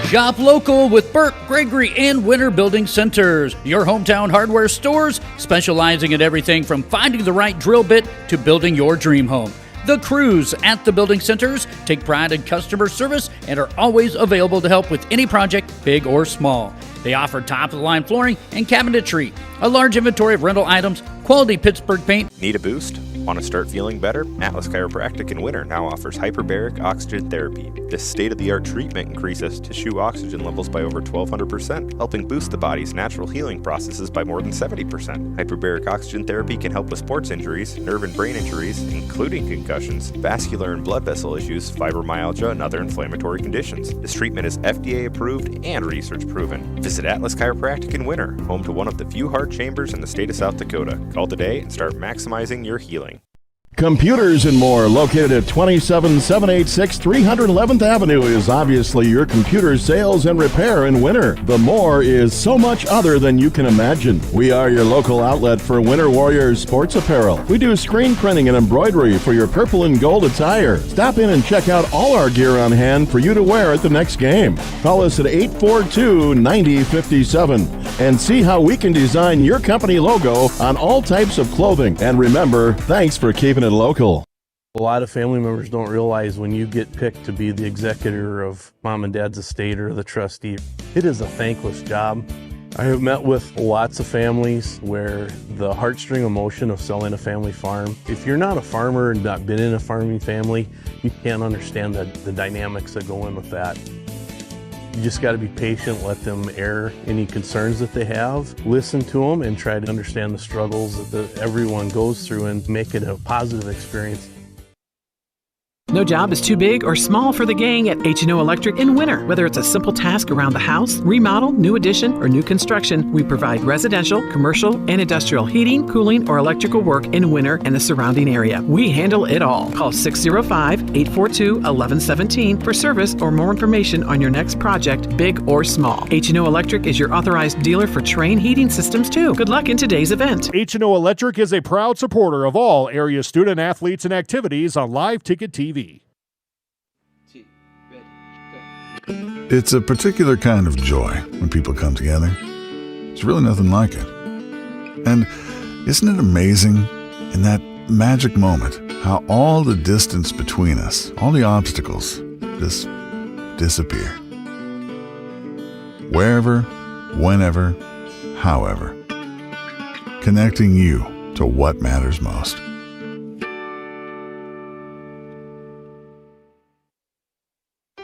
Shop local with Burke, Gregory, and Winter Building Centers, your hometown hardware stores specializing in everything from finding the right drill bit to building your dream home. The crews at the building centers take pride in customer service and are always available to help with any project, big or small. They offer top-of-the-line flooring and cabinetry, a large inventory of rental items, quality Pittsburgh paint. Need a boost? Want to start feeling better? Atlas Chiropractic in Winter now offers hyperbaric oxygen therapy. This state-of-the-art treatment increases tissue oxygen levels by over 1,200%, helping boost the body's natural healing processes by more than 70%. Hyperbaric oxygen therapy can help with sports injuries, nerve and brain injuries, including concussions, vascular and blood vessel issues, fibromyalgia, and other inflammatory conditions. This treatment is FDA approved and research proven. Visit Atlas Chiropractic in Winter, home to one of the few heart chambers in the state of South Dakota. Call today and start maximizing your healing. Computers and More, located at 27786 311th Avenue, is obviously your computer sales and repair in Winter. The More is so much other than you can imagine. We are your local outlet for Winter Warriors sports apparel. We do screen printing and embroidery for your purple and gold attire. Stop in and check out all our gear on hand for you to wear at the next game. Call us at 842-9057 and see how we can design your company logo on all types of clothing. And remember, thanks for keeping it local. A lot of family members don't realize when you get picked to be the executor of mom and dad's estate or the trustee, it is a thankless job. I have met with lots of families where the heartstring emotion of selling a family farm, if you're not a farmer and not been in a farming family, you can't understand the dynamics that go in with that. You just got to be patient, let them air any concerns that they have, listen to them, and try to understand the struggles that everyone goes through and make it a positive experience. No job is too big or small for the gang at H&O Electric in Winter. Whether it's a simple task around the house, remodel, new addition, or new construction, we provide residential, commercial, and industrial heating, cooling, or electrical work in Winter and the surrounding area. We handle it all. Call 605-842-1117 for service or more information on your next project, big or small. H&O Electric is your authorized dealer for Trane heating systems, too. Good luck in today's event. H&O Electric is a proud supporter of all area student athletes and activities on Live Ticket TV. It's a particular kind of joy when people come together. There's really nothing like it. And isn't it amazing in that magic moment how all the distance between us, all the obstacles, just disappear? Wherever, whenever, however. Connecting you to what matters most.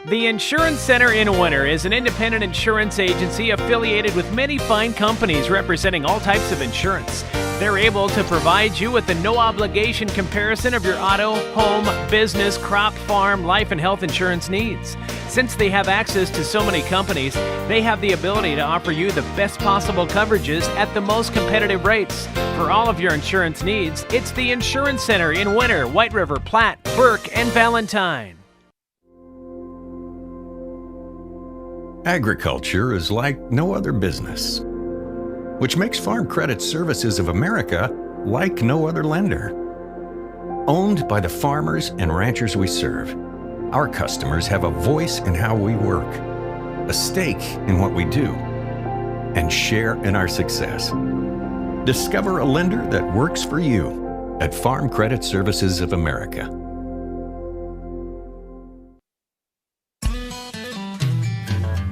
The Insurance Center in Winter is an independent insurance agency affiliated with many fine companies representing all types of insurance. They're able to provide you with a no-obligation comparison of your auto, home, business, crop, farm, life, and health insurance needs. Since they have access to so many companies, they have the ability to offer you the best possible coverages at the most competitive rates. For all of your insurance needs, it's the Insurance Center in Winter, White River, Platte, Burke, and Valentine. Agriculture is like no other business, which makes Farm Credit Services of America like no other lender. Owned by the farmers and ranchers we serve, our customers have a voice in how we work, a stake in what we do, and share in our success. Discover a lender that works for you at Farm Credit Services of America.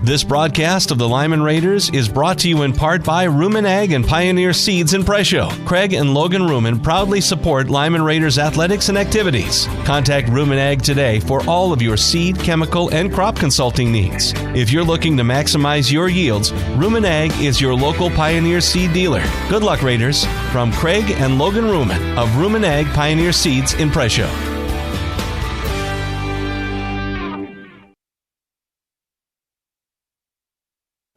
This broadcast of the Lyman Raiders is brought to you in part by Rumen Ag and Pioneer Seeds in Presho. Craig and Logan Rumen proudly support Lyman Raiders athletics and activities. Contact Rumen Ag today for all of your seed, chemical, and crop consulting needs. If you're looking to maximize your yields, Rumen Ag is your local Pioneer Seed dealer. Good luck, Raiders. From Craig and Logan Rumen of Rumen Ag Pioneer Seeds in Presho.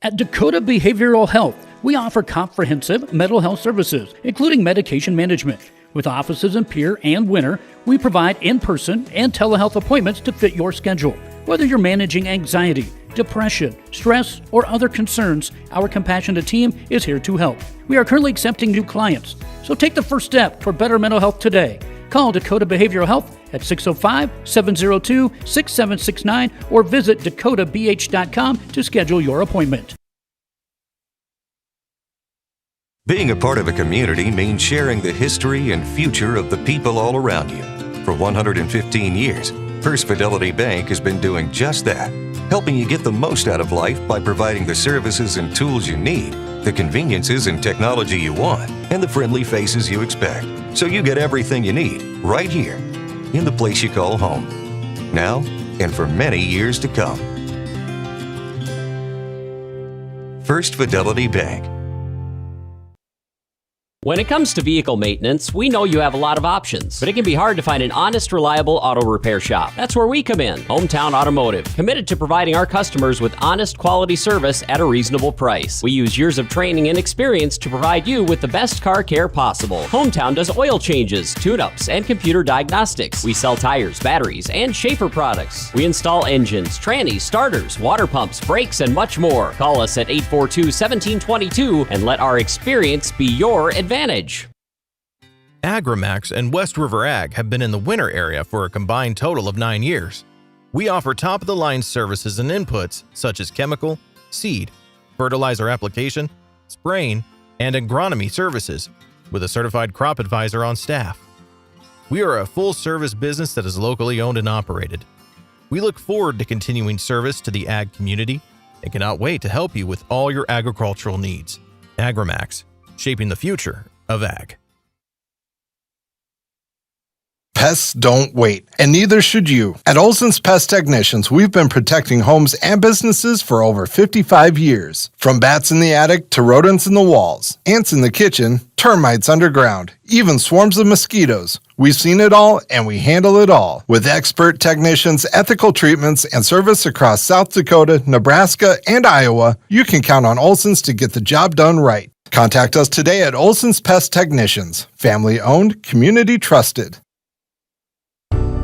At Dakota Behavioral Health, we offer comprehensive mental health services, including medication management. With offices in Pierre and Winter, we provide in-person and telehealth appointments to fit your schedule. Whether you're managing anxiety, depression, stress, or other concerns, our compassionate team is here to help. We are currently accepting new clients, so take the first step for better mental health today. Call Dakota Behavioral Health at 605-702-6769 or visit dakotabh.com to schedule your appointment. Being a part of a community means sharing the history and future of the people all around you. For 115 years, First Fidelity Bank has been doing just that, helping you get the most out of life by providing the services and tools you need, the conveniences and technology you want, and the friendly faces you expect. So you get everything you need right here in the place you call home. Now and for many years to come. First Fidelity Bank. When it comes to vehicle maintenance, we know you have a lot of options, but it can be hard to find an honest, reliable auto repair shop. That's where we come in, Hometown Automotive, committed to providing our customers with honest, quality service at a reasonable price. We use years of training and experience to provide you with the best car care possible. Hometown does oil changes, tune-ups, and computer diagnostics. We sell tires, batteries, and Schaefer products. We install engines, trannies, starters, water pumps, brakes, and much more. Call us at 842-1722 and let our experience be your advantage. Agrimax and West River Ag have been in the winter area for a combined total of 9 years. We offer top-of-the-line services and inputs such as chemical, seed, fertilizer application, spraying, and agronomy services with a certified crop advisor on staff. We are a full-service business that is locally owned and operated. We look forward to continuing service to the ag community and cannot wait to help you with all your agricultural needs. Agrimax, shaping the future of ag. Pests don't wait, and neither should you. At Olson's Pest Technicians, we've been protecting homes and businesses for over 55 years. From bats in the attic to rodents in the walls, ants in the kitchen, termites underground, even swarms of mosquitoes. We've seen it all, and we handle it all. With expert technicians, ethical treatments, and service across South Dakota, Nebraska, and Iowa, you can count on Olson's to get the job done right. Contact us today at Olson's Pest Technicians. Family owned, community trusted.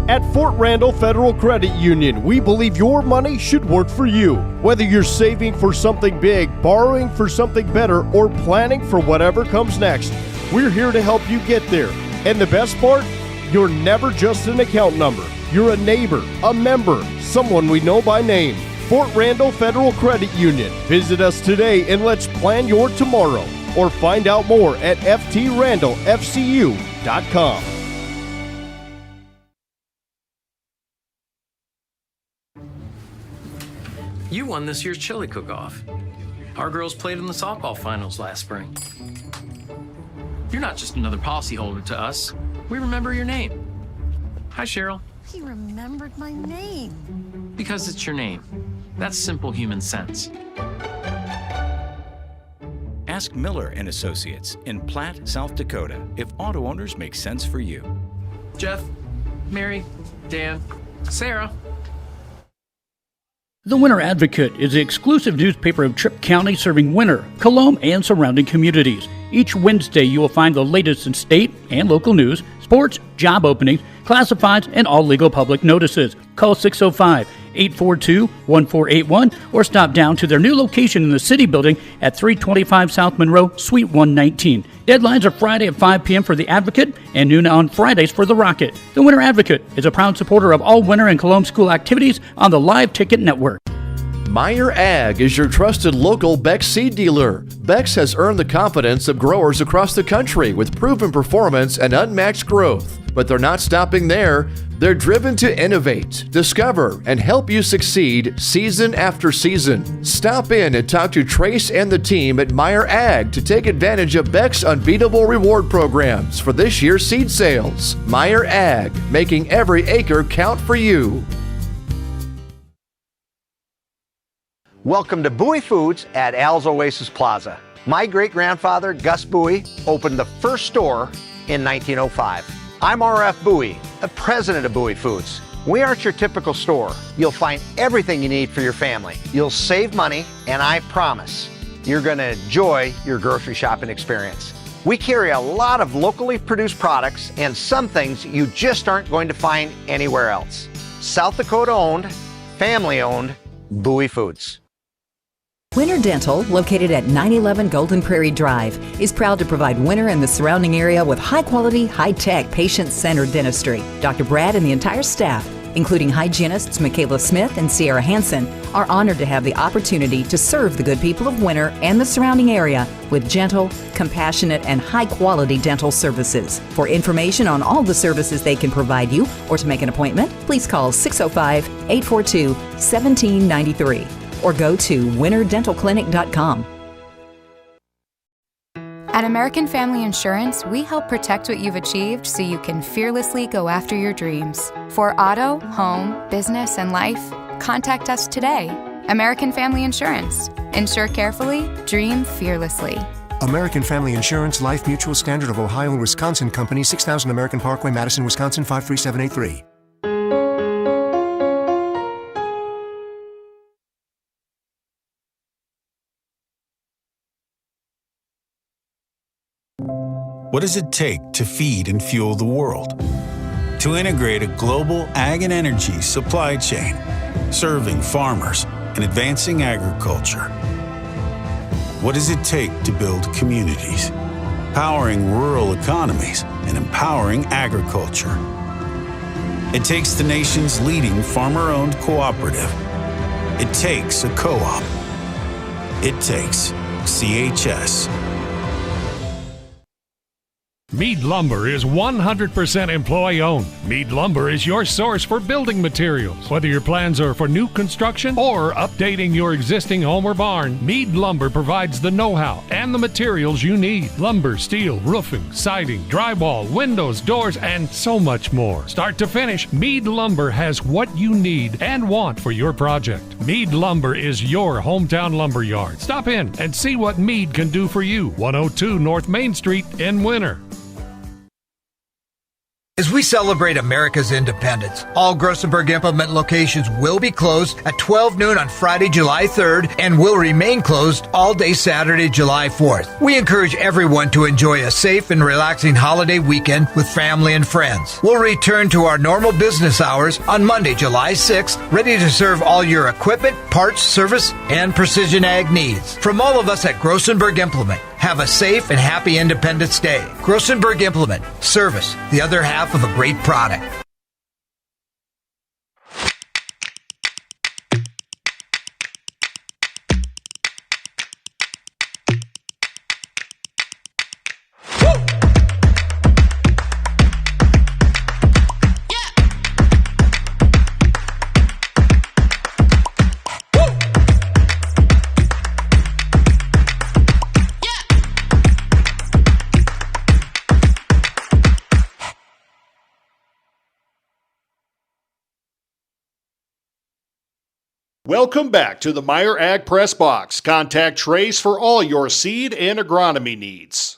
At Fort Randall Federal Credit Union, we believe your money should work for you. Whether you're saving for something big, borrowing for something better, or planning for whatever comes next, we're here to help you get there. And the best part? You're never just an account number. You're a neighbor, a member, someone we know by name. Fort Randall Federal Credit Union. Visit us today and let's plan your tomorrow. Or find out more at ftrandallfcu.com. You won this year's chili cook-off. Our girls played in the softball finals last spring. You're not just another policyholder to us. We remember your name. Hi, Cheryl. He remembered my name. Because it's your name. That's simple human sense. Ask Miller and Associates in Platte, South Dakota, if auto owners make sense for you. Jeff, Mary, Dan, Sarah. The Winter Advocate is the exclusive newspaper of Tripp County serving Winter, Colome, and surrounding communities. Each Wednesday, you will find the latest in state and local news, sports, job openings, classifieds, and all legal public notices. Call 605-842-1481 or stop down to their new location in the City Building at 325 South Monroe, Suite 119. Deadlines are Friday at 5 p.m. for the Advocate and noon on Fridays for the Rocket. The Winter Advocate is a proud supporter of all Winter and Colome school activities on the Live Ticket Network. Meyer Ag is your trusted local Beck's seed dealer. Beck's has earned the confidence of growers across the country with proven performance and unmatched growth. But they're not stopping there. They're driven to innovate, discover, and help you succeed season after season. Stop in and talk to Trace and the team at Meyer Ag to take advantage of Beck's unbeatable reward programs for this year's seed sales. Meyer Ag, making every acre count for you. Welcome to Bowie Foods at Al's Oasis Plaza. My great-grandfather, Gus Bowie, opened the first store in 1905. I'm R.F. Bowie, the president of Bowie Foods. We aren't your typical store. You'll find everything you need for your family. You'll save money, and I promise you're going to enjoy your grocery shopping experience. We carry a lot of locally produced products and some things you just aren't going to find anywhere else. South Dakota owned, family owned, Bowie Foods. Winter Dental, located at 911 Golden Prairie Drive, is proud to provide Winter and the surrounding area with high-quality, high-tech, patient-centered dentistry. Dr. Brad and the entire staff, including hygienists Michaela Smith and Sierra Hansen, are honored to have the opportunity to serve the good people of Winter and the surrounding area with gentle, compassionate, and high-quality dental services. For information on all the services they can provide you or to make an appointment, please call 605-842-1793 or go to winterdentalclinic.com. At American Family Insurance, we help protect what you've achieved so you can fearlessly go after your dreams. For auto, home, business, and life, contact us today. American Family Insurance. Insure carefully, dream fearlessly. American Family Insurance, Life Mutual, Standard of Ohio and Wisconsin Company, 6000 American Parkway, Madison, Wisconsin, 53783. What does it take to feed and fuel the world? To integrate a global ag and energy supply chain, serving farmers and advancing agriculture? What does it take to build communities, powering rural economies and empowering agriculture? It takes the nation's leading farmer-owned cooperative. It takes a co-op. It takes CHS. Mead Lumber is 100% employee-owned. Mead Lumber is your source for building materials. Whether your plans are for new construction or updating your existing home or barn, Mead Lumber provides the know-how and the materials you need. Lumber, steel, roofing, siding, drywall, windows, doors, and so much more. Start to finish, Mead Lumber has what you need and want for your project. Mead Lumber is your hometown lumber yard. Stop in and see what Mead can do for you. 102 North Main Street in Winter. As we celebrate America's independence, all Grossenberg Implement locations will be closed at 12 noon on Friday, July 3rd, and will remain closed all day Saturday, July 4th. We encourage everyone to enjoy a safe and relaxing holiday weekend with family and friends. We'll return to our normal business hours on Monday, July 6th, ready to serve all your equipment, parts, service, and precision ag needs. From all of us at Grossenberg Implement, have a safe and happy Independence Day. Grossenberg Implement. Service, the other half of a great product. Welcome back to the Meyer Ag Press Box. Contact Trace for all your seed and agronomy needs.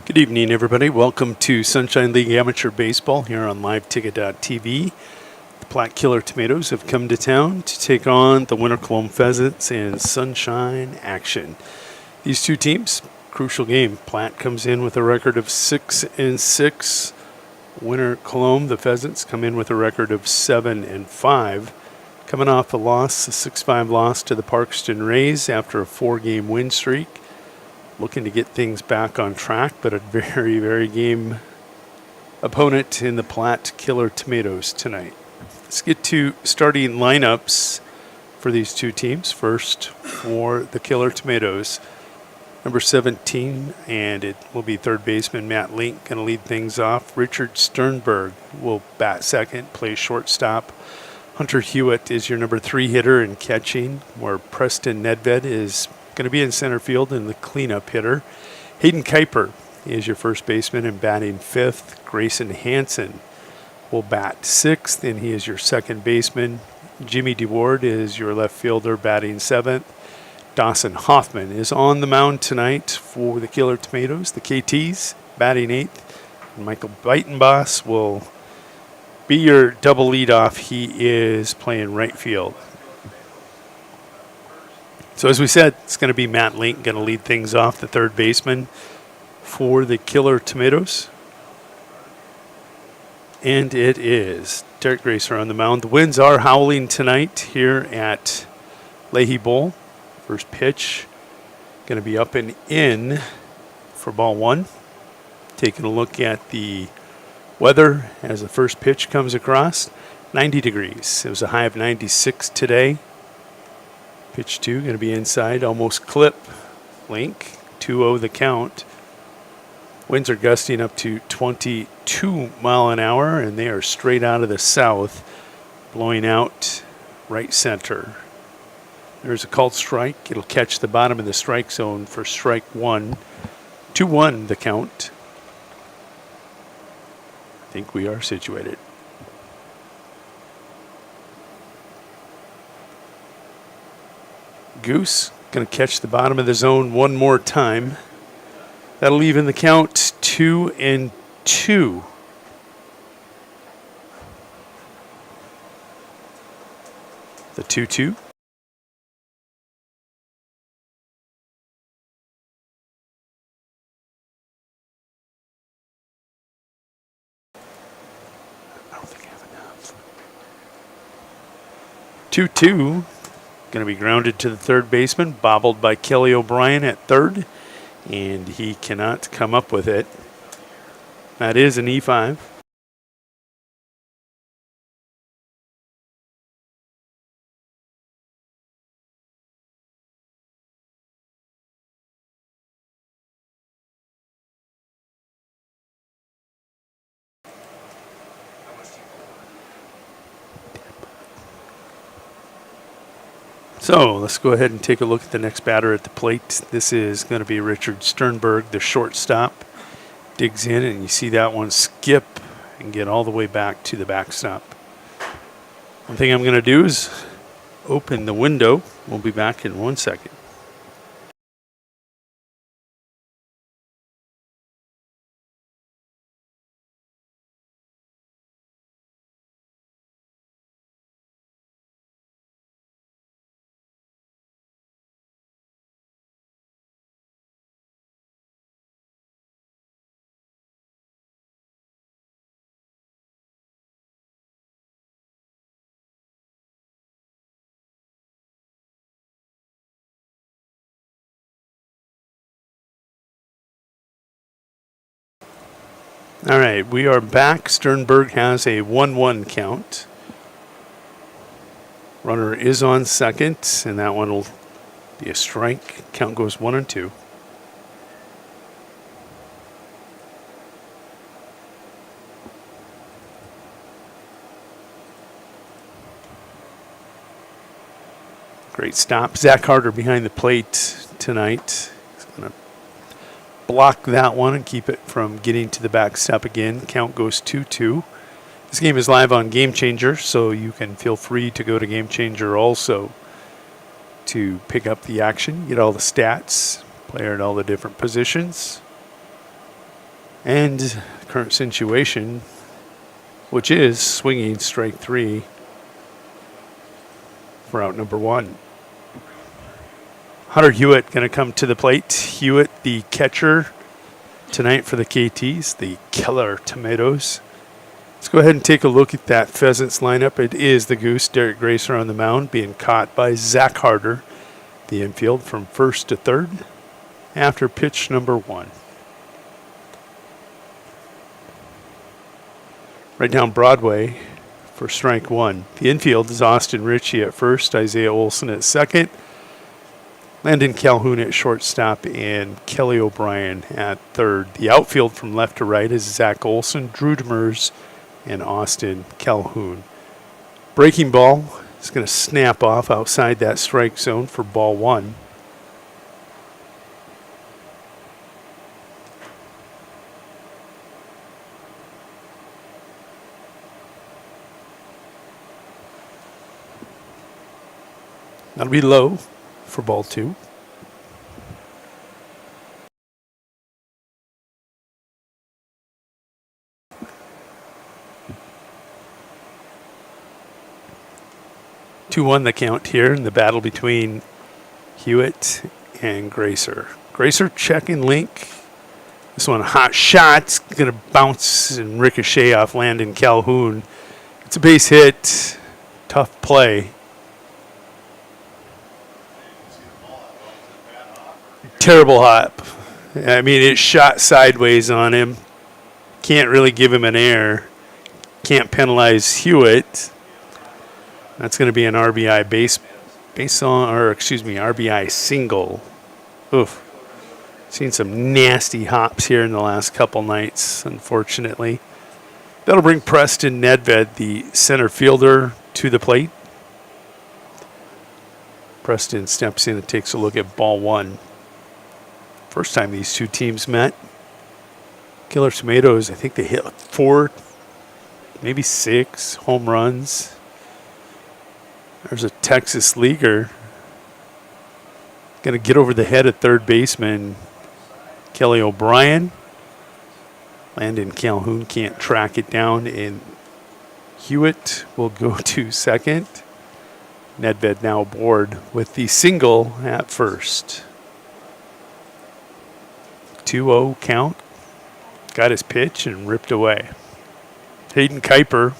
Good evening, everybody. Welcome to Sunshine League Amateur Baseball here on LiveTicket.tv. The Platte Killer Tomatoes have come to town to take on the Winter Colombe Pheasants in Sunshine action. These two teams, crucial game. Platte comes in with a record of 6-6. Winter Colombe, the Pheasants, come in with a record of 7-5. Coming off a loss, a 6-5 loss to the Parkston Rays after a 4-game win streak. Looking to get things back on track, but a very, very game opponent in the Platte Killer Tomatoes tonight. Let's get to starting lineups for these two teams. First, for the Killer Tomatoes, number 17, and it will be third baseman Matt Link going to lead things off. Richard Sternberg will bat second, play shortstop. Hunter Hewitt is your number 3 hitter and catching, where Preston Nedved is going to be in center field and the cleanup hitter. Hayden Kuiper is your first baseman and batting 5th. Grayson Hansen will bat 6th, and he is your second baseman. Jimmy DeWard is your left fielder batting 7th. Dawson Hoffman is on the mound tonight for the Killer Tomatoes, the KTs, batting 8th. And Michael Beitenboss will be your double leadoff. He is playing right field. So as we said, it's going to be Matt Link going to lead things off, the third baseman for the Killer Tomatoes. And it is Derek Gracer on the mound. The winds are howling tonight here at Leahy Bowl. First pitch going to be up and in for ball one. Taking a look at the weather as the first pitch comes across. 90 degrees. It was a high of 96 today. Pitch two going to be inside, almost clip. Link, 2-0 the count. Winds are gusting up to 22 mile an hour, and they are straight out of the south, blowing out right center. There's a called strike. It'll catch the bottom of the strike zone for strike one. 2-1 the count. I think we are situated. Goose going to catch the bottom of the zone one more time. That'll even the count 2-2. The 2-2. I don't think I have enough. 2-2. Going to be grounded to the third baseman, bobbled by Kelly O'Brien at third, and he cannot come up with it. That is an E5. So let's go ahead and take a look at the next batter at the plate. This is going to be Richard Sternberg, the shortstop. Digs in, and you see that one skip and get all the way back to the backstop. One thing I'm going to do is open the window. We'll be back in 1 second. All right, we are back. Sternberg has a 1-1 count. Runner is on second, and that one will be a strike. Count goes 1-2. Great stop. Zach Harder behind the plate tonight. He's going to block that one and keep it from getting to the backstop again. Count goes 2-2. This game is live on Game Changer, so you can feel free to go to Game Changer also to pick up the action, get all the stats, player at all the different positions, and current situation, which is swinging strike three for out number one. Hunter Hewitt going to come to the plate. Hewitt, the catcher tonight for the KTs, the Killer Tomatoes. Let's go ahead and take a look at that Pheasants lineup. It is the Goose, Derek Gracer on the mound, being caught by Zach Harder, the infield from first to third, after pitch number one. Right down Broadway for strike one. The infield is Austin Ritchie at first, Isaiah Olson at second, Landon Calhoun at shortstop, and Kelly O'Brien at third. The outfield from left to right is Zach Olson, Drew Demers, and Austin Calhoun. Breaking ball is going to snap off outside that strike zone for ball one. That'll be low for ball two. Two-one the count here in the battle between Hewitt and Gracer. Gracer checking Link. This one, a hot shot, going to bounce and ricochet off Landon Calhoun. It's a base hit, tough play. Terrible hop. I mean, it shot sideways on him. Can't really give him an air. Can't penalize Hewitt. That's going to be an RBI RBI single. Oof. Seen some nasty hops here in the last couple nights, unfortunately. That'll bring Preston Nedved, the center fielder, to the plate. Preston steps in and takes a look at ball one. First time these two teams met. Killer Tomatoes, I think they hit 4, maybe 6 home runs. There's a Texas leaguer. Going to get over the head of third baseman Kelly O'Brien. Landon Calhoun can't track it down, and Hewitt will go to second. Nedved now aboard with the single at first. 2-0 count. Got his pitch and ripped away. Hayden Kuiper.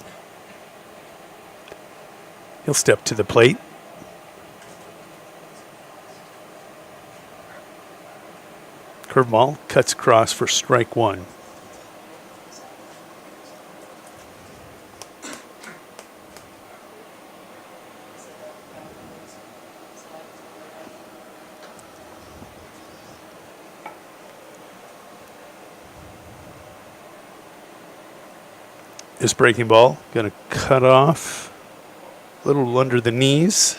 He'll step to the plate. Curveball cuts across for strike one. This breaking ball going to cut off a little under the knees.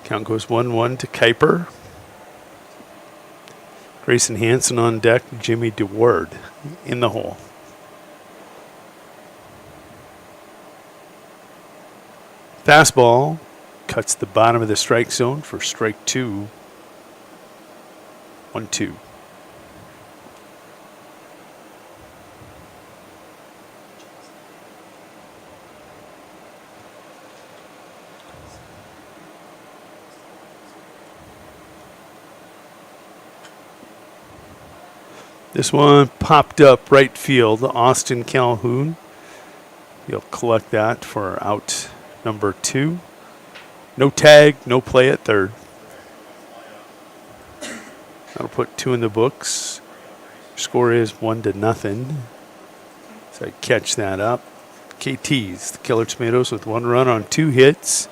Count goes 1-1 to Kuiper. Grayson Hansen on deck, Jimmy DeWard in the hole. Fastball cuts the bottom of the strike zone for strike two. 1-2. This one popped up right field, Austin Calhoun. He'll collect that for out number 2. No tag, no play at third. That'll put 2 in the books. Score is 1-0. So I catch that up. KT's, the Killer Tomatoes, with 1 run on 2 hits.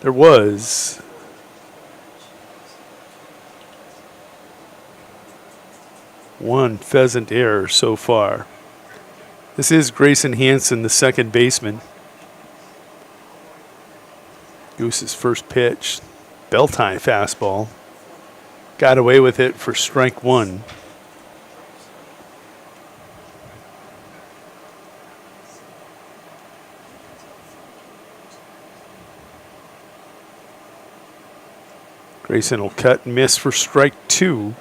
There was one pheasant error so far. This is Grayson Hansen, the second baseman. Goose's first pitch, bell-tie fastball. Got away with it for strike one. Grayson will cut and miss for strike two.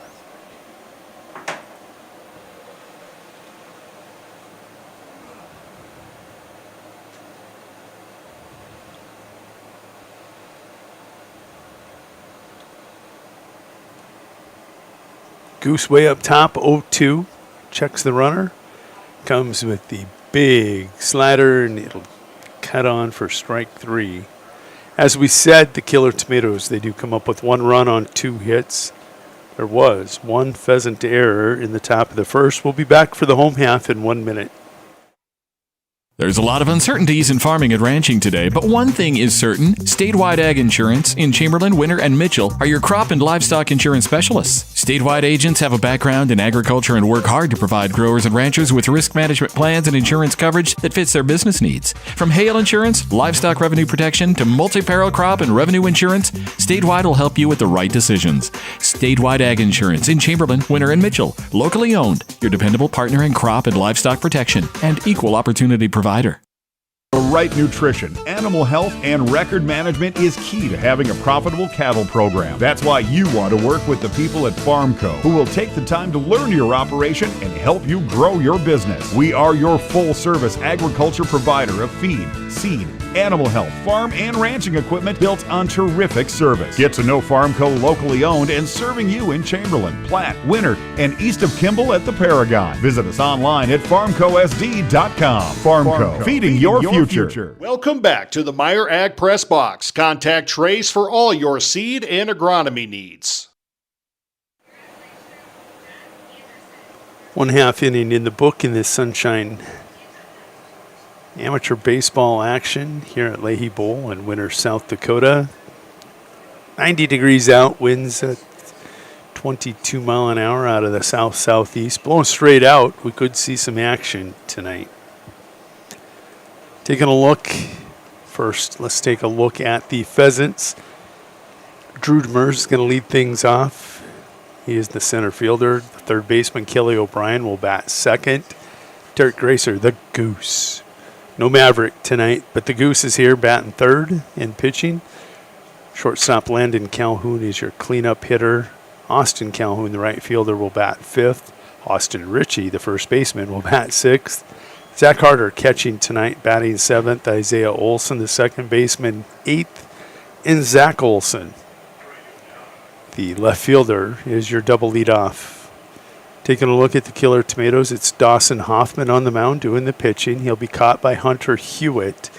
Goose way up top, 0-2. Checks the runner. Comes with the big slider, and it'll cut on for strike 3. As we said, the Killer Tomatoes, they do come up with 1 run on 2 hits. There was 1 pheasant error in the top of the first. We'll be back for the home half in 1 minute. There's a lot of uncertainties in farming and ranching today, but one thing is certain. Statewide Ag Insurance in Chamberlain, Winter, and Mitchell are your crop and livestock insurance specialists. Statewide agents have a background in agriculture and work hard to provide growers and ranchers with risk management plans and insurance coverage that fits their business needs. From hail insurance, livestock revenue protection, to multi-peril crop and revenue insurance, Statewide will help you with the right decisions. Statewide Ag Insurance in Chamberlain, Winter, and Mitchell. Locally owned, your dependable partner in crop and livestock protection and equal opportunity provider. The right nutrition, animal health, and record management is key to having a profitable cattle program. That's why you want to work with the people at FarmCo, who will take the time to learn your operation and help you grow your business. We are your full-service agriculture provider of feed, seed, animal health, farm and ranching equipment built on terrific service. Get to know Farmco, locally owned and serving you in Chamberlain, Platte, Winter, and east of Kimball at the Paragon. Visit us online at farmcosd.com. Farmco, feeding your future. Welcome back to the Meyer Ag Press Box. Contact Trace for all your seed and agronomy needs. 1/2 inning in the book in this Sunshine amateur baseball action here at Leahy Bowl in Winter, South Dakota. 90 degrees out, winds at 22 mile an hour out of the south-southeast. Blowing straight out, we could see some action tonight. Taking a look, first let's take a look at the Pheasants. Drew Demers is going to lead things off. He is the center fielder. The third baseman, Kelly O'Brien, will bat second. Derek Gracer, the Goose. No Maverick tonight, but the Goose is here batting third and pitching. Shortstop Landon Calhoun is your cleanup hitter. Austin Calhoun, the right fielder, will bat fifth. Austin Ritchie, the first baseman, will bat sixth. Zach Harder catching tonight, batting seventh. Isaiah Olson, the second baseman, eighth. And Zach Olson, the left fielder, is your double leadoff. Taking a look at the Killer Tomatoes, it's Dawson Hoffman on the mound doing the pitching. He'll be caught by Hunter Hewitt.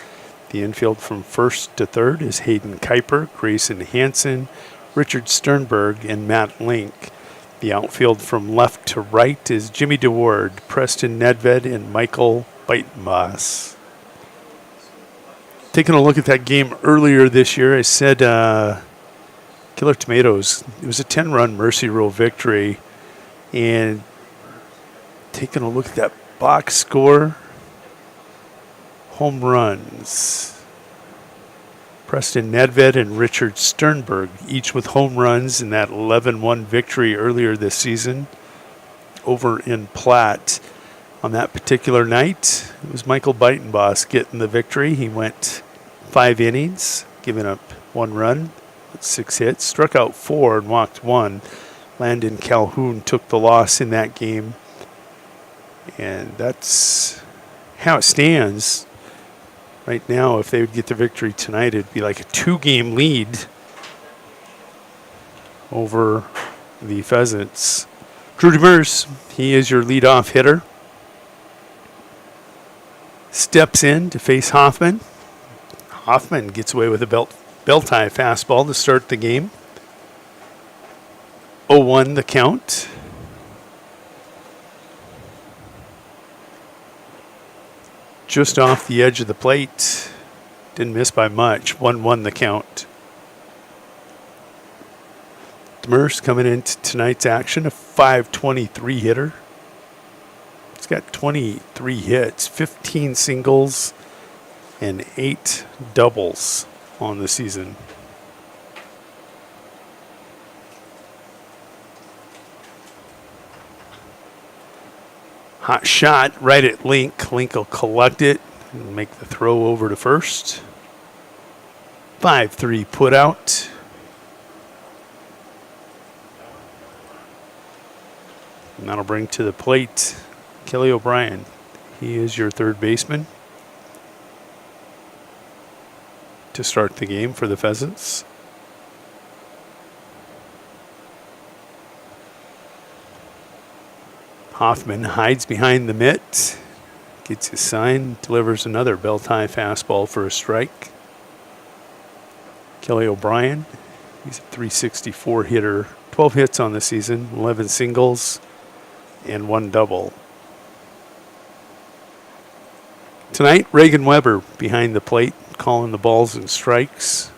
The infield from first to third is Hayden Kuiper, Grayson Hansen, Richard Sternberg, and Matt Link. The outfield from left to right is Jimmy DeWard, Preston Nedved, and Michael Beitenbos. Taking a look at that game earlier this year, I said Killer Tomatoes, it was a 10-run Mercy Rule victory. And taking a look at that box score, home runs. Preston Nedved and Richard Sternberg, each with home runs in that 11-1 victory earlier this season over in Platte. On that particular night, it was Michael Beitenbos getting the victory. He went 5 innings, giving up 1 run, 6 hits, struck out 4 and walked 1. Landon Calhoun took the loss in that game. And that's how it stands. Right now, if they would get the victory tonight, it'd be like a 2-game lead over the Pheasants. Drew Demers, he is your leadoff hitter. Steps in to face Hoffman. Hoffman gets away with a belt tie fastball to start the game. 0-1 the count. Just off the edge of the plate. Didn't miss by much. 1-1 the count. Demers coming into tonight's action, a .523 hitter. He's got 23 hits, 15 singles, and 8 doubles on the season. Hot shot right at Link. Link will collect it and make the throw over to first. 5-3 put out. And that'll bring to the plate Kelly O'Brien. He is your third baseman to start the game for the Pheasants. Hoffman hides behind the mitt, gets his sign, delivers another belt tie fastball for a strike. Kelly O'Brien, he's a .364 hitter, 12 hits on the season, 11 singles, and 1 double. Tonight, Reagan Weber behind the plate, calling the balls and strikes.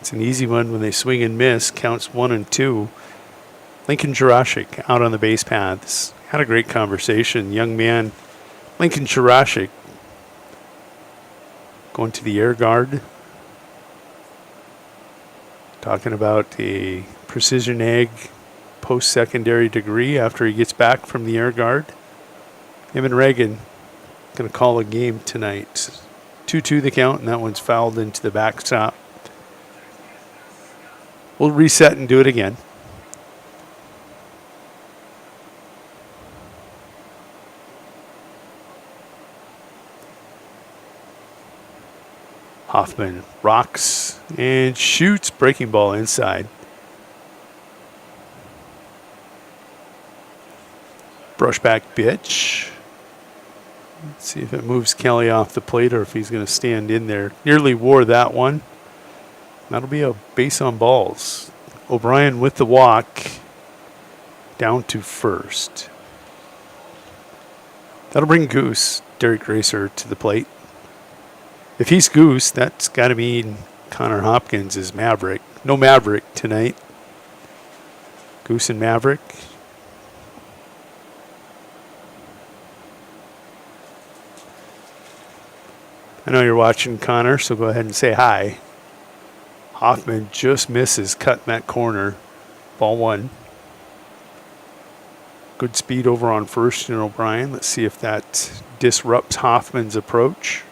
It's an easy one when they swing and miss, counts 1 and 2. Lincoln Jurashik out on the base paths. Had a great conversation. Young man, Lincoln Jurashik, going to the Air Guard. Talking about a precision ag post-secondary degree after he gets back from the Air Guard. Him and Reagan going to call a game tonight. 2-2 the count, and that one's fouled into the backstop. We'll reset and do it again. Hoffman rocks and shoots. Breaking ball inside. Brushback pitch. Let's see if it moves Kelly off the plate or if he's going to stand in there. Nearly wore that one. That'll be a base on balls. O'Brien with the walk. Down to first. That'll bring Goose, Derek Racer, to the plate. If he's Goose, that's got to mean Connor Hopkins is Maverick. No Maverick tonight. Goose and Maverick. I know you're watching, Connor, so go ahead and say hi. Hoffman just misses, cutting that corner. Ball one. Good speed over on first and O'Brien. Let's see if that disrupts Hoffman's approach.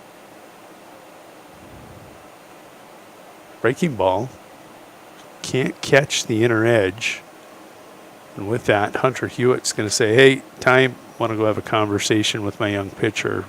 Breaking ball. Can't catch the inner edge. And with that, Hunter Hewitt's going to say, hey, time. Want to go have a conversation with my young pitcher.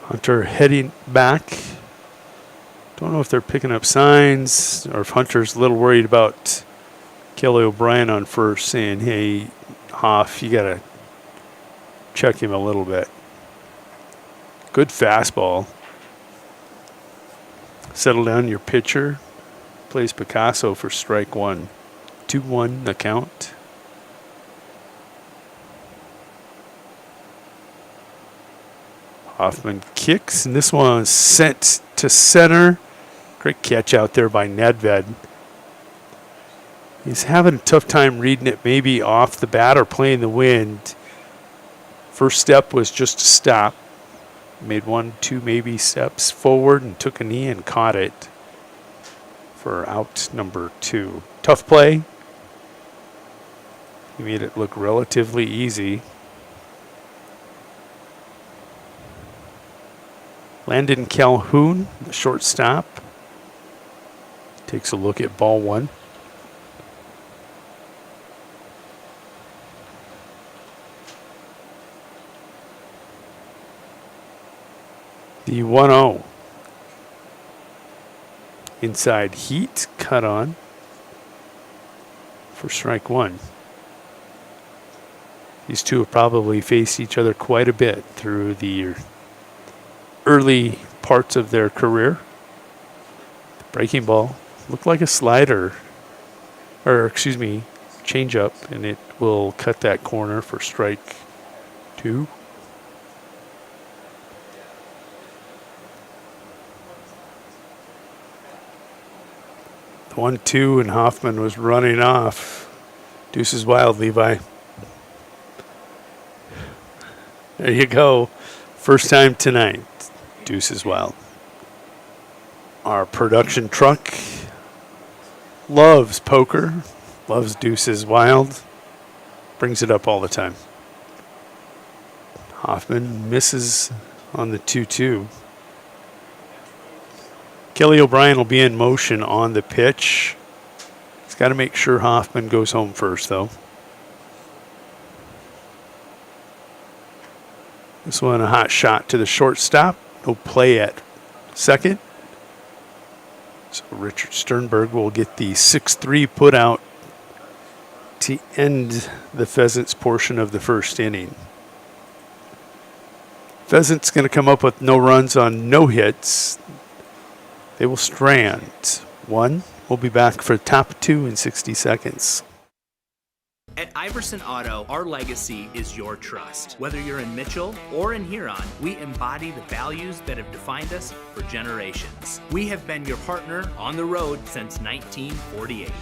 Hunter heading back. Don't know if they're picking up signs or if Hunter's a little worried about Kelly O'Brien on first saying, hey, Hoff, you got to check him a little bit. Good fastball. Settle down your pitcher. Plays Picasso for strike one. 2-1 the count. Hoffman kicks, and this one is sent to center. Great catch out there by Nedved. He's having a tough time reading it, maybe off the bat or playing the wind. First step was just to stop. Made 1-2 maybe steps forward and took a knee and caught it for out number 2. Tough play. He made it look relatively easy. Landon Calhoun, the shortstop, takes a look at ball one. The 1-0. Inside heat, cut on for strike one. These two have probably faced each other quite a bit through the early parts of their career. The breaking ball looked like a slider, or excuse me, change up, and it will cut that corner for strike two. The 1-2 and Hoffman was running off. Deuces wild, Levi. There you go. First time tonight. Deuces wild. Our production truck loves poker, loves Deuces wild, brings it up all the time. Hoffman misses on the 2-2. Kelly O'Brien will be in motion on the pitch. He's got to make sure Hoffman goes home first, though. This one a hot shot to the shortstop. No play at second. So Richard Sternberg will get the 6-3 put out to end the Pheasants portion of the first inning. Pheasants going to come up with no runs on no hits. They will strand one. We'll be back for top two in 60 seconds. At Iverson Auto, our legacy is your trust. Whether you're in Mitchell or in Huron, we embody the values that have defined us for generations. We have been your partner on the road since 1948.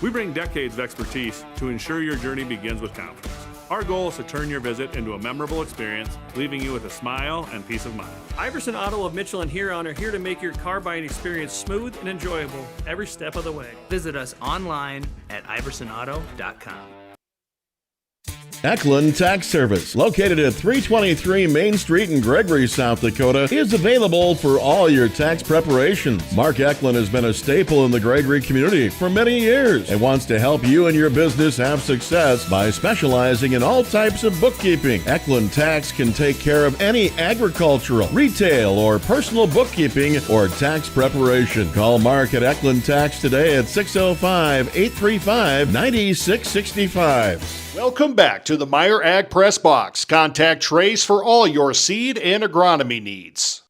We bring decades of expertise to ensure your journey begins with confidence. Our goal is to turn your visit into a memorable experience, leaving you with a smile and peace of mind. Iverson Auto of Mitchell and Huron are here to make your car buying experience smooth and enjoyable every step of the way. Visit us online at iversonauto.com. Eklund Tax Service, located at 323 Main Street in Gregory, South Dakota, is available for all your tax preparations. Mark Eklund has been a staple in the Gregory community for many years and wants to help you and your business have success by specializing in all types of bookkeeping. Eklund Tax can take care of any agricultural, retail, or personal bookkeeping or tax preparation. Call Mark at Eklund Tax today at 605-835-9665. Welcome back to the Meyer Ag Press Box. Contact Trace for all your seed and agronomy needs.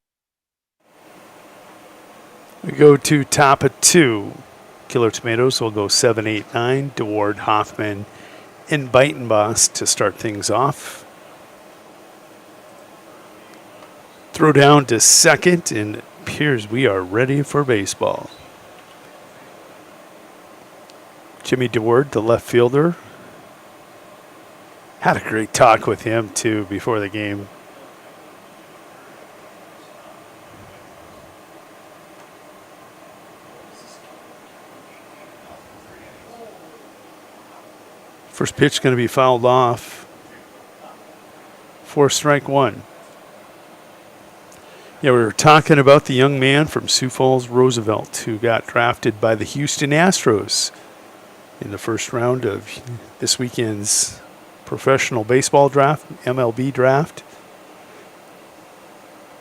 We go to top of 2. Killer Tomatoes will go 7, 8, 9. DeWard, Hoffman, and Beitenboss to start things off. Throw down to second, and it appears we are ready for baseball. Jimmy DeWard, the left fielder. Had a great talk with him, too, before the game. First pitch going to be fouled off for strike 1. Yeah, we were talking about the young man from Sioux Falls, Roosevelt, who got drafted by the Houston Astros in the first round of this weekend's professional baseball draft, MLB draft.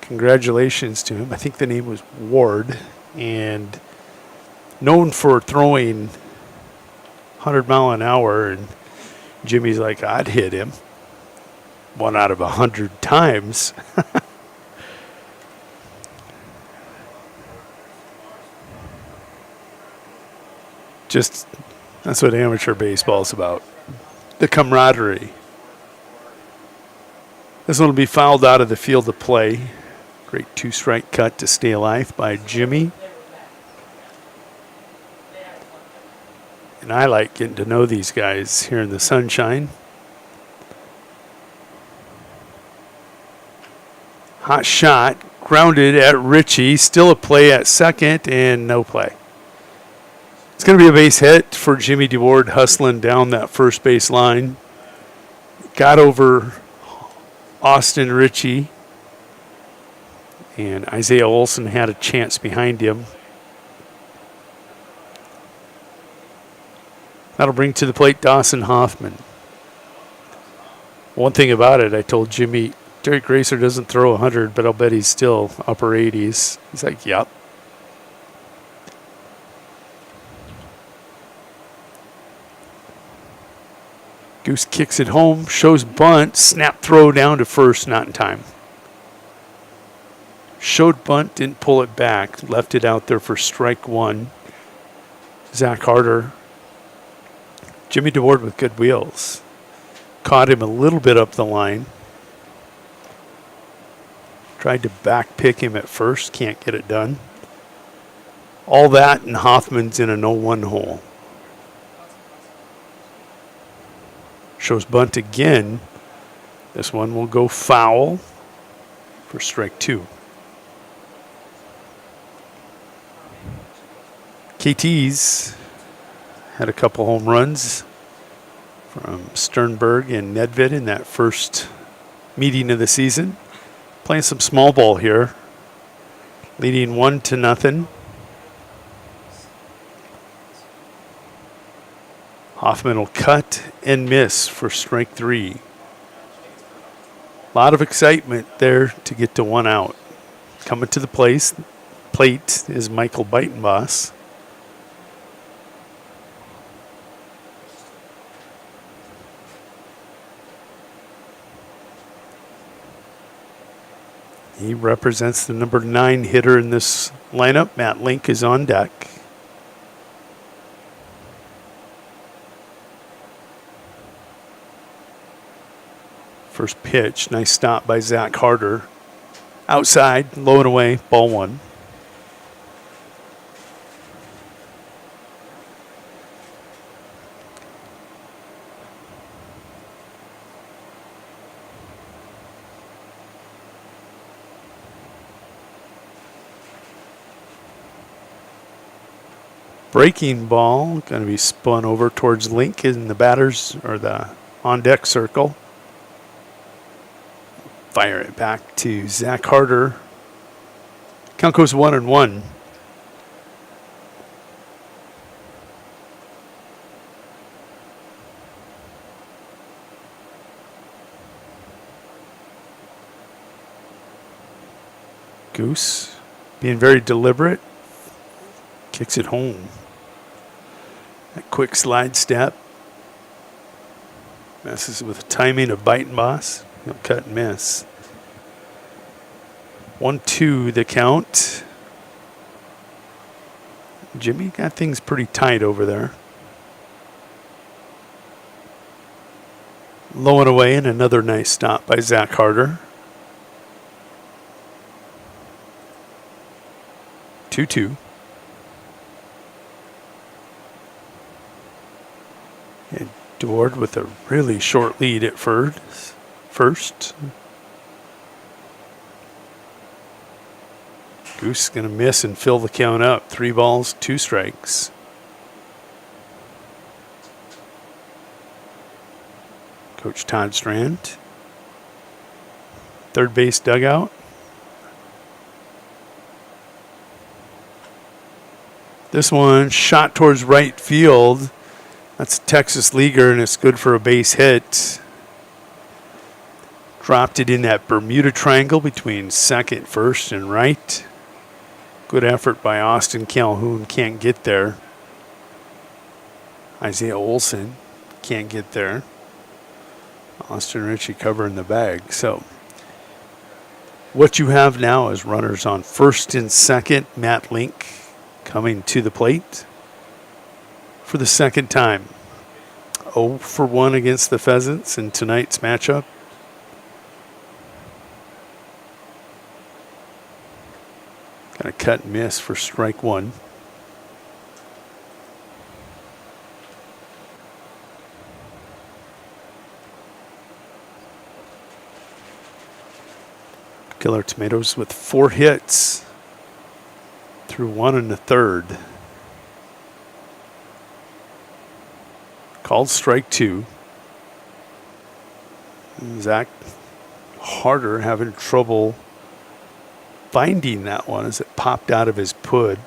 Congratulations to him. I think the name was Ward, and known for throwing 100 mile an hour, and Jimmy's like, I'd hit him 1 out of 100 times. Just, that's what amateur baseball is about. The camaraderie. This one will be fouled out of the field of play. Great 2-strike cut to stay alive by Jimmy. And I like getting to know these guys here in the sunshine. Hot shot, grounded at Ritchie. Still a play at second and no play. It's going to be a base hit for Jimmy DeWard, hustling down that first base line. Got over Austin Ritchie. And Isaiah Olson had a chance behind him. That'll bring to the plate Dawson Hoffman. One thing about it, I told Jimmy, Derek Gracer doesn't throw 100, but I'll bet he's still upper 80s. He's like, yep. Goose kicks it home, shows bunt, snap throw down to first, not in time. Showed bunt, didn't pull it back, left it out there for strike 1. Zach Harder. Jimmy DeWard with good wheels. Caught him a little bit up the line. Tried to back pick him at first, can't get it done. All that, and Hoffman's in a 0-1 hole. Shows bunt again. This one will go foul for strike 2. KT's had a couple home runs from Sternberg and Nedved in that first meeting of the season. Playing some small ball here. Leading 1-0. Hoffman will cut and miss for strike 3. A lot of excitement there to get to 1 out. Coming to the plate is Michael Beitenboss. He represents the number 9 hitter in this lineup. Matt Link is on deck. First pitch, nice stop by Zach Harder. Outside, low and away, ball 1. Breaking ball, going to be spun over towards Link in the batters, or the On deck circle. Fire it back to Zach Harder. Count goes 1-1. Goose being very deliberate. Kicks it home. That quick slide step. Messes with the timing of Biting Boss. He'll cut and miss. 1-2 the count. Jimmy got things pretty tight over there. Low and away, and another nice stop by Zach Harder. 2-2. And Deward with a really short lead at first. Goose going to miss and fill the count up. 3 balls, 2 strikes. Coach Todd Strand. Third base dugout. This one shot towards right field. That's a Texas leaguer, and it's good for a base hit. Dropped it in that Bermuda Triangle between second, first, and right. Good effort by Austin Calhoun. Can't get there. Isaiah Olson can't get there. Austin Ritchie covering the bag. So what you have now is runners on first and second. Matt Link coming to the plate for the second time. 0 for 1 against the Pheasants in tonight's matchup. Got a cut and miss for strike 1. Killer Tomatoes with 4 hits through 1 1/3. Called strike 2. Zach Harder having trouble finding that one as it popped out of his pud.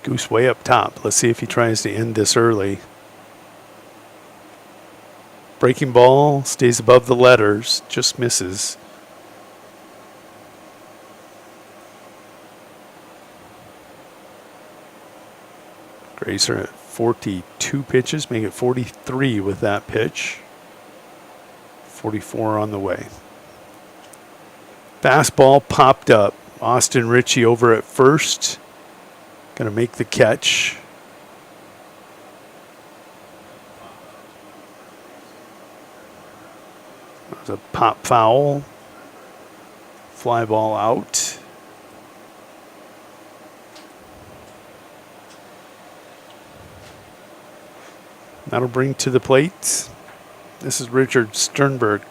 Goose way up top. Let's see if he tries to end this early. Breaking ball stays above the letters, just misses. Grazer at 42 pitches, make it 43 with that pitch. 44 on the way. Fastball popped up. Austin Ritchie over at first. Going to make the catch. That was a pop foul. Fly ball out. That'll bring to the plate. This is Richard Sternberg.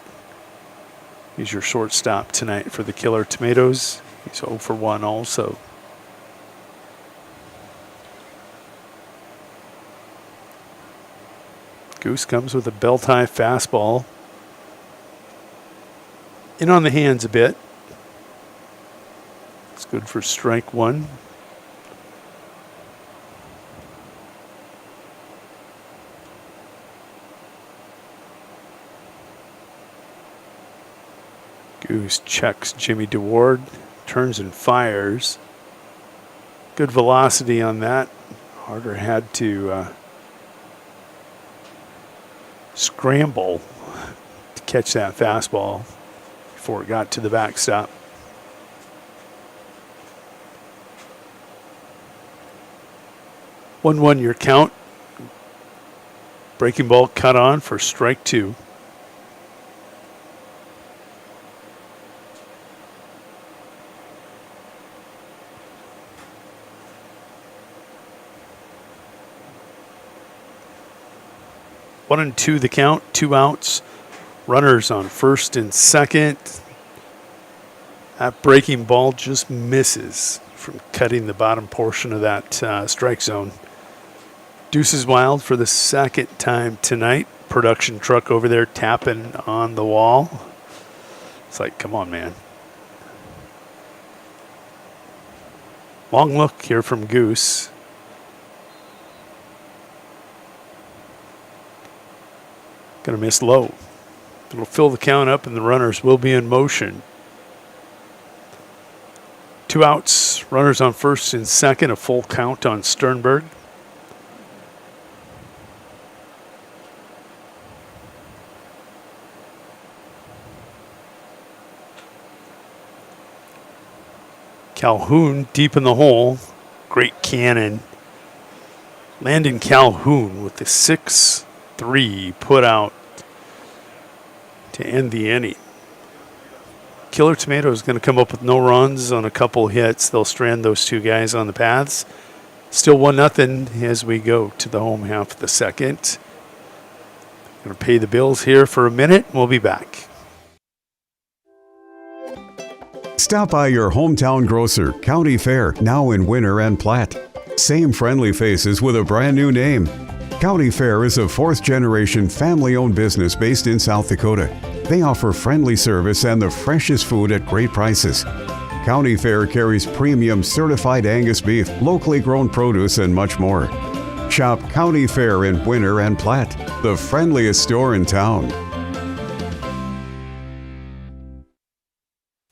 He's your shortstop tonight for the Killer Tomatoes. He's 0 for 1 also. Goose comes with a belt-high fastball. In on the hands a bit. It's good for strike 1. Goose checks Jimmy DeWard, turns and fires. Good velocity on that. Harder had to scramble to catch that fastball before it got to the backstop. One your count. Breaking ball cut on for strike 2. One and 2 the count, 2 outs. Runners on first and second. That breaking ball just misses from cutting the bottom portion of that strike zone. Deuce is wild for the second time tonight. Production truck over there tapping on the wall. It's like, come on, man. Long look here from Goose. Going to miss low. It'll fill the count up and the runners will be in motion. 2 outs, runners on first and second, a full count on Sternberg. Calhoun deep in the hole. Great cannon. Landon Calhoun with the 6-3 put out to end the inning. Killer Tomato is going to come up with no runs on a couple hits. They'll strand those two guys on the paths. Still 1-0 as we go to the home half of the second. Going to pay the bills here for a minute. We'll be back. Stop by your hometown grocer, County Fair, now in Winter and Platte. Same friendly faces with a brand new name. County Fair is a 4th-generation family-owned business based in South Dakota. They offer friendly service and the freshest food at great prices. County Fair carries premium certified Angus beef, locally grown produce, and much more. Shop County Fair in Winter and Platte, the friendliest store in town.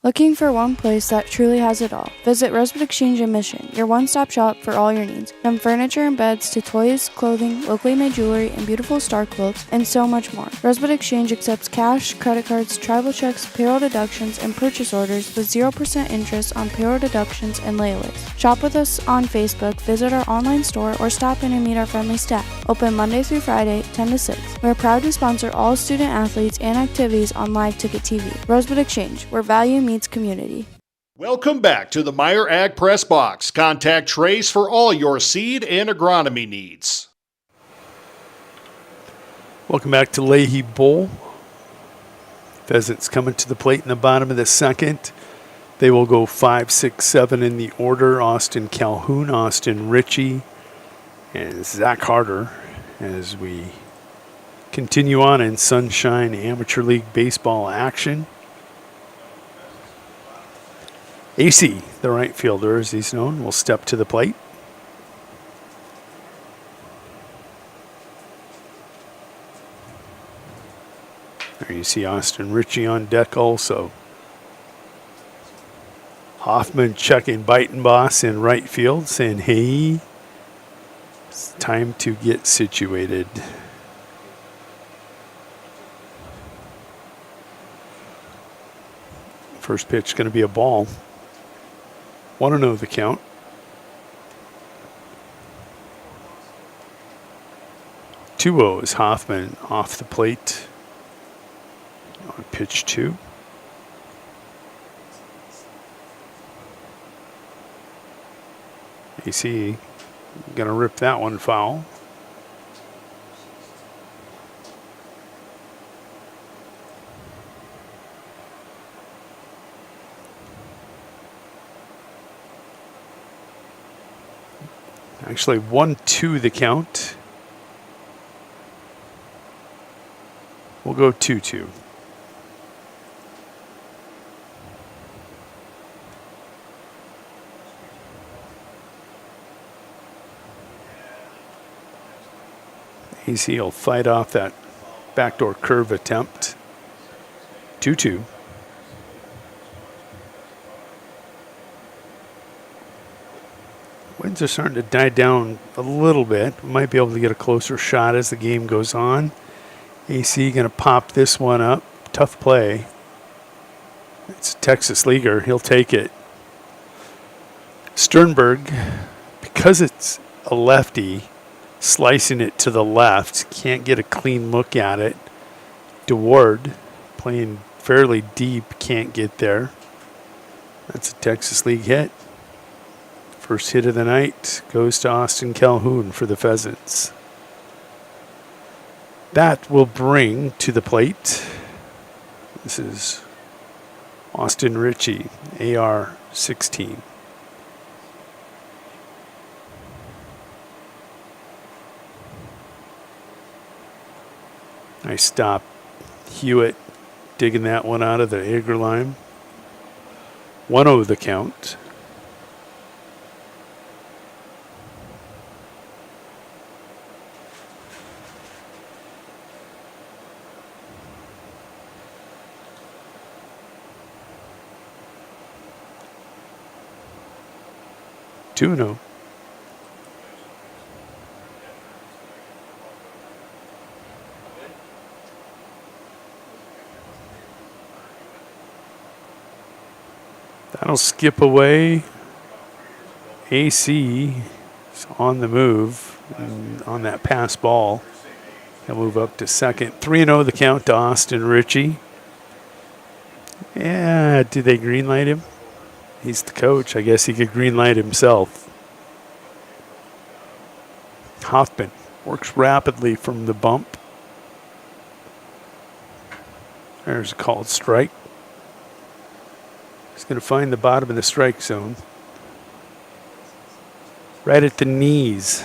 Looking for one place that truly has it all? Visit Rosebud Exchange in Mission, your one-stop shop for all your needs. From furniture and beds to toys, clothing, locally made jewelry, and beautiful star quilts, and so much more. Rosebud Exchange accepts cash, credit cards, travel checks, payroll deductions, and purchase orders with 0% interest on payroll deductions and layaways. Shop with us on Facebook, visit our online store, or stop in and meet our friendly staff. Open Monday through Friday, 10 to 6. We're proud to sponsor all student athletes and activities on Live Ticket TV. Rosebud Exchange, where value meets community. Welcome back to the Meyer Ag Press Box. Contact Trace for all your seed and agronomy needs. Welcome back to Leahy Bowl. Pheasants coming to the plate in the bottom of the second. They will go 5, 6, 7 in the order. Austin Calhoun, Austin Ritchie, and Zach Harder as we continue on in Sunshine Amateur League Baseball action. AC, the right fielder as he's known, will step to the plate. There you see Austin Ritchie on deck also. Hoffman checking Beitenboss in right field, saying, hey, it's time to get situated. First pitch going to be a ball. 1-0 the count. Two-0 is Hoffman off the plate on pitch 2. AC gonna rip that one foul. Actually 1-2 the count. We'll go 2-2. AC will fight off that backdoor curve attempt. 2-2. Winds are starting to die down a little bit. We might be able to get a closer shot as the game goes on. AC going to pop this one up. Tough play. It's a Texas leaguer. He'll take it. Sternberg, because it's a lefty, slicing it to the left, can't get a clean look at it. DeWard, playing fairly deep, can't get there. That's a Texas League hit. First hit of the night goes to Austin Calhoun for the Pheasants. That will bring to the plate. This is Austin Ritchie, AR 16. Nice stop. Hewitt digging that one out of the Agar line. 1-0 the count. Two no. That'll skip away. AC is on the move and on that pass ball. He'll move up to second. 3-0 the count to Austin Ritchie. Yeah, did they green light him? He's the coach. I guess he could green light himself. Hoffman works rapidly from the bump. There's a called strike. He's going to find the bottom of the strike zone. Right at the knees.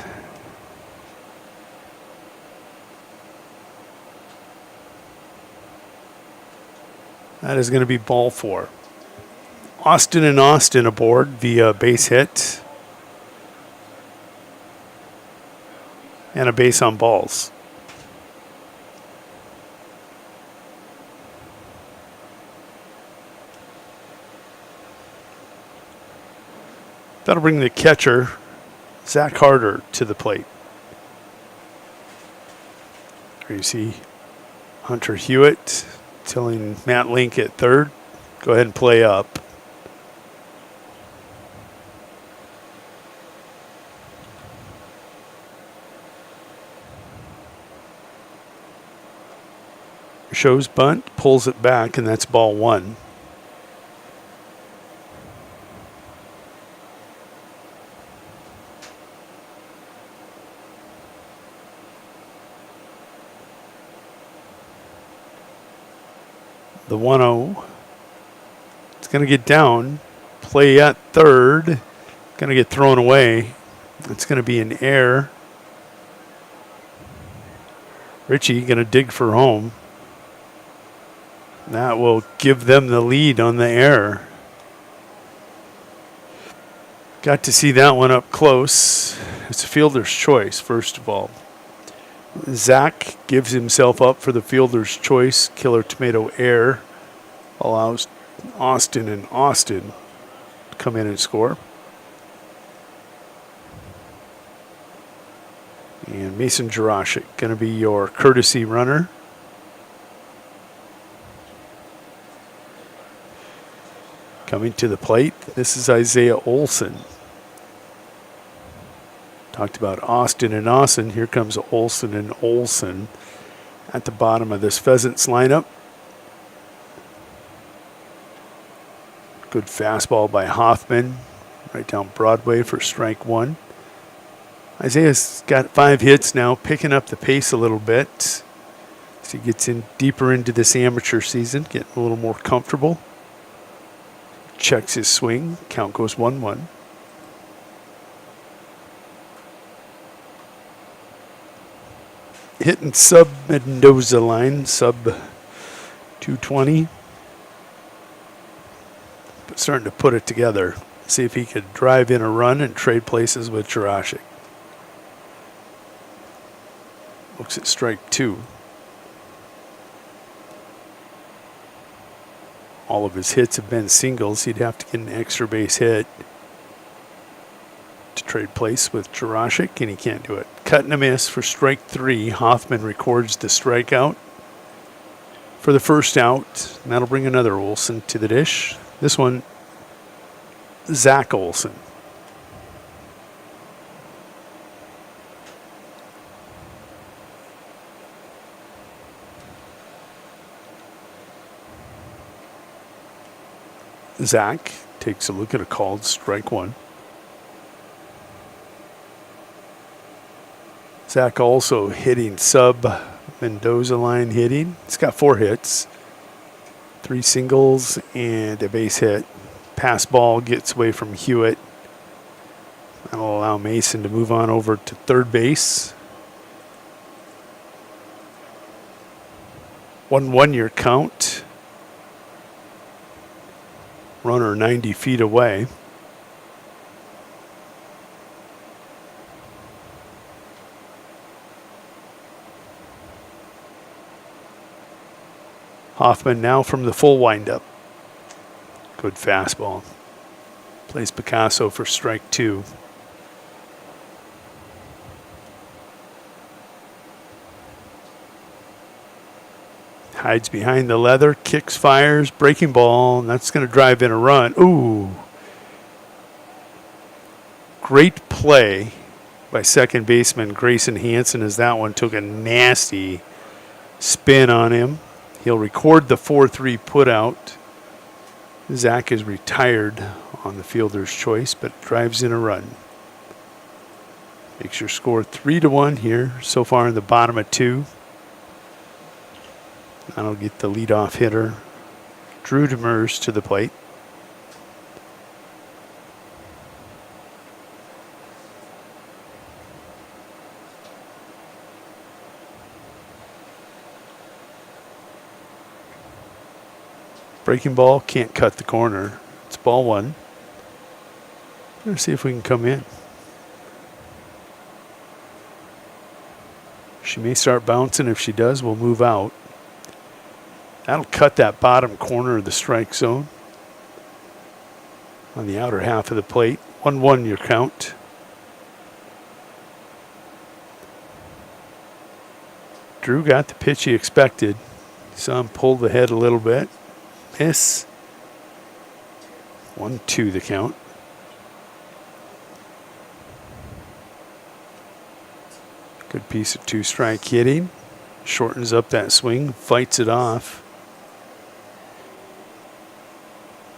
That is going to be ball 4. Austin and Austin aboard via base hit and a base on balls. That'll bring the catcher, Zach Harder, to the plate. There you see Hunter Hewitt telling Matt Link at third, go ahead and play up. Shows bunt, pulls it back, and that's ball 1. The 1-0. It's going to get down. Play at third. Going to get thrown away. It's going to be an error. Ritchie going to dig for home. That will give them the lead on the error. Got to see that one up close. It's a fielder's choice, first of all. Zach gives himself up for the fielder's choice. Killer Tomato error allows Austin and Austin to come in and score. And Mason Jurasik going to be your courtesy runner. Coming to the plate, this is Isaiah Olson. Talked about Austin and Austin. Here comes Olson and Olson at the bottom of this Pheasants lineup. Good fastball by Hoffman, right down Broadway for strike 1. Isaiah's got 5 hits now, picking up the pace a little bit as he gets in deeper into this amateur season, getting a little more comfortable. Checks his swing. Count goes 1-1. Hitting sub Mendoza line, sub 220. But starting to put it together. See if he could drive in a run and trade places with Jurasik. Looks at strike 2. All of his hits have been singles. He'd have to get an extra base hit to trade place with Jurasik, and he can't do it. Cut and a miss for strike 3. Hoffman records the strikeout for the first out. And that'll bring another Olson to the dish. This one, Zach Olson. Zach takes a look at a called strike 1. Zach also hitting sub Mendoza line hitting. He's got 4 hits, 3 singles and a base hit. Pass ball gets away from Hewitt. That'll allow Mason to move on over to third base. 1-1 your count. Runner 90 feet away. Hoffman now from the full windup. Good fastball. Plays Picasso for strike 2. Hides behind the leather, kicks, fires, breaking ball, and that's going to drive in a run. Ooh. Great play by second baseman Grayson Hansen as that one took a nasty spin on him. He'll record the 4-3 putout. Zach is retired on the fielder's choice, but drives in a run. Makes your score 3-1 here so far in the bottom of 2. That'll get the leadoff hitter, Drew Demers, to the plate. Breaking ball, can't cut the corner. It's ball 1. Let's see if we can come in. She may start bouncing. If she does, we'll move out. That'll cut that bottom corner of the strike zone on the outer half of the plate. 1-1 your count. Drew got the pitch he expected. Saw him pull the head a little bit. Miss. 1-2 the count. Good piece of 2-strike hitting. Shortens up that swing, fights it off.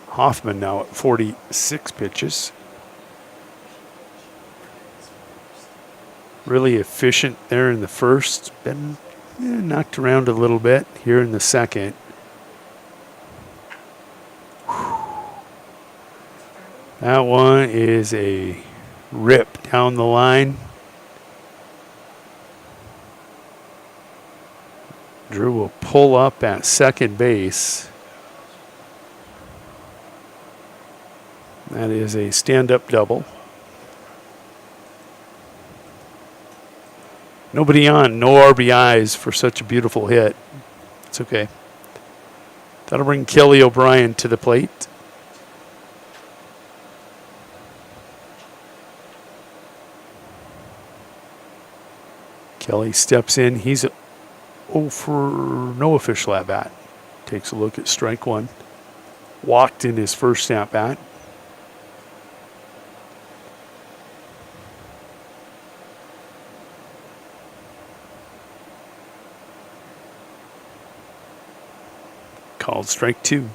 Hoffman now at 46 pitches. Really efficient there in the first. Been knocked around a little bit here in the second. That one is a rip down the line. Drew will pull up at second base. That is a stand-up double. Nobody on, no RBIs for such a beautiful hit. It's okay. That'll bring Kelly O'Brien to the plate. Kelly steps in. He's 0 for no official at bat. Takes a look at strike 1. Walked in his first at bat. Called strike 2.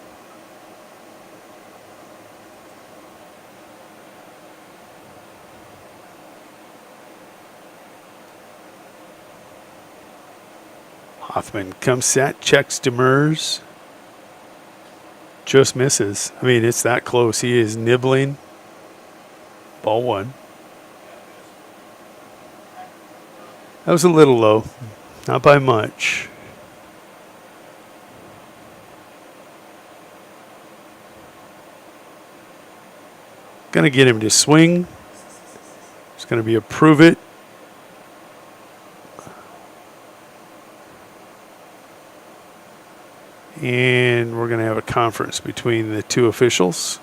Hoffman comes set, checks Demers. Just misses. I mean, it's that close. He is nibbling. Ball 1. That was a little low. Not by much. Going to get him to swing. It's going to be a prove it. And we're going to have a conference between the two officials.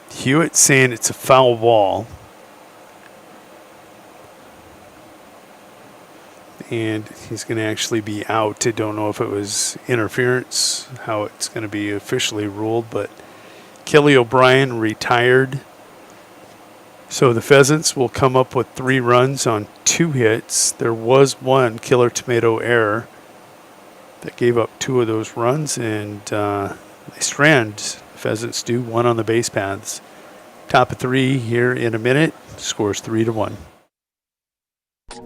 Hewitt saying it's a foul ball. And he's going to actually be out. I don't know if it was interference, how it's going to be officially ruled, but Kelly O'Brien retired. So the Pheasants will come up with 3 runs on 2 hits. There was one killer tomato error that gave up 2 of those runs, and they strand. The Pheasants do 1 on the base paths. Top of 3 here in a minute. Scores 3-1.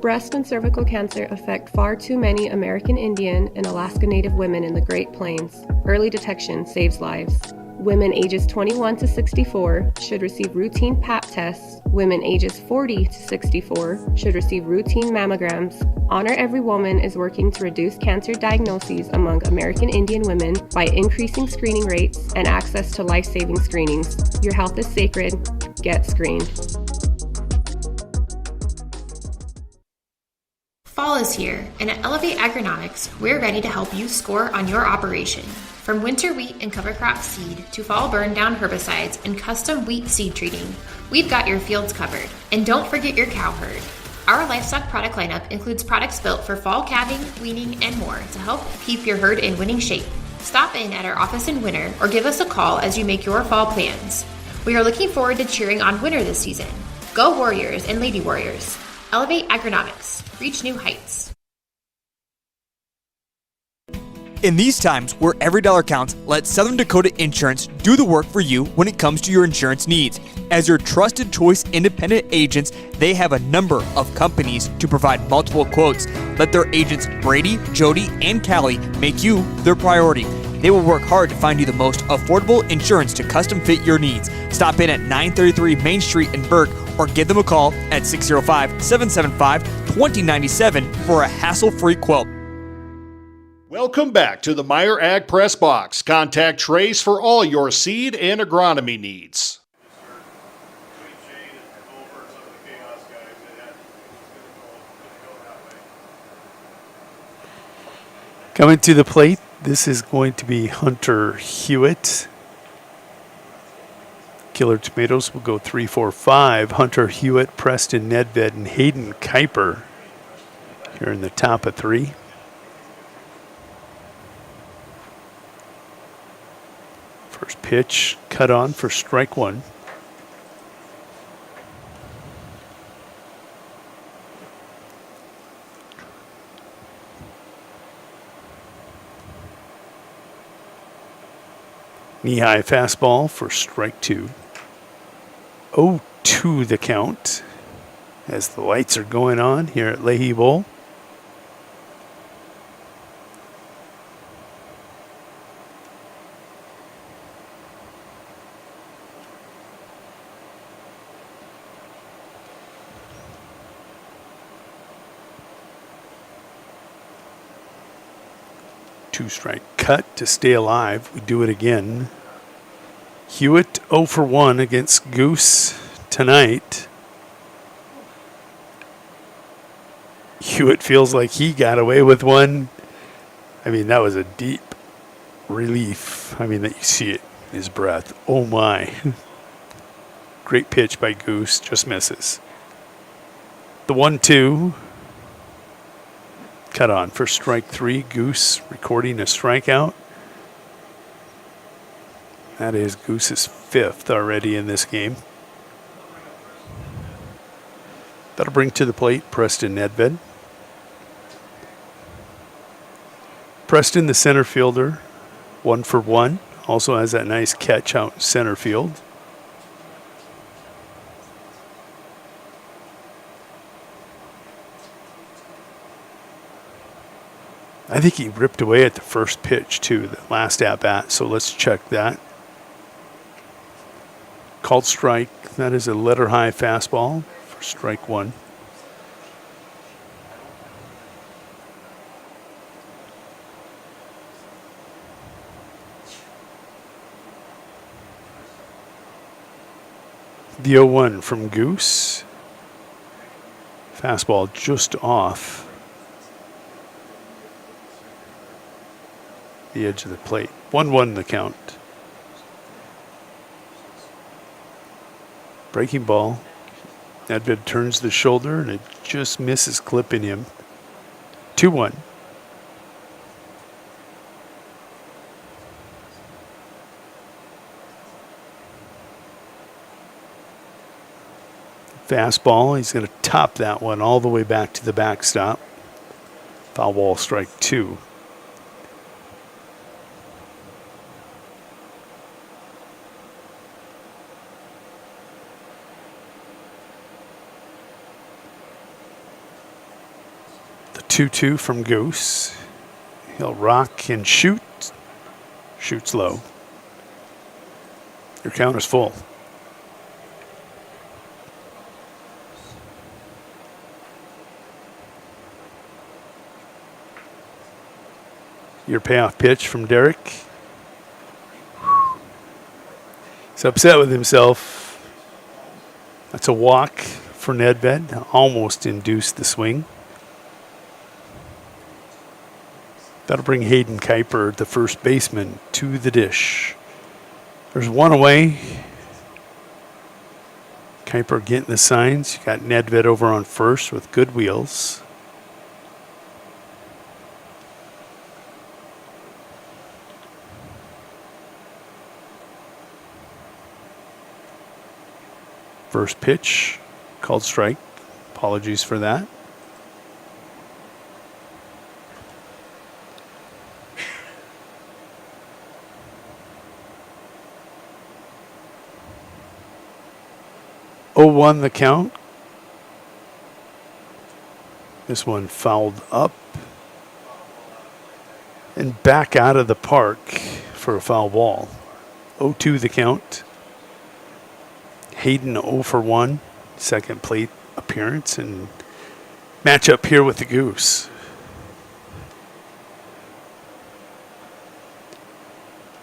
Breast and cervical cancer affect far too many American Indian and Alaska Native women in the Great Plains. Early detection saves lives. Women ages 21 to 64 should receive routine Pap tests. Women ages 40 to 64 should receive routine mammograms. Honor Every Woman is working to reduce cancer diagnoses among American Indian women by increasing screening rates and access to life-saving screenings. Your health is sacred. Get screened. Fall is here, and at Elevate Agronomics, we're ready to help you score on your operation. From winter wheat and cover crop seed to fall burn down herbicides and custom wheat seed treating, we've got your fields covered. And don't forget your cow herd. Our livestock product lineup includes products built for fall calving, weaning, and more to help keep your herd in winning shape. Stop in at our office in Winter or give us a call as you make your fall plans. We are looking forward to cheering on Winter this season. Go Warriors and Lady Warriors. Elevate Agronomics. Reach new heights. In these times where every dollar counts, let Southern Dakota Insurance do the work for you when it comes to your insurance needs. As your trusted choice independent agents, they have a number of companies to provide multiple quotes. Let their agents Brady, Jody, and Callie make you their priority. They will work hard to find you the most affordable insurance to custom fit your needs. Stop in at 933 Main Street in Burke or give them a call at 605-775-2097 for a hassle-free quote. Welcome back to the Meyer Ag Press Box. Contact Trace for all your seed and agronomy needs. Coming to the plate, this is going to be Hunter Hewitt. Killer Tomatoes will go 3-4-5. Hunter Hewitt, Preston Nedved, and Hayden Kuiper here in the top of three. First pitch cut on for strike one. Knee-high fastball for strike two. 0-2 the count as the lights are going on here at Leahy Bowl. Two-strike cut to stay alive. We do it again. Hewitt 0 for 1 against Goose tonight. Hewitt feels like he got away with one. I mean, that was a deep relief. I mean, that you see it in his breath. Oh my. Great pitch by Goose, just misses. The 1-2. Cut on for strike three. Goose recording a strikeout. That is Goose's fifth already in this game. That'll bring to the plate Preston Nedved. Preston, the center fielder, 1 for 1. Also has that nice catch out in center field. I think he ripped away at the first pitch, too, the last at-bat, so let's check that. Called strike. That is a letter-high fastball for strike one. The 0-1 from Goose. Fastball just off the edge of the plate. 1-1 the count. Breaking ball. Nedved turns the shoulder and it just misses clipping him. 2-1. Fastball. He's going to top that one all the way back to the backstop. Foul ball, strike two. The 2-2 from Goose. He'll rock and shoot. Shoots low. Your count is full. Your payoff pitch from Derek. He's upset with himself. That's a walk for Nedved. Almost induced the swing. That'll bring Hayden Kuiper, the first baseman, to the dish. There's one away. Kuiper getting the signs. You got Nedved over on first with good wheels. First pitch, called strike. Apologies for that. Oh, 0-1 the count. This one fouled up and back out of the park for a foul ball. 0-2 the count. Hayden 0 for 1, second plate appearance, and match up here with the Goose.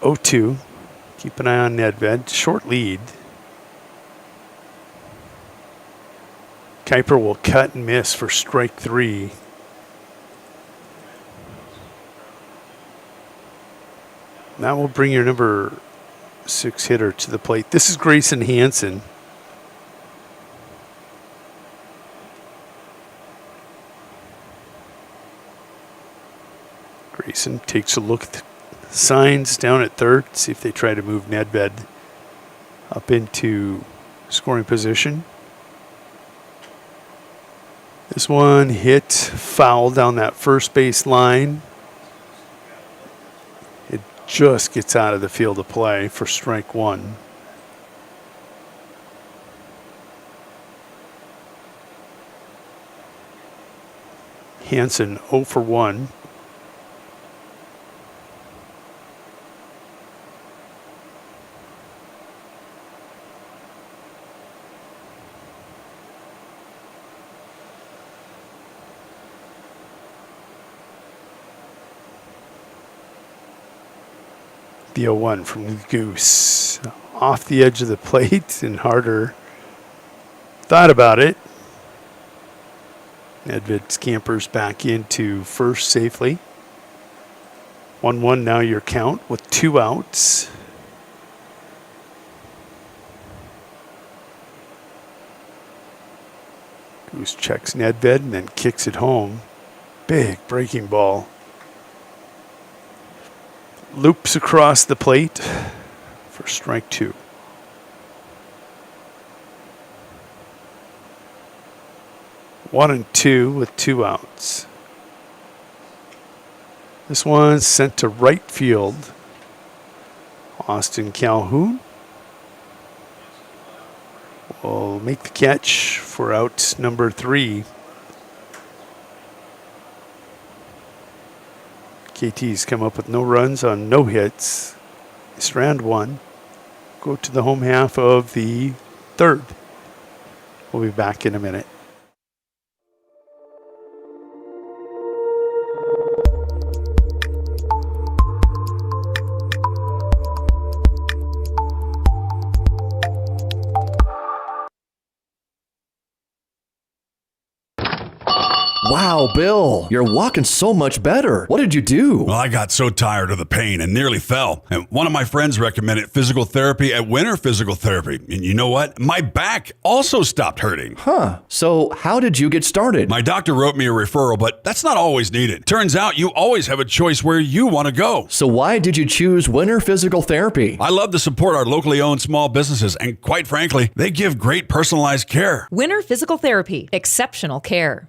0-2. Keep an eye on Nedved. Short lead. Kuiper will cut and miss for strike 3. That will bring your number 6 hitter to the plate. This is Grayson Hansen. Grayson takes a look at the signs down at third, see if they try to move Nedved up into scoring position. This one hit foul down that first base line. It just gets out of the field of play for strike 1. Hansen 0 for 1. The 0-1 from the Goose. Off the edge of the plate, and Harder thought about it. Nedved scampers back into first safely. 1-1 now your count with 2 outs. Goose checks Nedved and then kicks it home. Big breaking ball. Loops across the plate for strike 2. One and 2 with 2 outs. This one's sent to right field. Austin Calhoun will make the catch for out number 3. KT's come up with no runs on no hits. Strand 1. Go to the home half of the third. We'll be back in a minute. Wow, Bill, you're walking so much better. What did you do? Well, I got so tired of the pain and nearly fell. And one of my friends recommended physical therapy at Winter Physical Therapy. And you know what? My back also stopped hurting. Huh. So how did you get started? My doctor wrote me a referral, but that's not always needed. Turns out you always have a choice where you want to go. So why did you choose Winter Physical Therapy? I love to support our locally owned small businesses. And quite frankly, they give great personalized care. Winter Physical Therapy. Exceptional care.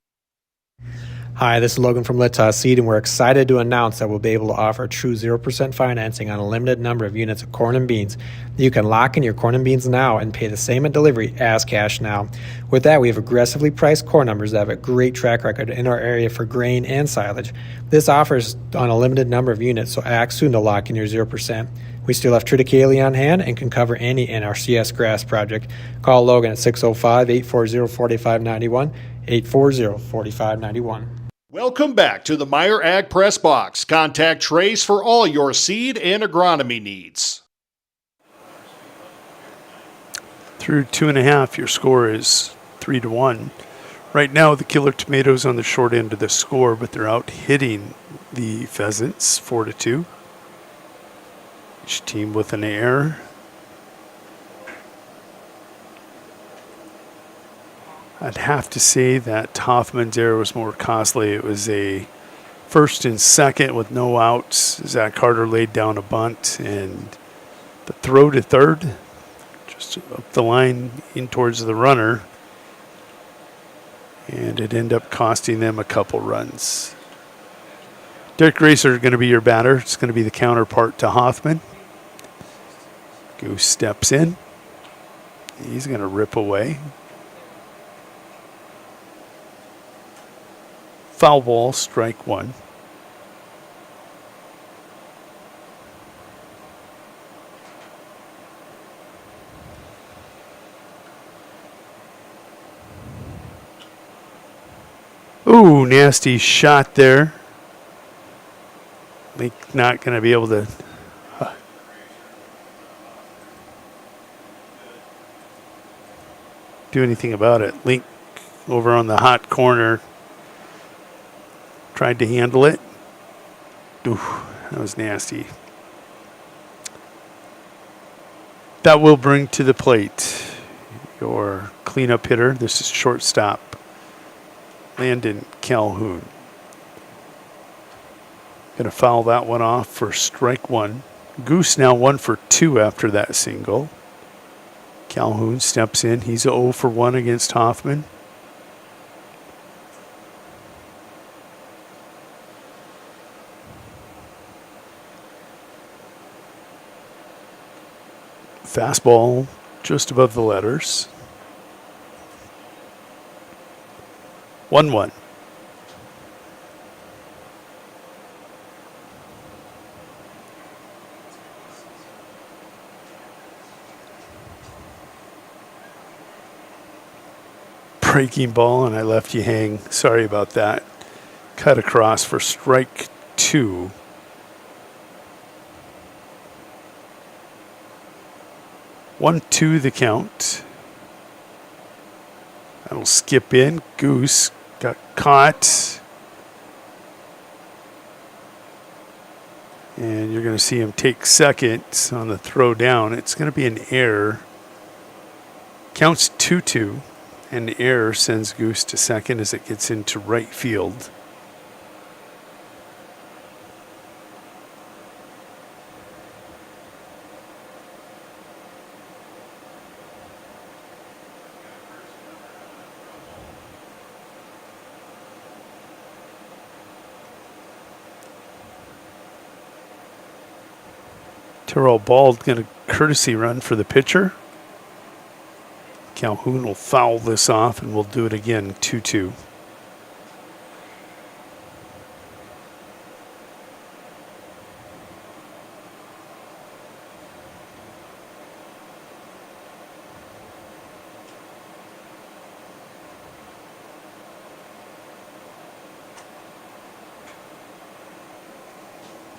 Hi, this is Logan from Littoss Seed, and we're excited to announce that we'll be able to offer true 0% financing on a limited number of units of corn and beans. You can lock in your corn and beans now and pay the same at delivery as cash now. With that, we have aggressively priced corn numbers that have a great track record in our area for grain and silage. This offer is on a limited number of units, so act soon to lock in your 0%. We still have triticale on hand and can cover any NRCS grass project. Call Logan at 605-840-4591, 840-4591. Welcome back to the Meyer Ag Press Box. Contact Trace for all your seed and agronomy needs. Through 2.5, your score is 3-1. Right now, the Killer Tomatoes on the short end of the score, but they're out hitting the Pheasants 4-2. Each team with an error. I'd have to say that Hoffman's error was more costly. It was a first and second with no outs. Zach Carter laid down a bunt, and the throw to third, just up the line in towards the runner, and it ended up costing them a couple runs. Derek Racer is going to be your batter. It's going to be the counterpart to Hoffman. Goose steps in. He's going to rip away. Foul ball, strike one. Ooh, nasty shot there. Link not going to be able to do anything about it. Link over on the hot corner tried to handle it. Ooh, that was nasty. That will bring to the plate your cleanup hitter. This is shortstop Landon Calhoun. Gonna foul that one off for strike one. Goose now 1 for 2 after that single. Calhoun steps in. He's 0 for 1 against Hoffman. Fastball just above the letters. 1-1. Breaking ball, and I left you hang. Sorry about that. Cut across for strike 2. One, two, the count. That'll skip in. Goose got caught. And you're going to see him take second on the throw down. It's going to be an error. Counts 2-2. And the error sends Goose to second as it gets into right field. Terrell Bald going to courtesy run for the pitcher. Calhoun will foul this off, and we'll do it again, 2-2.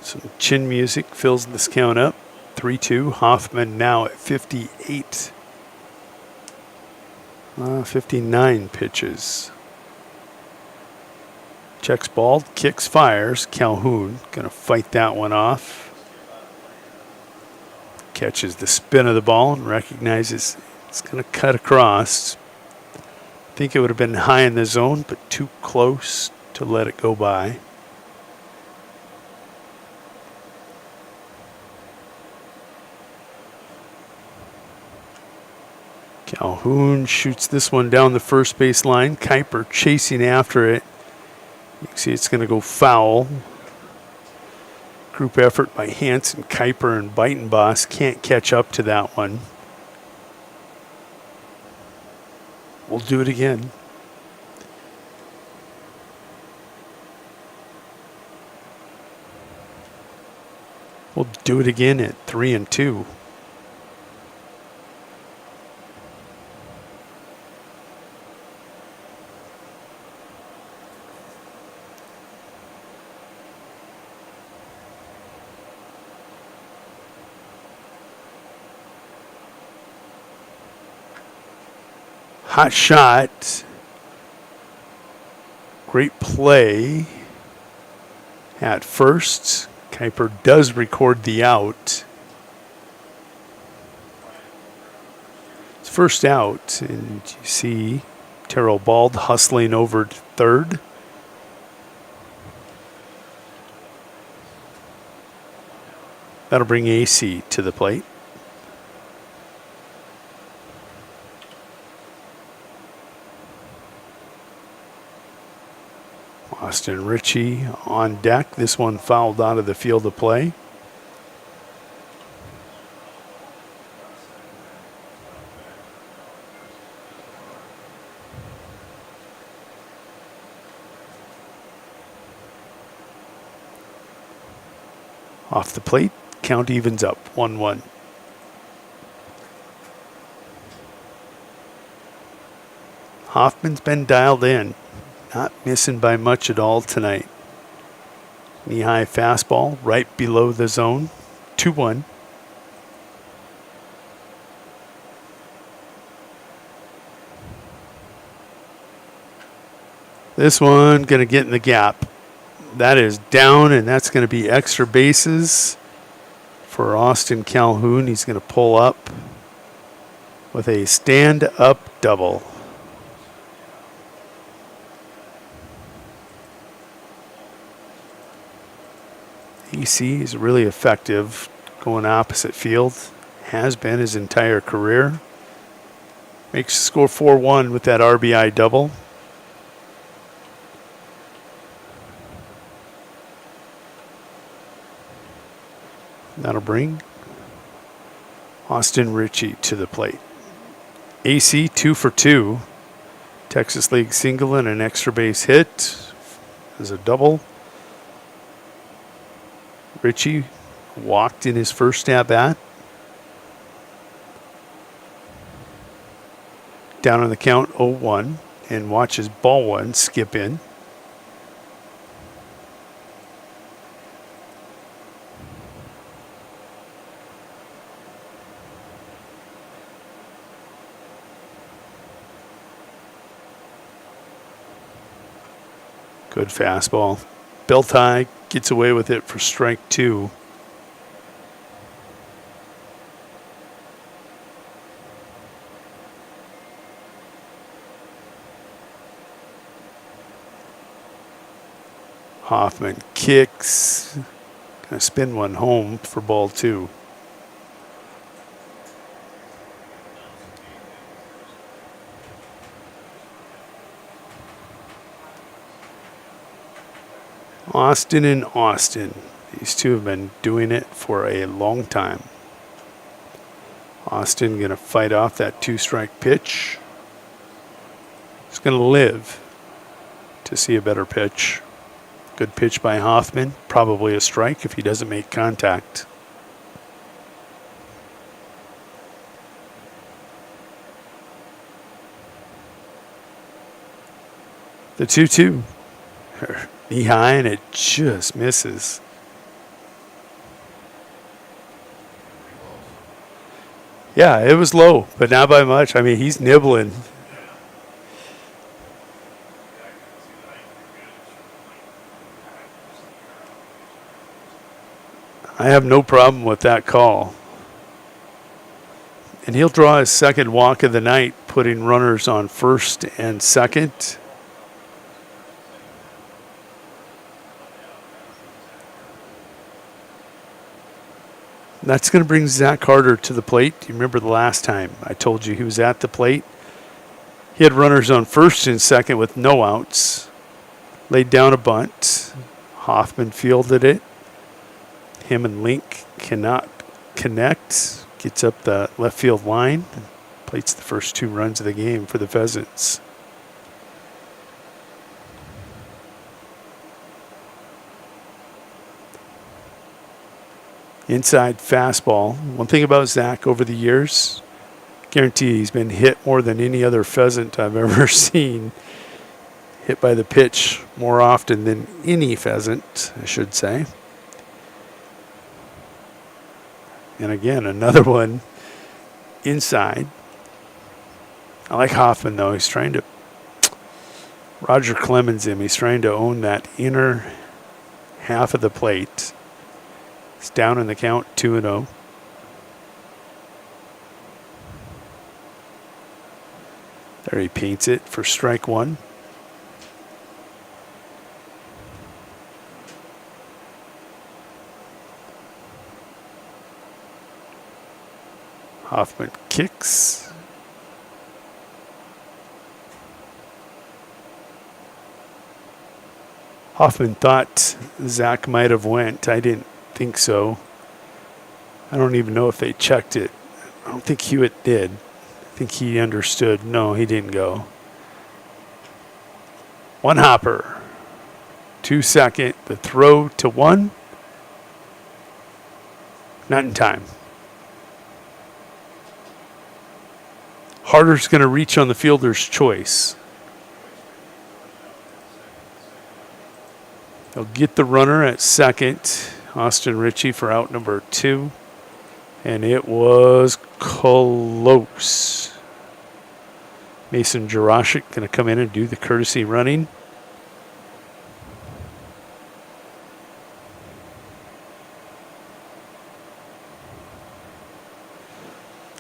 Some chin music fills this count up. 3-2. Hoffman now at 58. 59 pitches. Checks ball, kicks, fires. Calhoun going to fight that one off. Catches the spin of the ball and recognizes it's going to cut across. I think it would have been high in the zone, but too close to let it go by. Calhoun shoots this one down the first base line. Kuiper chasing after it. You can see it's going to go foul. Group effort by Hansen, Kuiper, and Beitenboss can't catch up to that one. We'll do it again. We'll do it again at 3-2. Hot shot. Great play at first. Kuiper does record the out. It's first out, and you see Terrell Bald hustling over to third. That'll bring AC to the plate. Austin Ritchie on deck. This one fouled out of the field of play. Off the plate, count evens up, 1-1. Hoffman's been dialed in. Not missing by much at all tonight. Knee-high fastball right below the zone. 2-1. This one going to get in the gap. That is down, and that's going to be extra bases for Austin Calhoun. He's going to pull up with a stand-up double. AC is really effective going opposite field. Has been his entire career. Makes the score 4-1 with that RBI double. That'll bring Austin Ritchie to the plate. AC 2 for 2. Texas League single and an extra base hit as a double. Ritchie walked in his first at bat. Down on the count 0-1 and watches ball one skip in. Good fastball. Belt high, gets away with it for strike 2. Hoffman kicks. Gonna spin one home for ball 2. Austin and Austin. These two have been doing it for a long time. Austin going to fight off that 2-strike pitch. He's going to live to see a better pitch. Good pitch by Hoffman. Probably a strike if he doesn't make contact. The 2-2. Knee high, and it just misses. Yeah, it was low, but not by much. I mean, he's nibbling. I have no problem with that call. And he'll draw his second walk of the night, putting runners on first and second. That's going to bring Zach Carter to the plate. Do you remember the last time I told you he was at the plate? He had runners on first and second with no outs. Laid down a bunt. Hoffman fielded it. Him and Link cannot connect. Gets up the left field line. Plates the first 2 runs of the game for the Pheasants. Inside fastball. One thing about Zach over the years, guarantee he's been hit more than any other pheasant I've ever seen. Hit by the pitch more often than any pheasant, I should say. And again, another one inside. I like Hoffman, though. He's trying to Roger Clemens him. He's trying to own that inner half of the plate. He's down in the count, 2-0. There he paints it for strike one. Hoffman kicks. Hoffman thought Zach might have went. I didn't think so. I don't even know if they checked it. I don't think Hewitt did. I think he understood. No, he didn't go. One hopper. 2 second. The throw to one. Not in time. Harder's going to reach on the fielder's choice. They'll get the runner at second. Austin Ritchie for out number 2. And it was close. Mason Jurasik going to come in and do the courtesy running.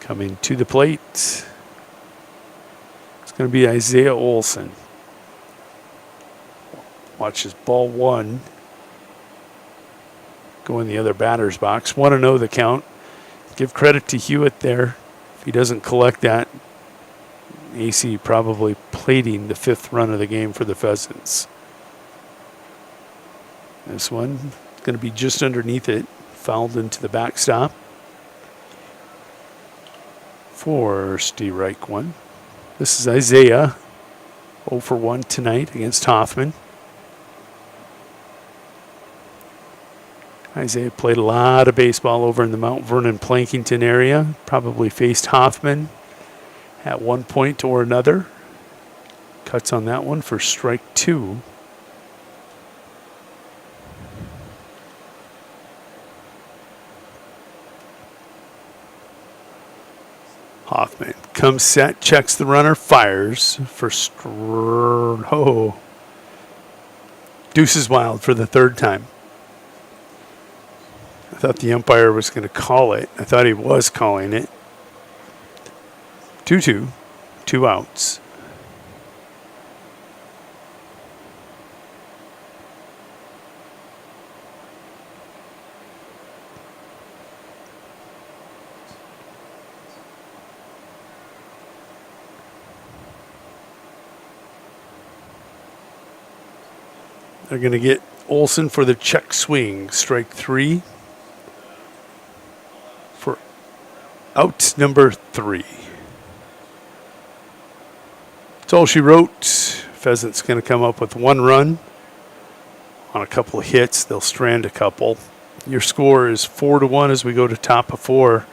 Coming to the plate. Going to be Isaiah Olson. Watch his ball one go in the other batter's box. 1-0 the count. Give credit to Hewitt there. If he doesn't collect that, AC probably plating the 5th run of the game for the Pheasants. This one going to be just underneath it. Fouled into the backstop. For Steve Reich one. This is Isaiah, 0 for 1 tonight against Hoffman. Isaiah played a lot of baseball over in the Mount Vernon, Plankington area. Probably faced Hoffman at one point or another. Cuts on that one for strike 2. Hoffman comes set, checks the runner, fires for Deuces wild for the 3rd time. I thought the umpire was going to call it. I thought he was calling it. 2-2, 2 outs. They're going to get Olson for the check swing. Strike 3 for out number 3. That's all she wrote. Pheasant's going to come up with 1 run on a couple of hits. They'll strand a couple. Your score is 4-1 as we go to top of 4.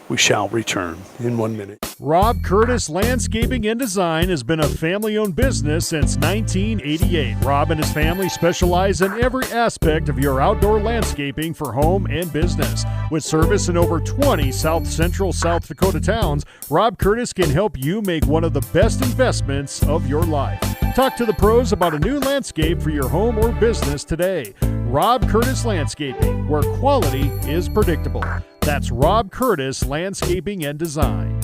We shall return in 1 minute. Rob Curtis Landscaping and Design has been a family-owned business since 1988. Rob and his family specialize in every aspect of your outdoor landscaping for home and business. With service in over 20 south-central South Dakota towns, Rob Curtis can help you make one of the best investments of your life. Talk to the pros about a new landscape for your home or business today. Rob Curtis Landscaping, where quality is predictable. That's Rob Curtis Landscaping and Design.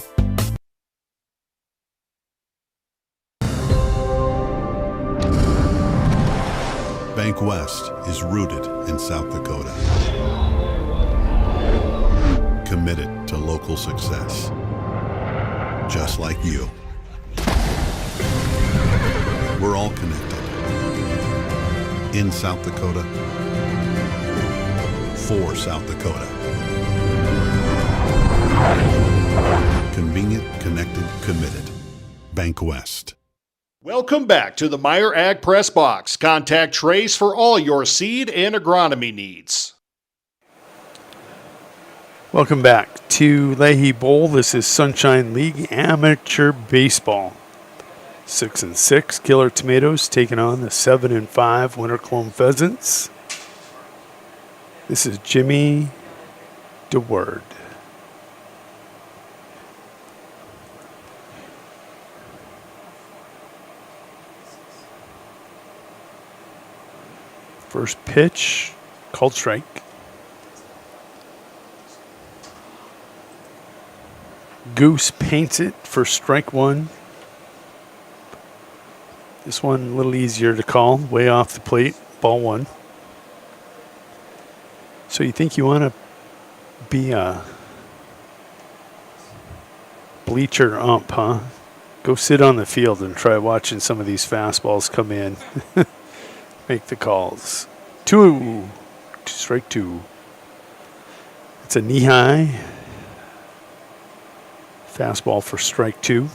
Bank West is rooted in South Dakota. Committed to local success. Just like you. We're all connected. In South Dakota. For South Dakota. Convenient, connected, committed. Bank West. Welcome back to the Meyer Ag Press Box. Contact Trace for all your seed and agronomy needs. Welcome back to Leahy Bowl. This is Sunshine League Amateur Baseball. 6-6 Killer Tomatoes taking on the 7-5 Winter Cologne Pheasants. This is Jimmy DeWord. First pitch, called strike. Goose paints it for strike one. This one a little easier to call, way off the plate, ball one. So you think you want to be a bleacher ump, huh? Go sit on the field and try watching some of these fastballs come in. Make the calls. Strike two. It's a knee high. Fastball for strike two.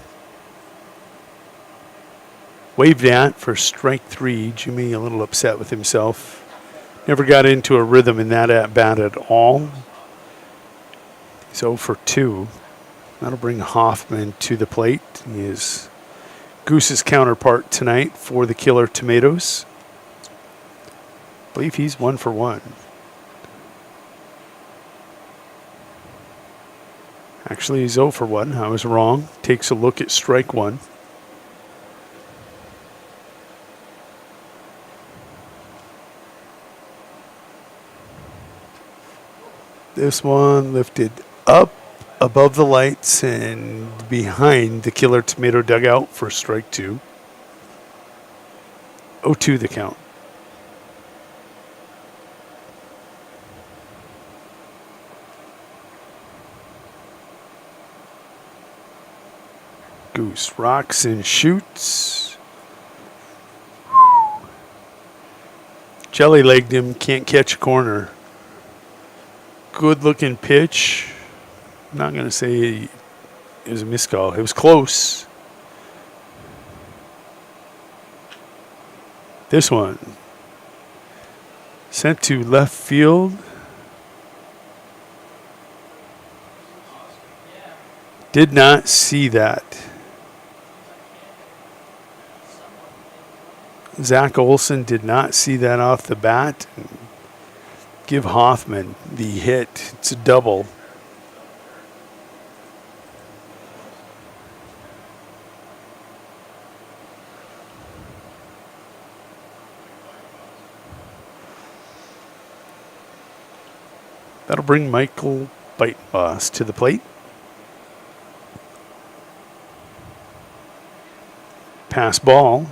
Waved at for strike three. Jimmy a little upset with himself. Never got into a rhythm in that at bat at all. He's 0 for 2. That'll bring Hoffman to the plate. He is Goose's counterpart tonight for the Killer Tomatoes. I believe he's 1 for 1. Actually, he's 0 for 1. I was wrong. Takes a look at strike one. This one lifted up above the lights and behind the Killer Tomato dugout for strike two. 0-2 the count. Goose rocks and shoots. Jelly-legged him, can't catch a corner. Good looking pitch. I'm not going to say it was a missed call. It was close. This one sent to left field. Did not see that. Zach Olson did not see that off the bat. Give Hoffman the hit. It's a double. That'll bring Michael Beitenboss to the plate. Pass ball,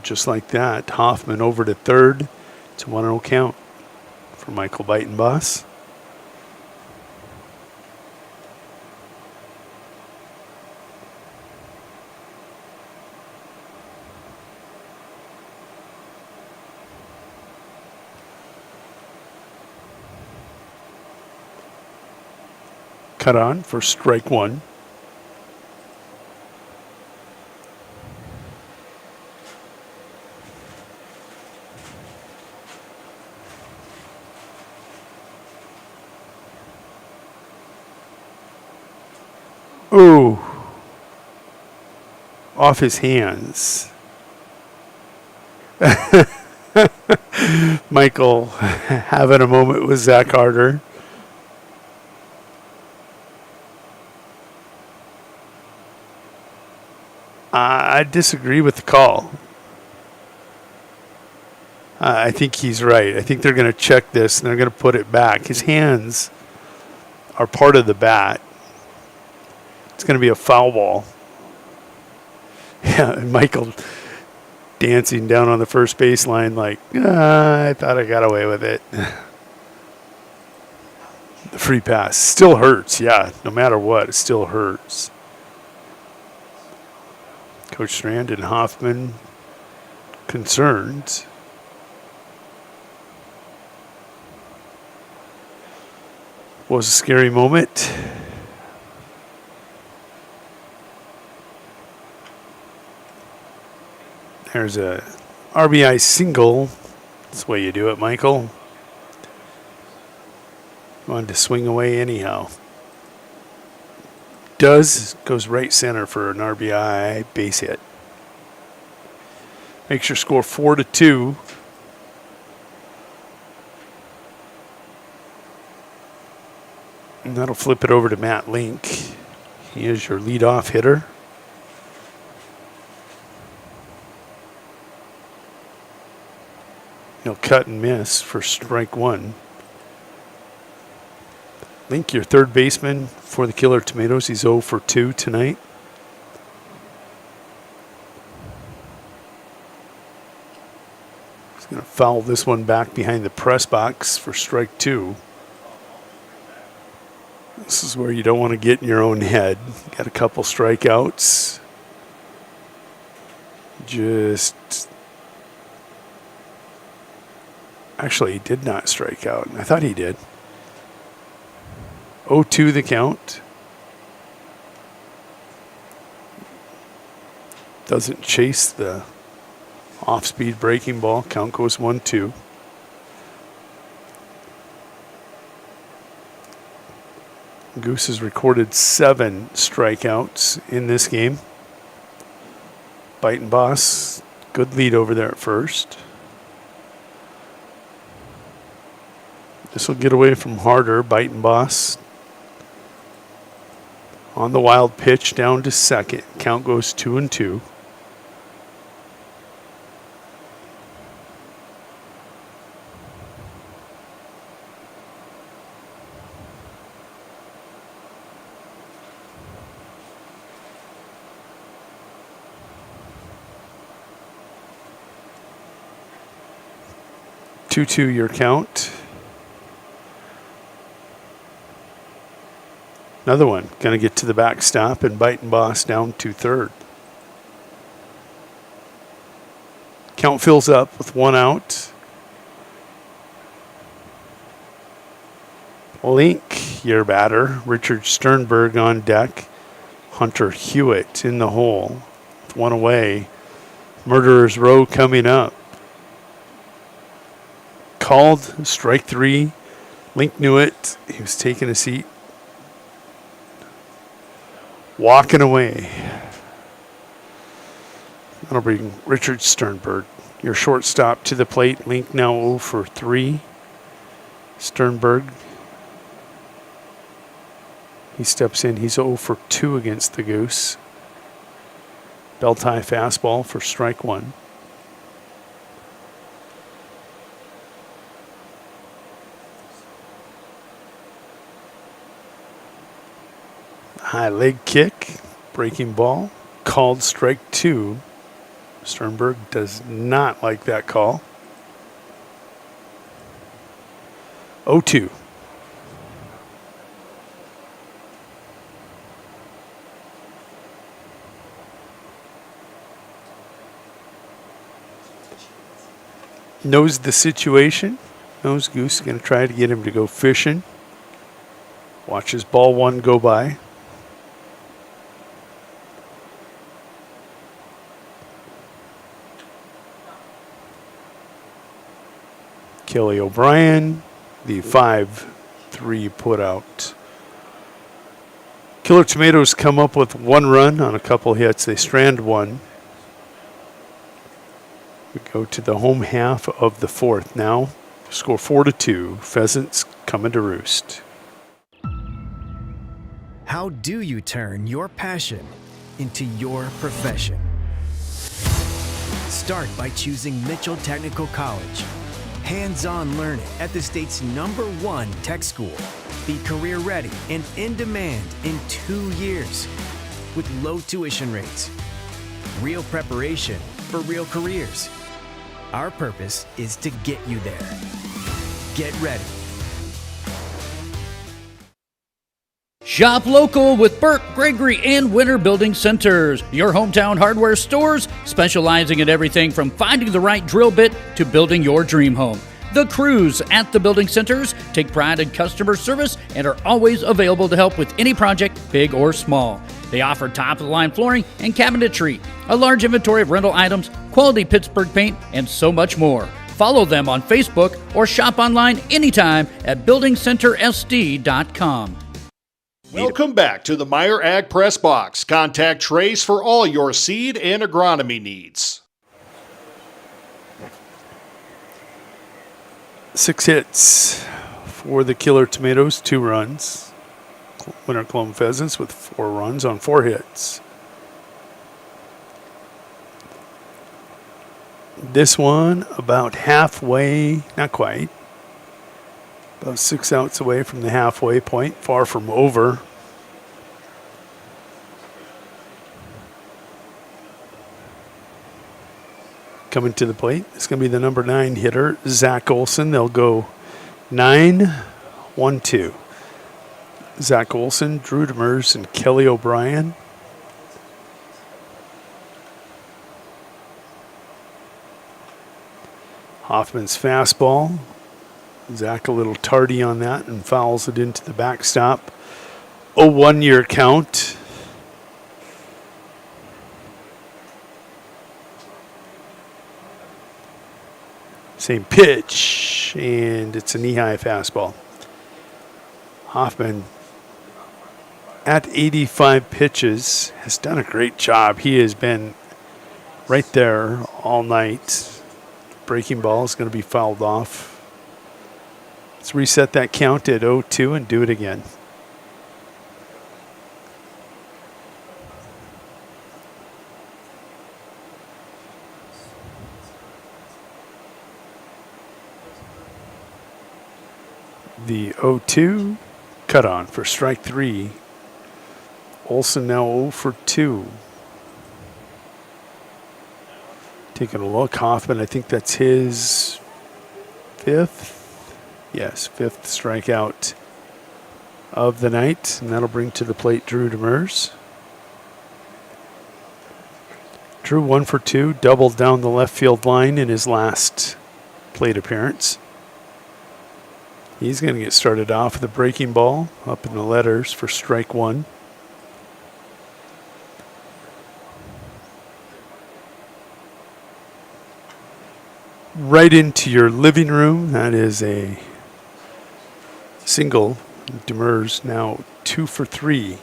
just like that. Hoffman over to third. It's a 1-0 count for Michael Beitenboss. Cut on for strike one. Ooh. Off his hands. Michael having a moment with Zach Harder. I disagree with the call. I think he's right. I think they're going to check this and they're going to put it back. His hands are part of the bat. It's going to be a foul ball. Yeah, and Michael dancing down on the first baseline like, I thought I got away with it. The free pass still hurts. Yeah, no matter what, it still hurts. Coach Strand and Hoffman concerned. Was a scary moment. There's a RBI single. That's the way you do it, Michael. Wanted to swing away anyhow. does, goes right center for an RBI base hit. Makes your score 4-2. And that'll flip it over to Matt Link. He is your leadoff hitter. He'll cut and miss for strike one. Link, your third baseman for the Killer Tomatoes. He's 0 for 2 tonight. He's going to foul this one back behind the press box for strike two. This is where you don't want to get in your own head. Got a couple strikeouts. Actually, he did not strike out. I thought he did. 0-2 the count. Doesn't chase the off-speed breaking ball. Count goes 1-2. Goose has recorded 7 strikeouts in this game. Biting Boss, good lead over there at first. This will get away from Harder. Biting Boss on the wild pitch down to second. Count goes 2-2. Your count. Another one going to get to the backstop and Biting Boss down to third. Count fills up with 1 out. Link, your batter. Richard Sternberg on deck. Hunter Hewitt in the hole. With 1 away. Murderer's Row coming up. Called, strike 3. Link knew it. He was taking a seat. Walking away. That'll bring Richard Sternberg, your shortstop, to the plate. Link now 0 for 3. Sternberg. He steps in. He's 0 for 2 against the Goose. Belt high fastball for strike 1. High leg kick, breaking ball, called strike 2. Sternberg does not like that call. 0-2. Knows the situation. Knows Goose is going to try to get him to go fishing. Watches ball 1 go by. Kelly O'Brien, the 5-3 put out. Killer Tomatoes come up with 1 run on a couple hits. They strand 1. We go to the home half of the 4th now. Score 4-2. Pheasants coming to roost. How do you turn your passion into your profession? Start by choosing Mitchell Technical College. Hands-on learning at the state's #1 tech school. Be career ready and in demand in 2 years with low tuition rates. Real preparation for real careers. Our purpose is to get you there. Get ready. Shop local with Burke, Gregory, and Winter Building Centers, your hometown hardware stores specializing in everything from finding the right drill bit to building your dream home. The crews at the building centers take pride in customer service and are always available to help with any project, big or small. They offer top-of-the-line flooring and cabinetry, a large inventory of rental items, quality Pittsburgh paint, and so much more. Follow them on Facebook or shop online anytime at buildingcentersd.com. Welcome back to the Meyer Ag Press Box. Contact Trace for all your seed and agronomy needs. 6 hits for the Killer Tomatoes, 2 runs. Winter Cologne Pheasants with 4 runs on 4 hits. This one about halfway, not quite, about 6 outs away from the halfway point, far from over. Coming to the plate, it's going to be the number 9 hitter, Zach Olson. They'll go 9-1-2. Zach Olson, Drew Demers, and Kelly O'Brien. Hoffman's fastball. Zach a little tardy on that and fouls it into the backstop. 0-1 year count. Same pitch, and it's a knee-high fastball. Hoffman, at 85 pitches, has done a great job. He has been right there all night. Breaking ball is going to be fouled off. Let's reset that count at 0-2 and do it again. The 0-2 cut on for strike 3. Olson now 0 for 2. Taking a look, Hoffman, I think that's his 5th. Yes, 5th strikeout of the night. And that'll bring to the plate Drew Demers. Drew 1 for 2, doubled down the left field line in his last plate appearance. He's going to get started off with a breaking ball up in the letters for strike 1. Right into your living room. That is a single. Demers now 2 for 3.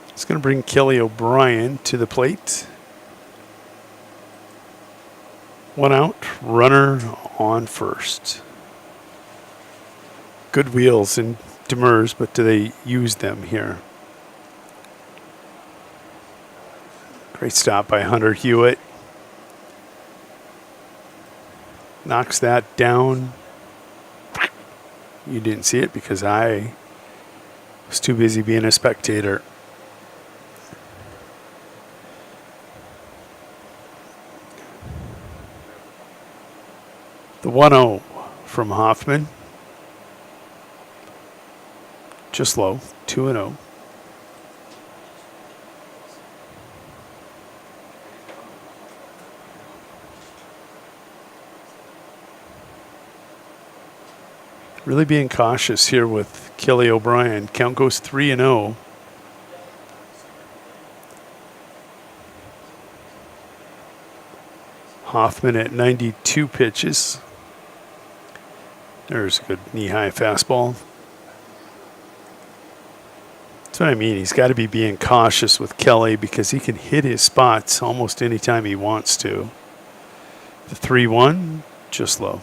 It's going to bring Kelly O'Brien to the plate. 1 out, runner on first. Good wheels in Demers, but do they use them here? Great stop by Hunter Hewitt. Knocks that down. You didn't see it because I was too busy being a spectator. The 1-0 from Hoffman. Just low, 2-0. Really being cautious here with Kelly O'Brien. Count goes 3-0. Hoffman at 92 pitches. There's a good knee-high fastball. That's what I mean. He's got to be being cautious with Kelly because he can hit his spots almost any time he wants to. The 3-1, just low.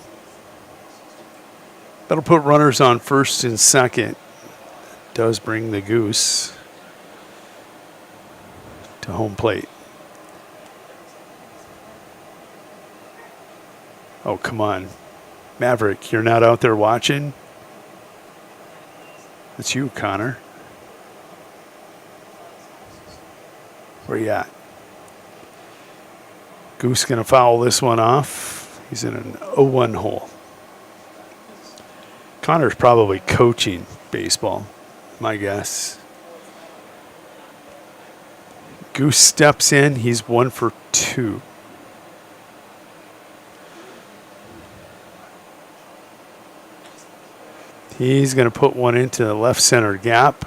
That'll put runners on first and second. Does bring the Goose to home plate. Oh, come on. Maverick, you're not out there watching? It's you, Connor. Where you at? Goose going to foul this one off. He's in an 0-1 hole. Connor's probably coaching baseball, my guess. Goose steps in. He's 1 for 2. He's going to put one into the left center gap.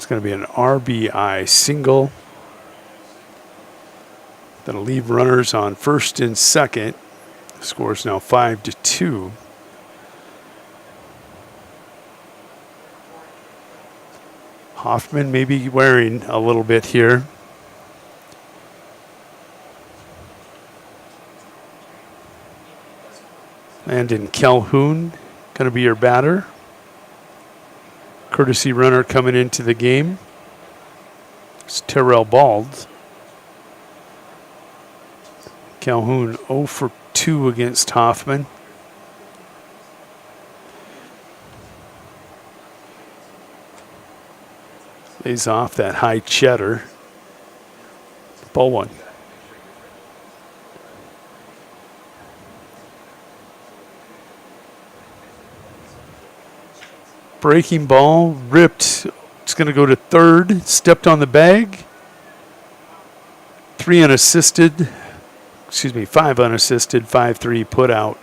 It's going to be an RBI single. That'll leave runners on first and second. The score is now 5-2. Hoffman may be wearing a little bit here. Landon Calhoun going to be your batter. Courtesy runner coming into the game. It's Terrell Bald. Calhoun 0 for 2 against Hoffman. Lays off that high cheddar. Ball one. Breaking ball, ripped. It's going to go to third. Stepped on the bag. 5 unassisted, 5-3 put out.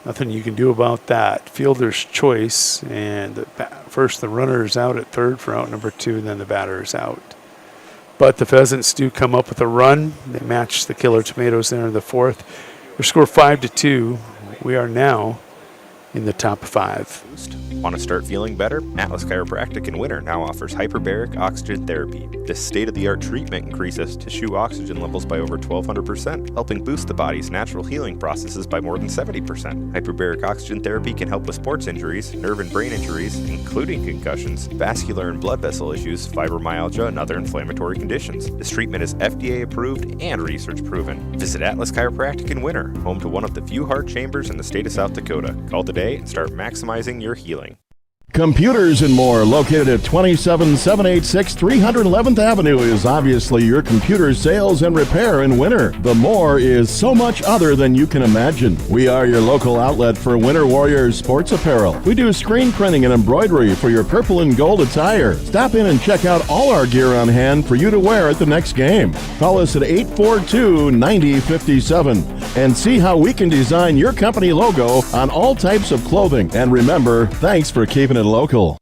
Nothing you can do about that. Fielder's choice, and first the runner is out at third for out number 2, then the batter is out. But the Pheasants do come up with a run. They match the Killer Tomatoes there in the fourth. Their score 5-2. We are now in the top 5. Want to start feeling better? Atlas Chiropractic in Winter now offers hyperbaric oxygen therapy. This state-of-the-art treatment increases tissue oxygen levels by over 1,200%, helping boost the body's natural healing processes by more than 70%. Hyperbaric oxygen therapy can help with sports injuries, nerve and brain injuries, including concussions, vascular and blood vessel issues, fibromyalgia, and other inflammatory conditions. This treatment is FDA approved and research proven. Visit Atlas Chiropractic in Winter, home to one of the few heart chambers in the state of South Dakota. Call today and start maximizing your healing. Computers and More, located at 27786 311th Avenue, is obviously your computer sales and repair in Winter. The More is so much other than you can imagine. We are your local outlet for Winter Warriors sports apparel. We do screen printing and embroidery for your purple and gold attire. Stop in and check out all our gear on hand for you to wear at the next game. Call us at 842-9057 and see how we can design your company logo on all types of clothing. And remember, thanks for keeping it local.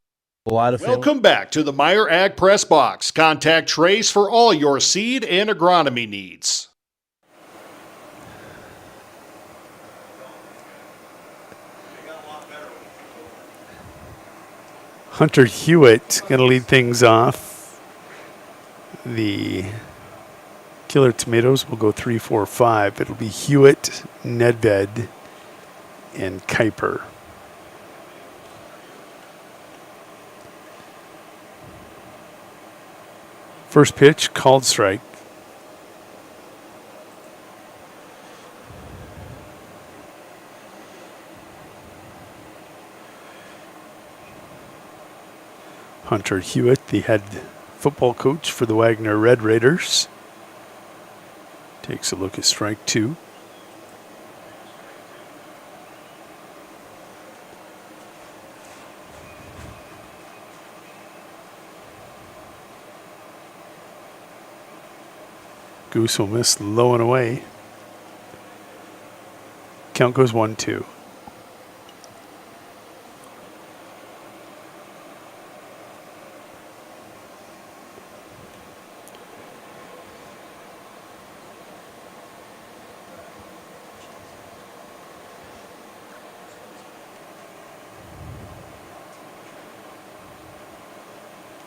Welcome back to the Meyer Ag Press Box. Contact Trace for all your seed and agronomy needs. Hunter Hewitt going to lead things off. The Killer Tomatoes will go 3-4-5. It'll be Hewitt, Nedved, and Kuiper. First pitch, called strike. Hunter Hewitt, the head football coach for the Wagner Red Raiders, takes a look at strike 2. Goose will miss low and away. Count goes 1-2.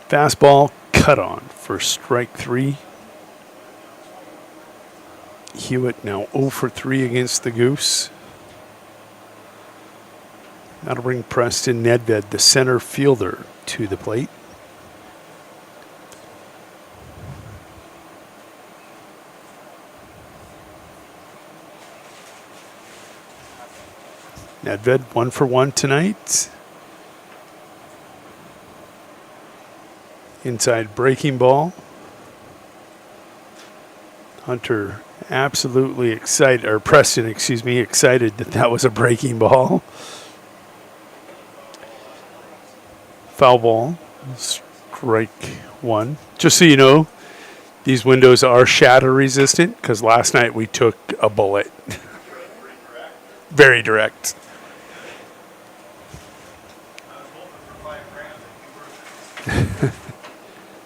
Fastball cut on for strike 3. Hewitt now 0 for 3 against the Goose. That'll bring Preston Nedved, the center fielder, to the plate. Nedved 1 for 1 tonight. Inside breaking ball. Hunter absolutely excited, or Preston, excited that was a breaking ball. Foul ball, strike 1. Just so you know, these windows are shatter resistant because last night we took a bullet. Very direct.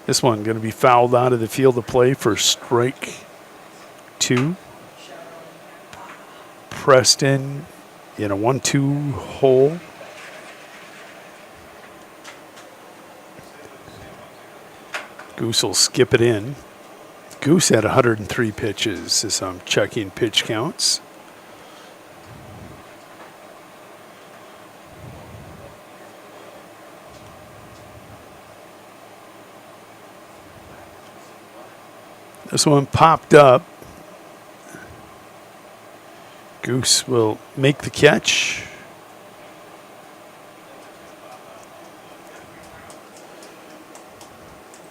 This one going to be fouled out of the field of play for strike 2. Preston in a 1-2 hole. Goose will skip it in. Goose had 103 pitches as I'm checking pitch counts. This one popped up. Goose will make the catch.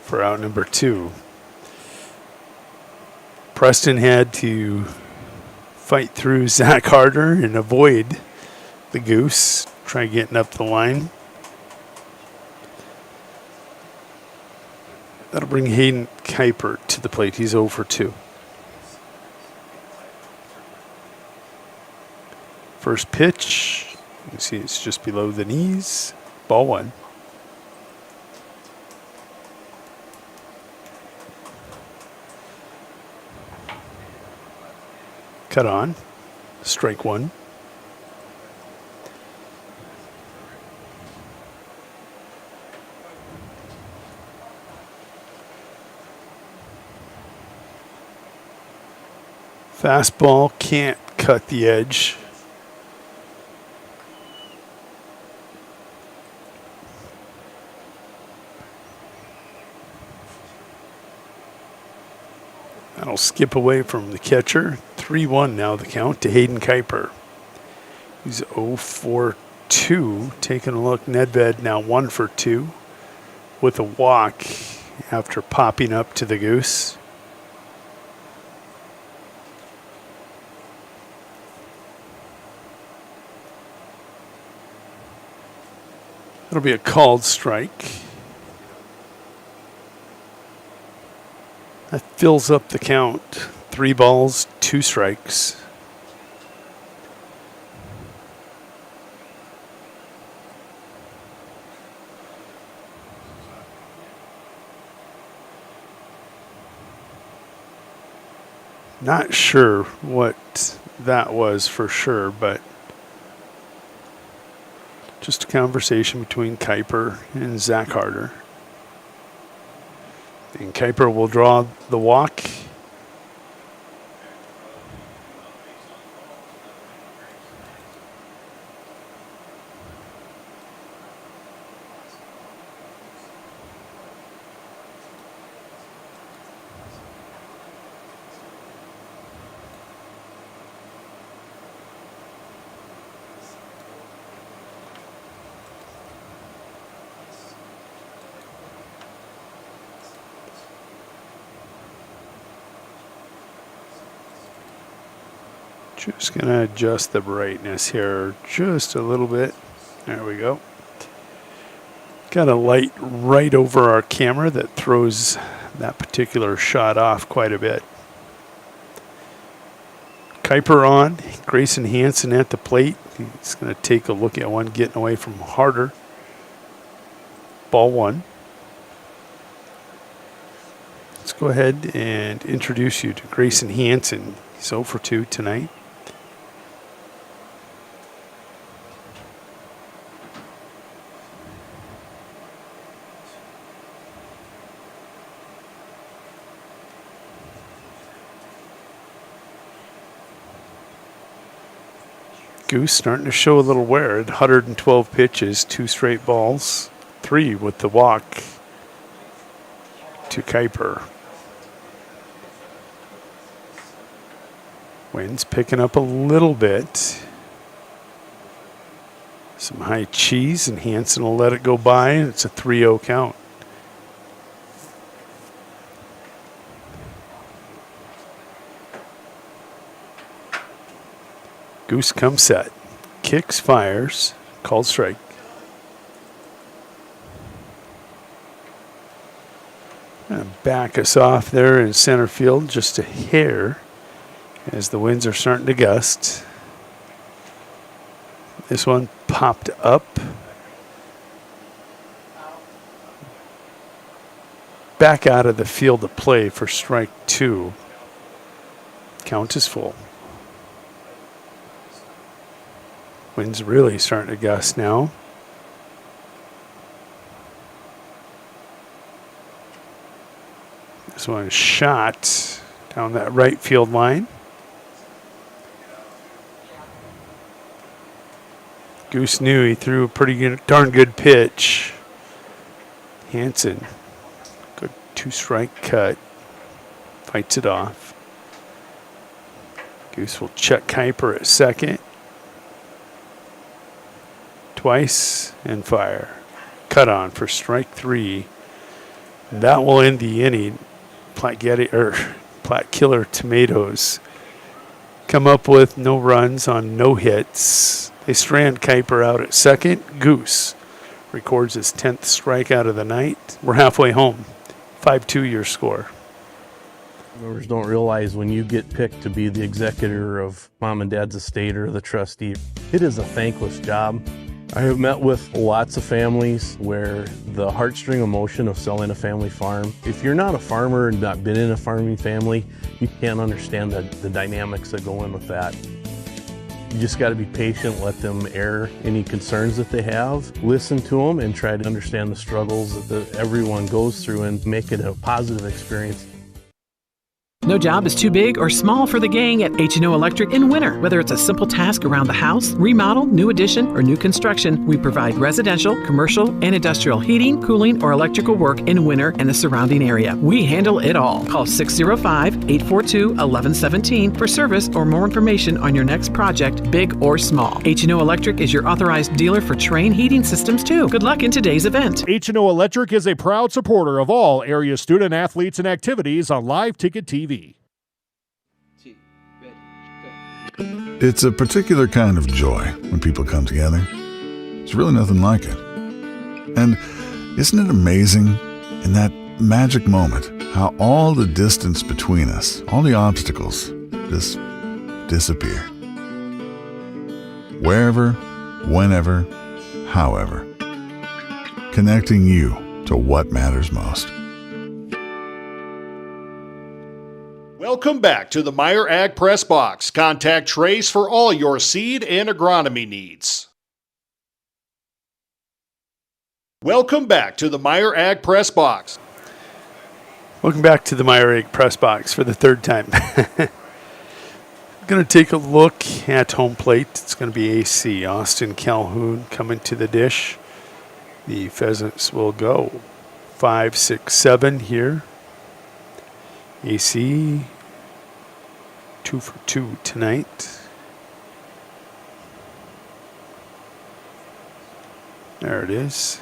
For out number 2. Preston had to fight through Zach Harder and avoid the Goose. Try getting up the line. That'll bring Hayden Kuiper to the plate. He's 0 for 2. First pitch, you can see it's just below the knees. Ball 1. Cut on. Strike 1. Fastball can't cut the edge. That'll skip away from the catcher. 3-1 now the count to Hayden Kuiper. He's 0 for 2. Taking a look, Nedved now 1 for 2 with a walk after popping up to the Goose. That'll be a called strike. That fills up the count. 3 balls, 2 strikes. Not sure what that was for sure, but just a conversation between Kuiper and Zach Harder. And Kuiper will draw the walk. Just going to adjust the brightness here just a little bit. There we go. Got a light right over our camera that throws that particular shot off quite a bit. Kuiper on, Grayson Hansen at the plate. He's going to take a look at one getting away from Harder. Ball 1. Let's go ahead and introduce you to Grayson Hansen. He's 0 for 2 tonight. Goose starting to show a little wear at 112 pitches, 2 straight balls, 3 with the walk to Kuiper. Wind's picking up a little bit. Some high cheese, and Hansen will let it go by, and it's a 3-0 count. Goose comes set. Kicks, fires. Called strike. And back us off there in center field just a hair as the winds are starting to gust. This one popped up. back out of the field of play for strike 2. Count is full. Wind's really starting to gust now. This one shot down that right field line. Goose knew he threw a pretty good, darn good pitch. Hansen, good 2-strike cut. Fights it off. Goose will check Kuiper at second. Twice and fire. Cut on for strike 3. That will end the inning. Platte Killer Tomatoes come up with no runs on no hits. They strand Kuiper out at second. Goose records his 10th strikeout of the night. We're halfway home. 5-2 your score. Members don't realize when you get picked to be the executor of mom and dad's estate or the trustee, it is a thankless job. I have met with lots of families where the heartstring emotion of selling a family farm, if you're not a farmer and not been in a farming family, you can't understand the dynamics that go in with that. You just got to be patient, let them air any concerns that they have, listen to them, and try to understand the struggles that everyone goes through and make it a positive experience. No job is too big or small for the gang at H&O Electric in winter. Whether it's a simple task around the house, remodel, new addition, or new construction, we provide residential, commercial, and industrial heating, cooling, or electrical work in winter and the surrounding area. We handle it all. Call 605-842-1117 for service or more information on your next project, big or small. H&O Electric is your authorized dealer for Trane heating systems too. Good luck in today's event. H&O Electric is a proud supporter of all area student athletes and activities on Live Ticket TV. It's a particular kind of joy when people come together. There's really nothing like it. And isn't it amazing in that magic moment how all the distance between us, all the obstacles, just disappear? Wherever, whenever, however. Connecting you to what matters most. Welcome back to the Meyer Ag Press Box. Contact Trace for all your seed and agronomy needs. Welcome back to the Meyer Ag Press Box. Welcome back to the Meyer Ag Press Box for the third time. I'm going to take a look at home plate. It's going to be AC. Austin Calhoun coming to the dish. The Pheasants will go 5, 6, 7 here. AC 2 for 2 tonight. There it is.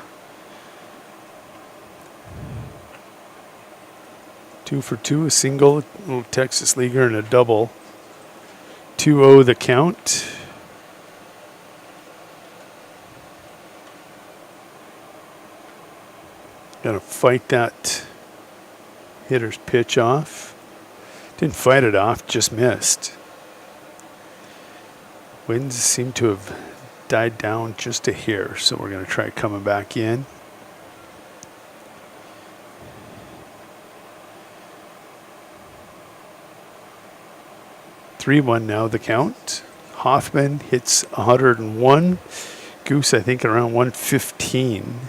2 for 2, a single, a little Texas leaguer, and a double. 2-0 the count. Got to fight that hitter's pitch off. Didn't fight it off, just missed. Winds seem to have died down just a hair, so we're going to try coming back in. (3-1) now the count. Hoffman hits 101. Goose, I think, around 115.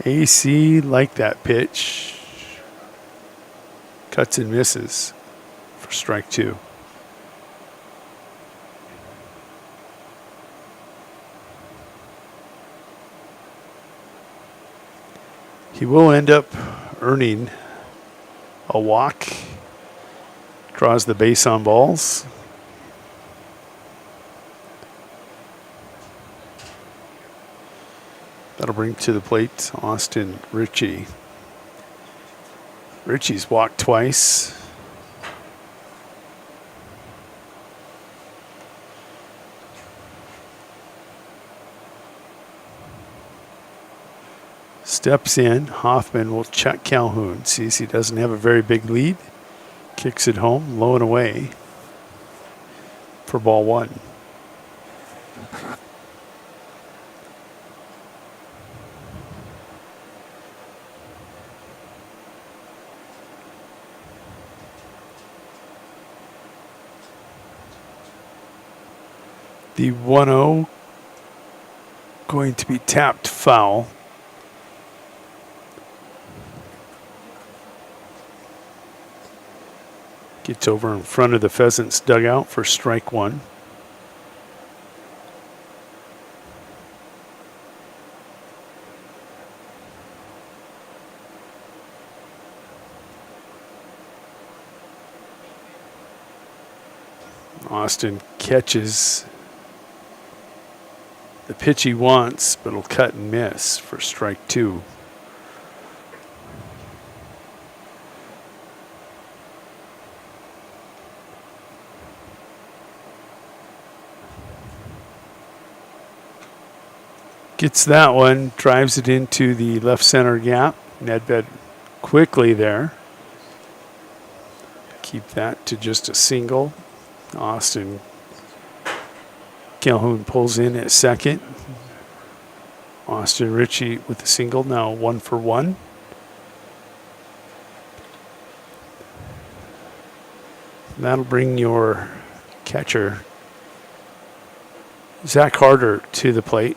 AC like that pitch. Cuts and misses for strike 2. He will end up earning a walk. Draws the base on balls. That'll bring to the plate Austin Ritchie. Ritchie's walked twice. Steps in. Hoffman will check Calhoun. Sees he doesn't have a very big lead. Kicks it home, low and away for ball 1. The 1-0 going to be tapped foul. Gets over in front of the Pheasants dugout for strike one. Austin catches the pitch he wants, but will cut and miss for strike two. Gets that one, drives it into the left center gap. Nedved quickly there. Keep that to just a single. Austin Calhoun pulls in at second. Austin Ritchie with a single, now 1 for 1. That'll bring your catcher, Zach Harder, to the plate.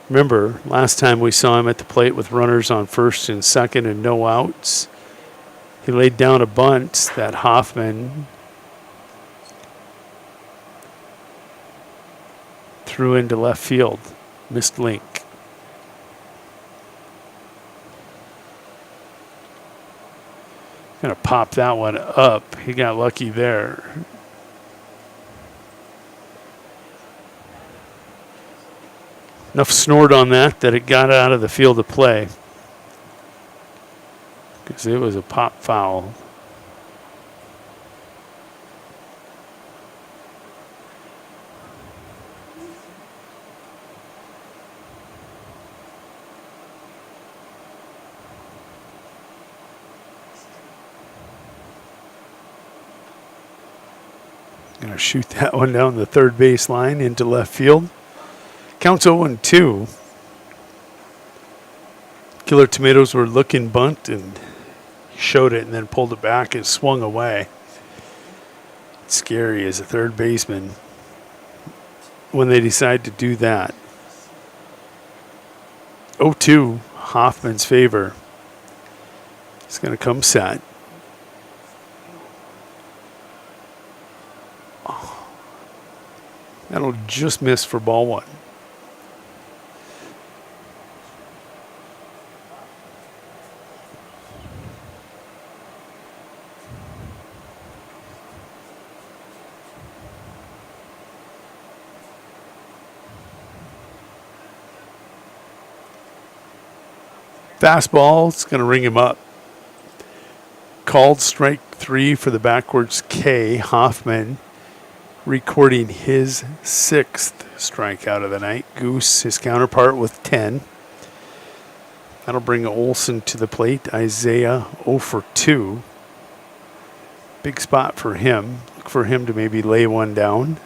Remember, last time we saw him at the plate with runners on first and second and no outs, he laid down a bunt that Hoffman threw into left field. Missed link. Gonna pop that one up. He got lucky there. Enough snort on that it got out of the field of play, because it was a pop foul. Gonna shoot that one down the third base line into left field. Counts 0-2. Killer Tomatoes were looking bunt and showed it and then pulled it back and swung away. It's scary as a third baseman when they decide to do that. 0-2, Hoffman's favor. It's going to come set. That'll just miss for ball one. Fastball, it's going to ring him up. Called strike three for the backwards K. Hoffman recording his 6th strikeout of the night. Goose, his counterpart, with 10. That'll bring Olson to the plate. Isaiah 0 for 2. Big spot for him. Look for him to maybe lay one down.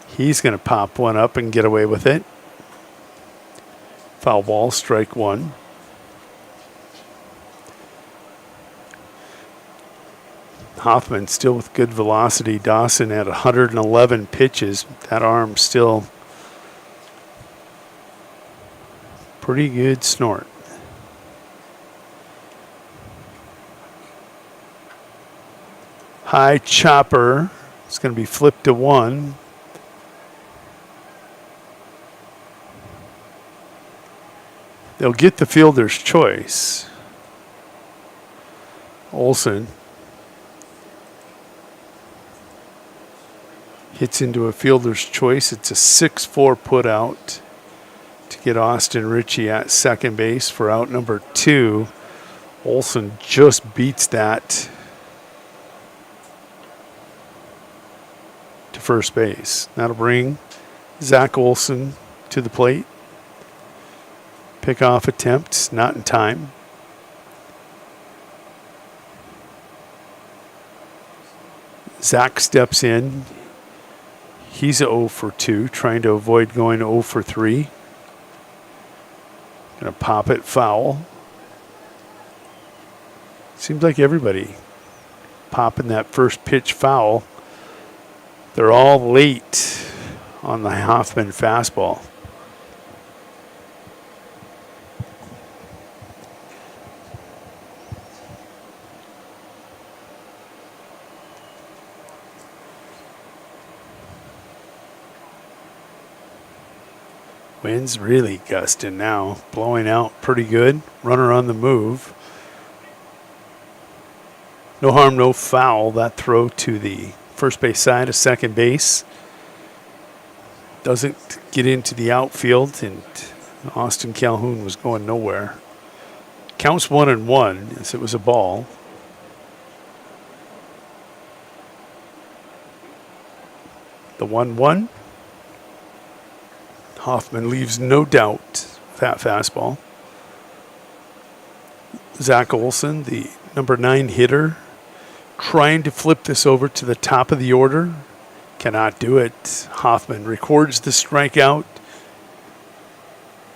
He's going to pop one up and get away with it. Foul ball, strike one. Hoffman still with good velocity. Dawson at 111 pitches. That arm still pretty good snort. High chopper. It's going to be flipped to 1. They'll get the fielder's choice. Olson hits into a fielder's choice. It's a 6-4 put out to get Austin Ritchie at second base for out number 2. Olson just beats that to first base. That'll bring Zach Olson to the plate. Pickoff attempt, not in time. Zach steps in. He's 0 for 2, trying to avoid going 0 for 3. Gonna pop it foul. Seems like everybody popping that first pitch foul They're all late on the Hoffman fastball. Wind's really gusting now, blowing out pretty good. Runner on the move. No harm, no foul. That throw to the first base side of second base doesn't get into the outfield, and Austin Calhoun was going nowhere. Counts 1-1 as it was a ball. The 1-1. Hoffman leaves no doubt that fastball. Zach Olson, the number 9 hitter, trying to flip this over to the top of the order. Cannot do it. Hoffman records the strikeout.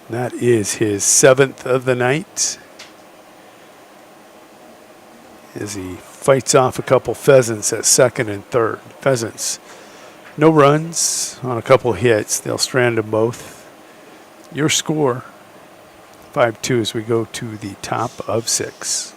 That is his 7th of the night, as he fights off a couple Pheasants at second and third. Pheasants, no runs on a couple hits. They'll strand them both. Your score, 5-2 as we go to the top of 6.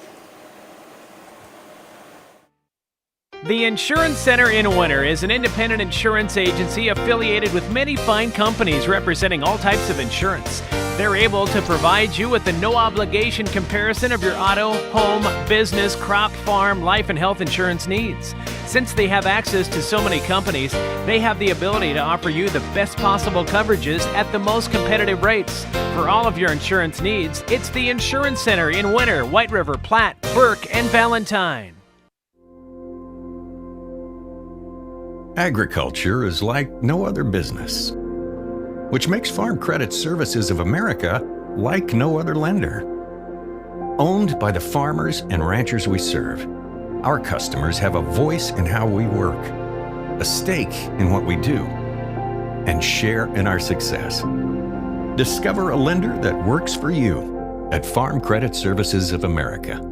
The Insurance Center in Winter is an independent insurance agency affiliated with many fine companies representing all types of insurance. They're able to provide you with a no-obligation comparison of your auto, home, business, crop, farm, life, and health insurance needs. Since they have access to so many companies, they have the ability to offer you the best possible coverages at the most competitive rates. For all of your insurance needs, it's the Insurance Center in Winter, White River, Platte, Burke, and Valentine. Agriculture is like no other business, which makes Farm Credit Services of America like no other lender. Owned by the farmers and ranchers we serve, our customers have a voice in how we work, a stake in what we do, and share in our success. Discover a lender that works for you at Farm Credit Services of America.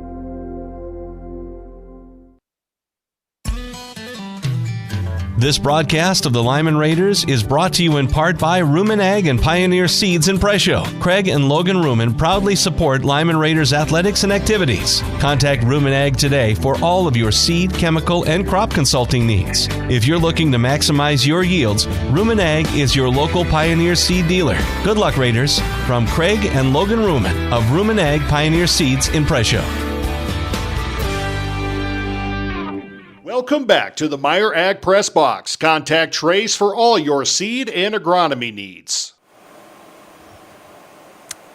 This broadcast of the Lyman Raiders is brought to you in part by Rumen Ag and Pioneer Seeds in Presho. Craig and Logan Rumen proudly support Lyman Raiders athletics and activities. Contact Rumen Ag today for all of your seed, chemical, and crop consulting needs. If you're looking to maximize your yields, Rumen Ag is your local Pioneer Seed dealer. Good luck, Raiders. From Craig and Logan Rumen of Rumen Ag Pioneer Seeds in Presho. Welcome back to the Meyer Ag Press Box. Contact Trace for all your seed and agronomy needs.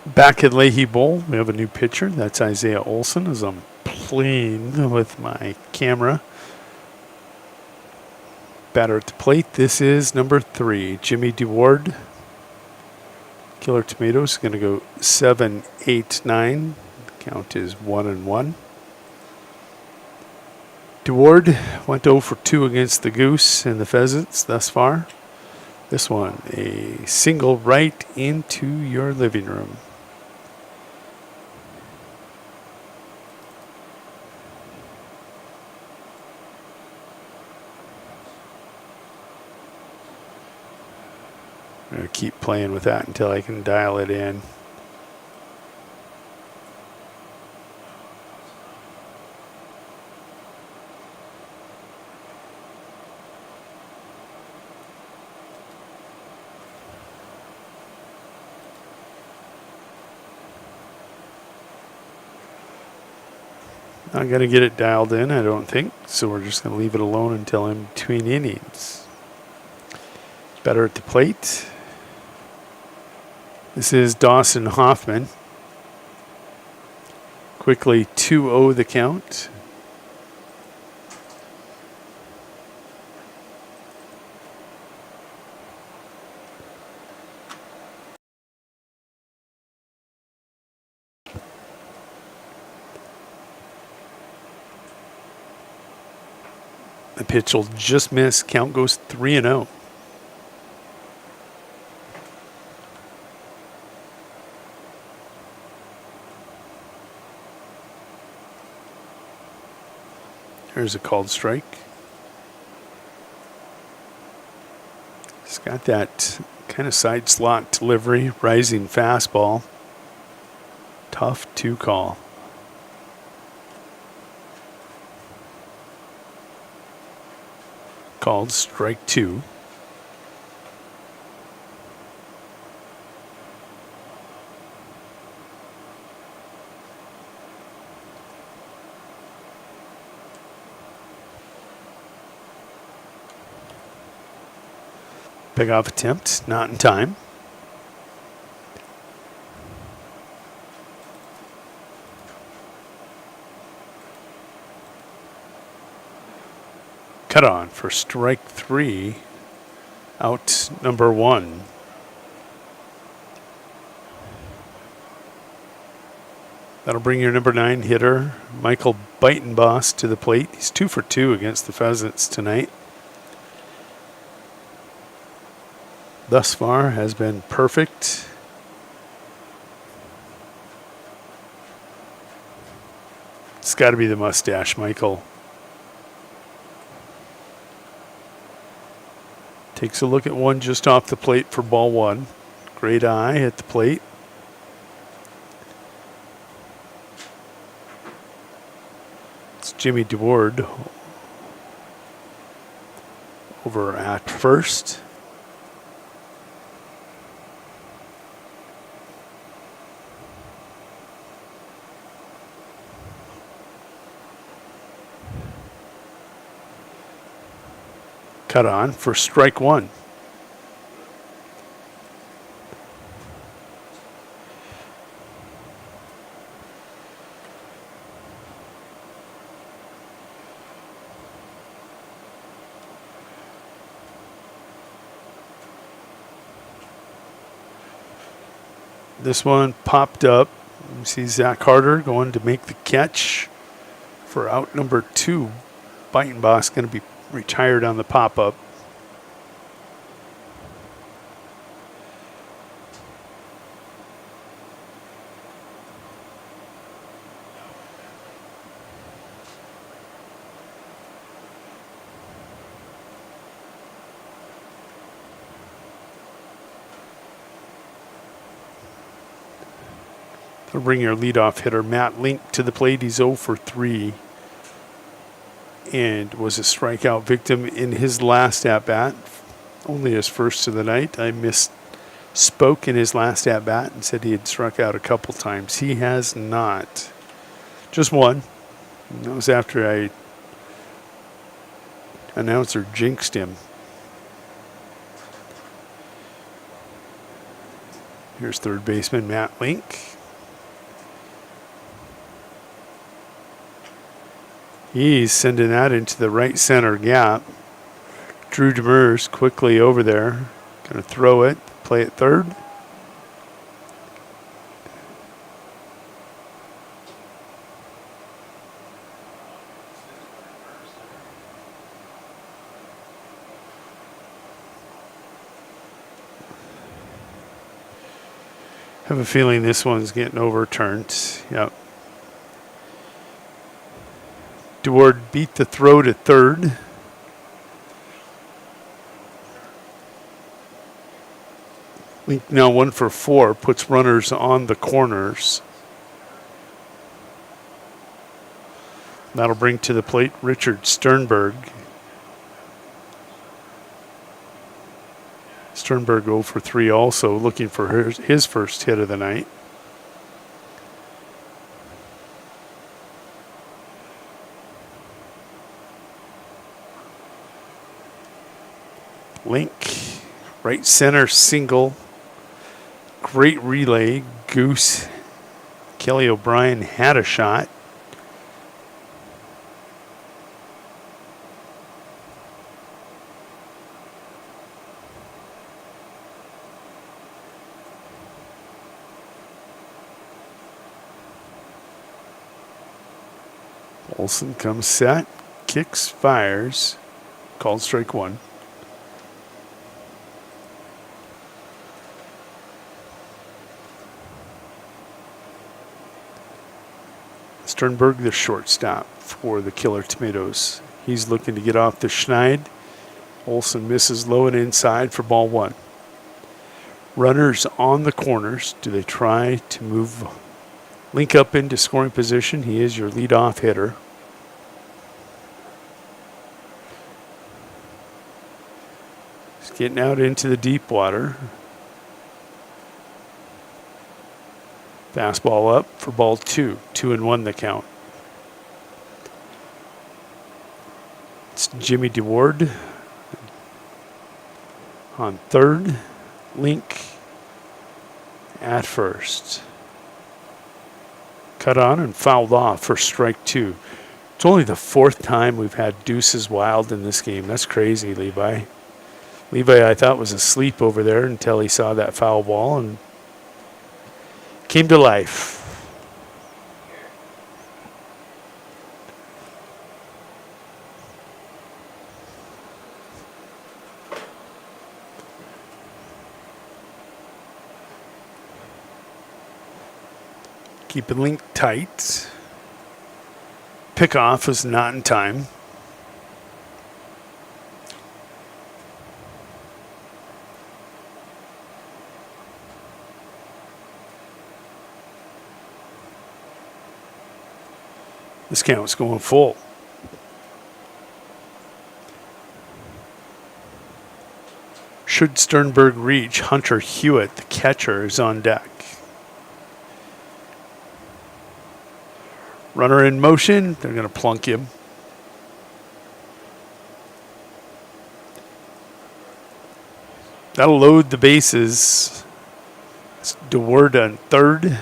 Back at Leahy Bowl, we have a new pitcher. That's Isaiah Olson, as I'm playing with my camera. Batter at the plate. This is number 3, Jimmy DeWard. Killer Tomatoes going to go 7-8-9. Count is 1-1. DeWard went 0 for 2 against the Goose and the Pheasants thus far. This one, a single right into your living room. I'm going to keep playing with that until I can dial it in. Not going to get it dialed in, I don't think, so we're just going to leave it alone until in between innings. Better at the plate. This is Dawson Hoffman. Quickly 2-0 the count. The pitch will just miss. Count goes 3-0. Here's a called strike. Got that kind of side slot delivery, rising fastball. Tough to call. Called strike 2. Pick off attempt, not in time. Cut on for strike 3, out number 1. That'll bring your number 9 hitter, Michael Beitenboss, to the plate. He's 2 for 2 against the Pheasants tonight. Thus far has been perfect. It's got to be the mustache, Michael. Takes a look at one just off the plate for ball 1. Great eye at the plate. It's Jimmy DeWard over at first. Cut on for strike 1. This one popped up. You see Zach Harder going to make the catch for out number 2. Beitenboss going to be retired on the pop-up. They'll bring your leadoff hitter Matt Link to the plate. He's 0 for 3. And was a strikeout victim in his last at-bat. Only his first of the night. I misspoke in his last at-bat and said he had struck out a couple times. He has not. Just one. And that was after I announcer jinxed him. Here's third baseman Matt Link. He's sending that into the right center gap. Drew Demers quickly over there. Going to throw it, play it third. Have a feeling this one's getting overturned. Yep. DeWard beat the throw to third. Link now 1 for 4, puts runners on the corners. That'll bring to the plate Richard Sternberg. Sternberg 0 for 3 also, looking for his first hit of the night. Link, right center single. Great relay. Goose. Kelly O'Brien had a shot. Olsen comes set, kicks, fires. Called strike 1. Sternberg, the shortstop for the Killer Tomatoes. He's looking to get off the schneid Olson misses low and inside for ball one. Runners on the corners. Do they try to move Link up into scoring position? He is your leadoff hitter. He's getting out into the deep water. Fastball up for ball two. 2-1 the count. It's Jimmy DeWard on third. Link at first. Cut on and fouled off for strike two. It's only the fourth time we've had deuces wild in this game. That's crazy, Levi. Levi, I thought, was asleep over there until he saw that foul ball and came to life. Keeping Link tight. Pickoff was not in time. This count's going full. Should Sternberg reach, Hunter Hewitt, the catcher, is on deck. Runner in motion. They're going to plunk him. That'll load the bases. It's DeWard on third.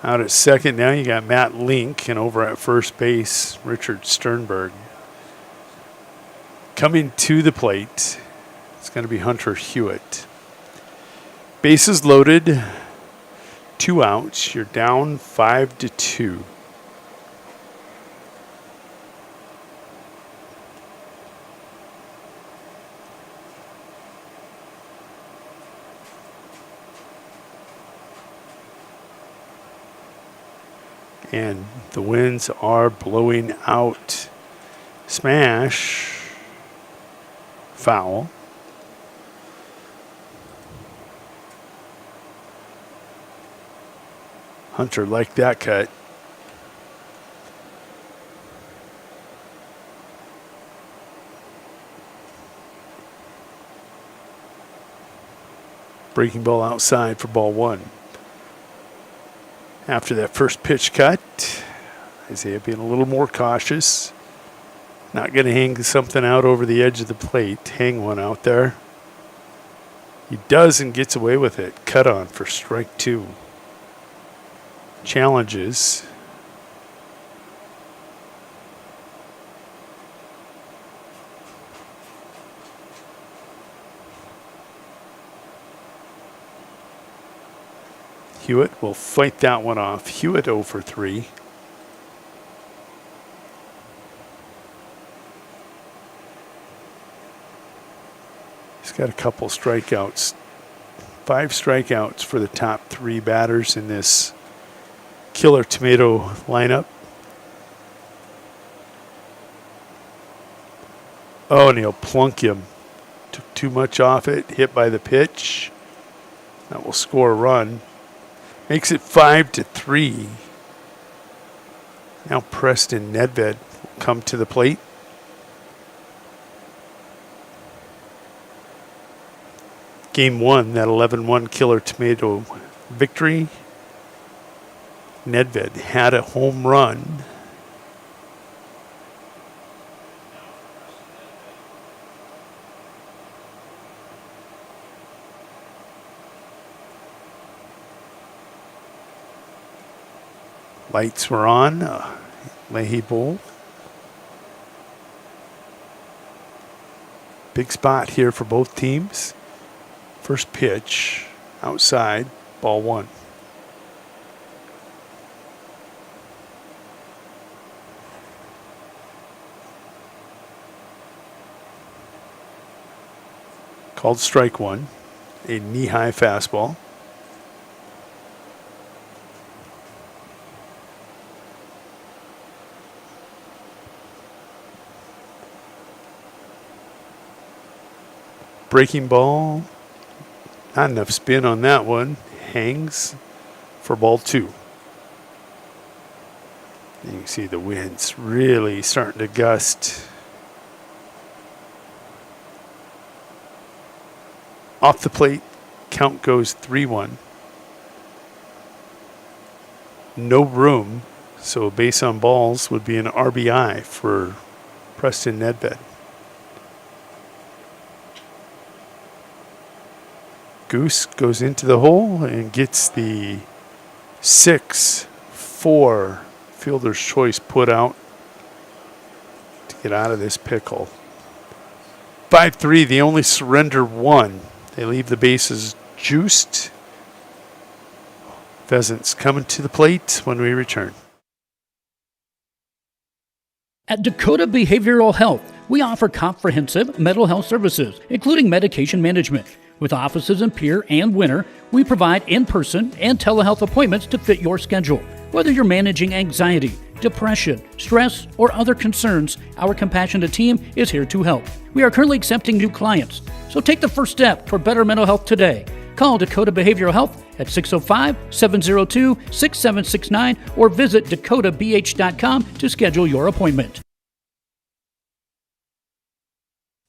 Out at second now, you got Matt Link, and over at first base, Richard Sternberg. Coming to the plate, it's going to be Hunter Hewitt. Bases loaded. 2 outs. You're down 5-2. And the winds are blowing out. Smash. Foul. Hunter liked that cut. Breaking ball outside for ball one. After that first pitch cut, Isaiah being a little more cautious. Not going to hang something out over the edge of the plate. Hang one out there. He does and gets away with it. Cut on for strike two. Challenges. Hewitt will fight that one off. Hewitt 0 for 3. He's got a couple strikeouts. 5 strikeouts for the top 3 batters in this Killer Tomato lineup. Oh, and he'll plunk him. Took too much off it. Hit by the pitch. That will score a run. Makes it 5-3. Now Preston Nedved will come to the plate. Game 1, that 11-1 Killer Tomato victory. Nedved had a home run. Lights were on. Leahy Bowl. Big spot here for both teams. First pitch outside, ball one. Called strike one, a knee-high fastball. breaking ball. Not enough spin on that one. Hangs for ball 2. You can see the wind's really starting to gust. Off the plate, count goes 3-1. No room, so a base on balls would be an RBI for Preston Nedved. Goose goes into the hole and gets the 6-4 fielder's choice put out to get out of this pickle. 5-3, they only surrender 1. They leave the bases juiced. Pheasants coming to the plate when we return. At Dakota Behavioral Health, we offer comprehensive mental health services, including medication management. With offices in Pierre and Winter, we provide in-person and telehealth appointments to fit your schedule. Whether you're managing anxiety, depression, stress, or other concerns, our compassionate team is here to help. We are currently accepting new clients, so take the first step toward better mental health today. Call Dakota Behavioral Health at 605-702-6769 or visit dakotabh.com to schedule your appointment.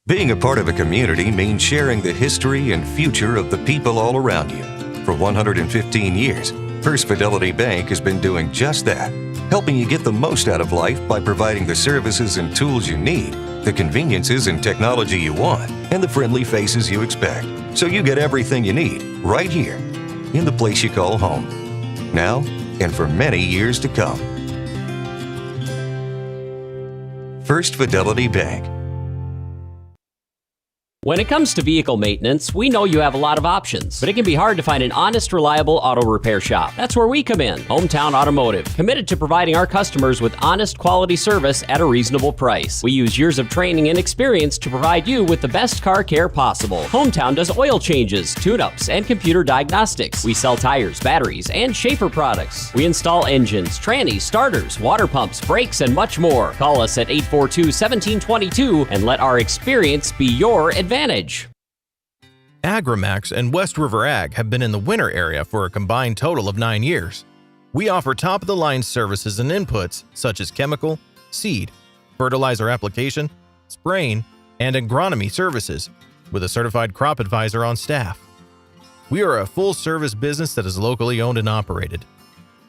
Being a part of a community means sharing the history and future of the people all around you. For 115 years, First Fidelity Bank has been doing just that, helping you get the most out of life by providing the services and tools you need, the conveniences and technology you want, and the friendly faces you expect. So you get everything you need right here in the place you call home. Now and for many years to come. First Fidelity Bank. When it comes to vehicle maintenance, we know you have a lot of options, but it can be hard to find an honest, reliable auto repair shop. That's where we come in, Hometown Automotive, committed to providing our customers with honest, quality service at a reasonable price. We use years of training and experience to provide you with the best car care possible. Hometown does oil changes, tune-ups, and computer diagnostics. We sell tires, batteries, and Schaefer products. We install engines, trannies, starters, water pumps, brakes, and much more. Call us at 842-1722 and let our experience be your advantage. Agrimax and West River Ag have been in the Winter area for a combined total of 9 years. We offer top-of-the-line services and inputs such as chemical, seed, fertilizer application, spraying, and agronomy services with a certified crop advisor on staff. We are a full-service business that is locally owned and operated.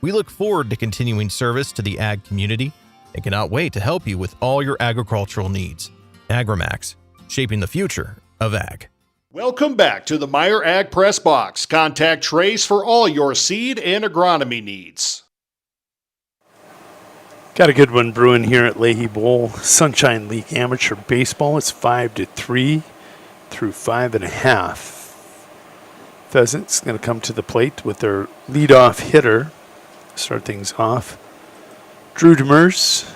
We look forward to continuing service to the ag community and cannot wait to help you with all your agricultural needs. Agrimax, shaping the future of ag. Welcome back to the Meyer Ag Press Box. Contact Trace for all your seed and agronomy needs. Got a good one brewing here at Leahy Bowl. Sunshine League Amateur Baseball. It's 5-3 through 5.5. Pheasants going to come to the plate with their leadoff hitter. Start things off. Drew Demers.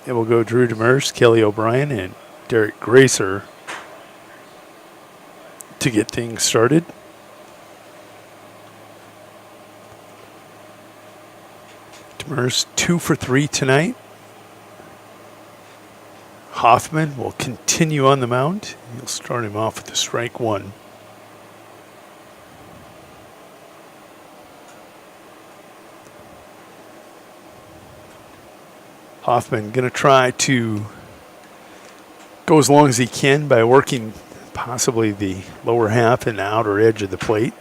It will go Drew Demers, Kelly O'Brien, and Derek Gracer to get things started. Demers 2 for 3 tonight. Hoffman will continue on the mound. He'll start him off with a strike 1. Hoffman going to try to go as long as he can by working possibly the lower half and the outer edge of the plate.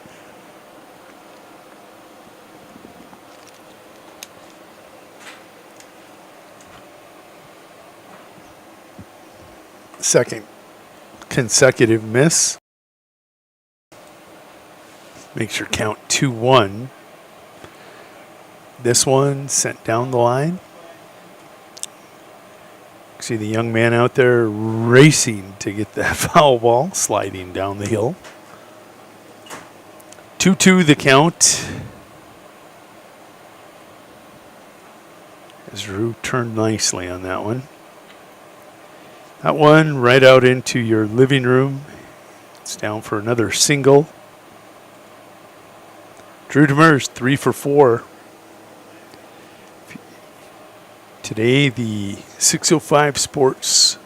Second consecutive miss. Makes your count 2-1. This one sent down the line. See the young man out there racing to get that foul ball, sliding down the hill. 2-2 the count. As Drew turned nicely on that one. That one right out into your living room. It's down for another single. Drew Demers, 3 for 4. Today, the 605 Sports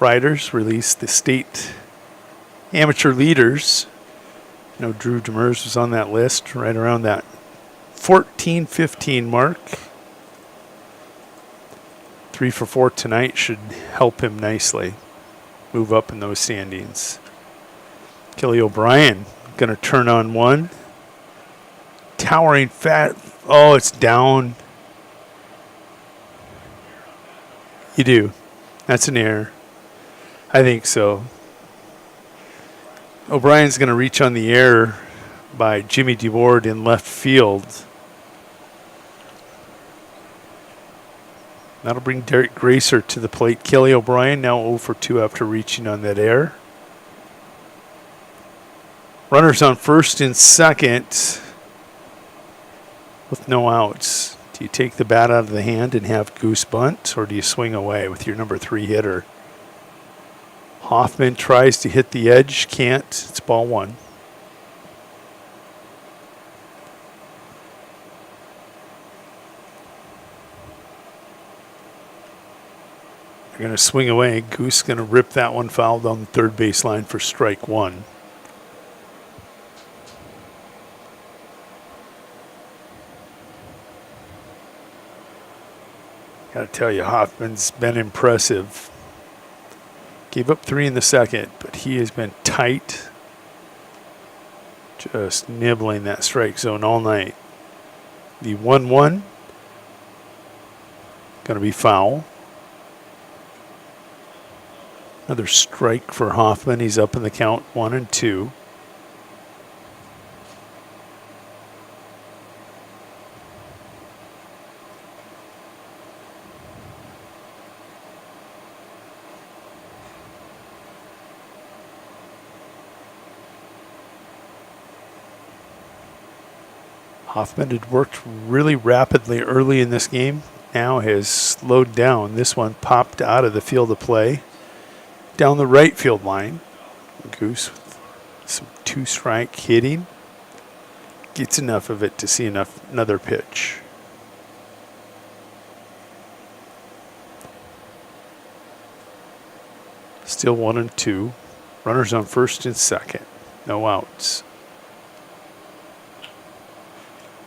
Riders released the state amateur leaders. You know, Drew Demers was on that list right around that 14-15 mark. 3 for 4 tonight should help him nicely move up in those standings. Kelly O'Brien going to turn on one. Towering fat. Oh, it's down. You do. That's an error. I think so. O'Brien's going to reach on the air by Jimmy DeWard in left field. That'll bring Derek Gracer to the plate. Kelly O'Brien now 0 for 2 after reaching on that air. Runners on first and second with no outs. Do you take the bat out of the hand and have Goose bunt, or do you swing away with your number 3 hitter? Hoffman tries to hit the edge, can't. It's ball 1. They're going to swing away. Goose going to rip that one foul down the third base line for strike 1. Got to tell you, Hoffman's been impressive. Gave up 3 in the second, but he has been tight. Just nibbling that strike zone all night. The 1-1 going to be foul. Another strike for Hoffman. He's up in the count 1-2. Hoffman had worked really rapidly early in this game. Now has slowed down. This one popped out of the field of play. Down the right field line. Goose with some 2-strike hitting. Gets enough of it to see another pitch. Still 1-2. Runners on first and second. No outs.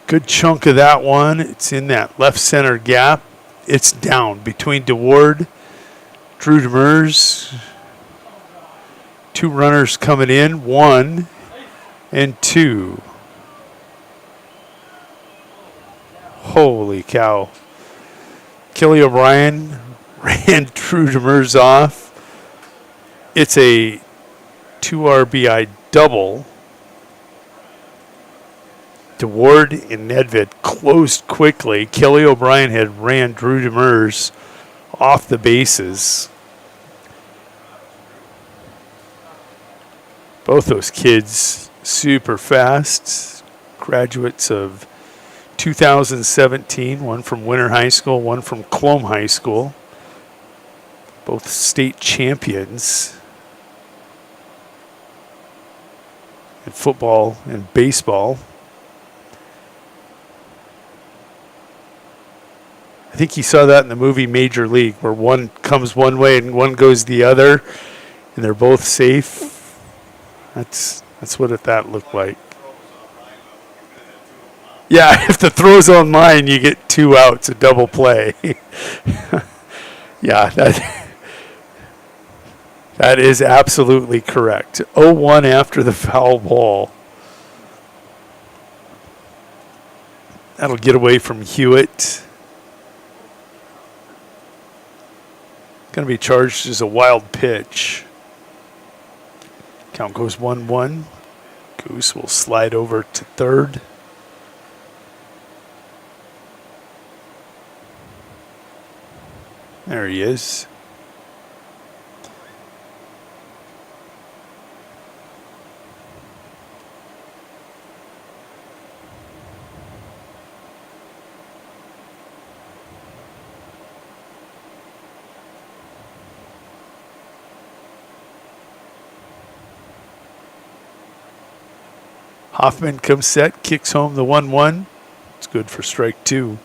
Good chunk of that one. It's in that left center gap. It's down between DeWard, Drew Demers. 2 runners coming in, 1 and 2. Holy cow. Kelly O'Brien ran Drew Demers off. It's a 2 RBI double. DeWard and Nedved closed quickly. Kelly O'Brien had ran Drew Demers off the bases. Both those kids super fast. Graduates of 2017, one from Winter High School, one from Colome High School. Both state champions in football and baseball. I think you saw that in the movie Major League, where one comes one way and one goes the other, and they're both safe. That's what that looked like. Yeah, if the throw's online, you get 2 outs, a double play. Yeah, that is absolutely correct. 0-1 after the foul ball. That'll get away from Hewitt. Going to be charged as a wild pitch. Count goes 1-1. Goose will slide over to third. There he is. Hoffman comes set, kicks home the 1-1. It's good for strike 2.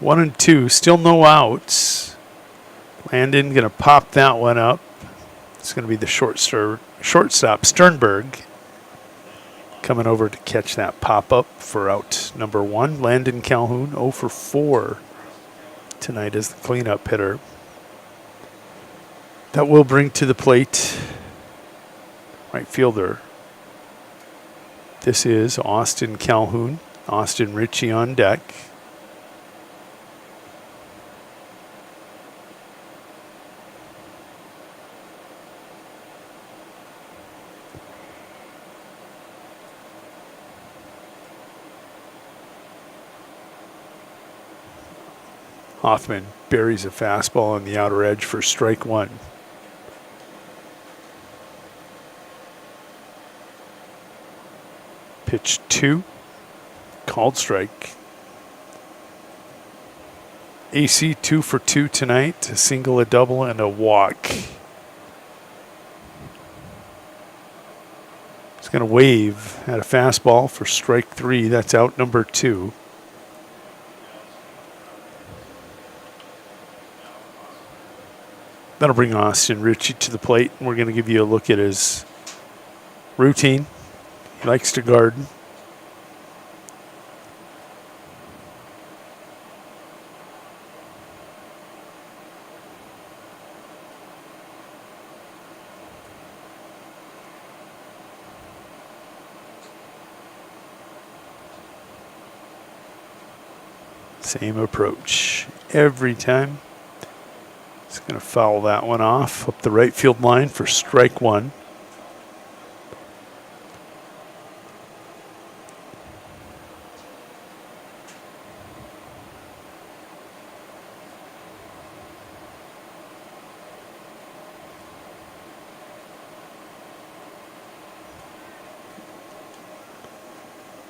1-2, still no outs. Landon going to pop that one up. It's going to be the shortstop, Sternberg, coming over to catch that pop-up for out number 1. Landon Calhoun, 0 for 4 tonight as the cleanup hitter. That will bring to the plate right fielder. This is Austin Calhoun. Austin Ritchie on deck. Hoffman buries a fastball on the outer edge for strike 1. Pitch 2, called strike. AC 2 for 2 tonight, a single, a double, and a walk. He's going to wave at a fastball for strike 3. That's out number 2. That'll bring Austin Ritchie to the plate. We're going to give you a look at his routine. He likes to garden. Same approach every time. He's going to foul that one off up the right field line for strike 1.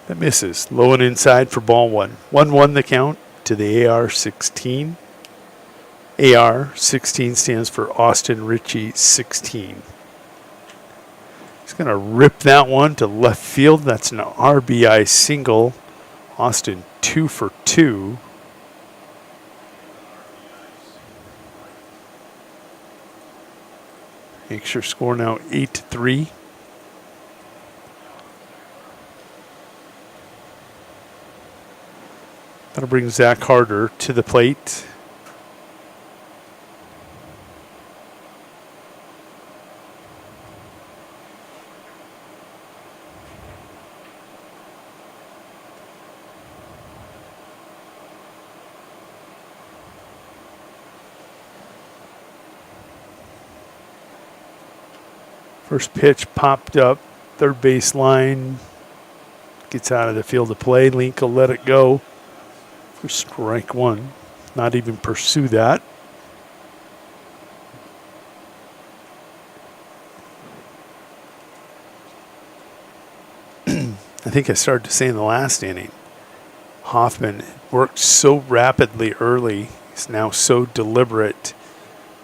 That misses. Low and inside for ball 1. 1-1 the count to the AR-16. AR-16 stands for Austin Ritchie 16. He's going to rip that one to left field. That's an RBI single. Austin 2 for 2. Makes your score now 8-3. That'll bring Zach Harder to the plate. First pitch popped up, third base line, gets out of the field of play. Link will let it go for strike 1. Not even pursue that. I think I started to say in the last inning, Hoffman worked so rapidly early. He's now so deliberate.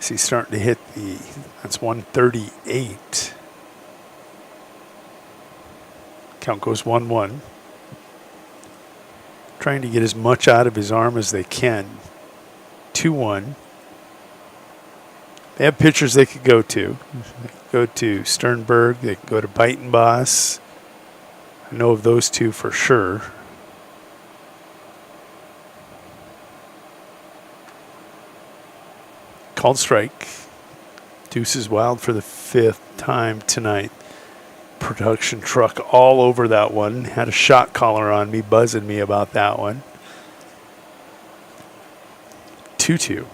as he's starting to hit that's 138. Count goes 1-1. Trying to get as much out of his arm as they can. 2-1. They have pitchers they could go to. They could go to Sternberg. They could go to Beitenboss. I know of those two for sure. Called strike. Deuce is wild for the 5th time tonight. Production truck all over that one. Had a shot caller on me, buzzing me about that one. 2-2.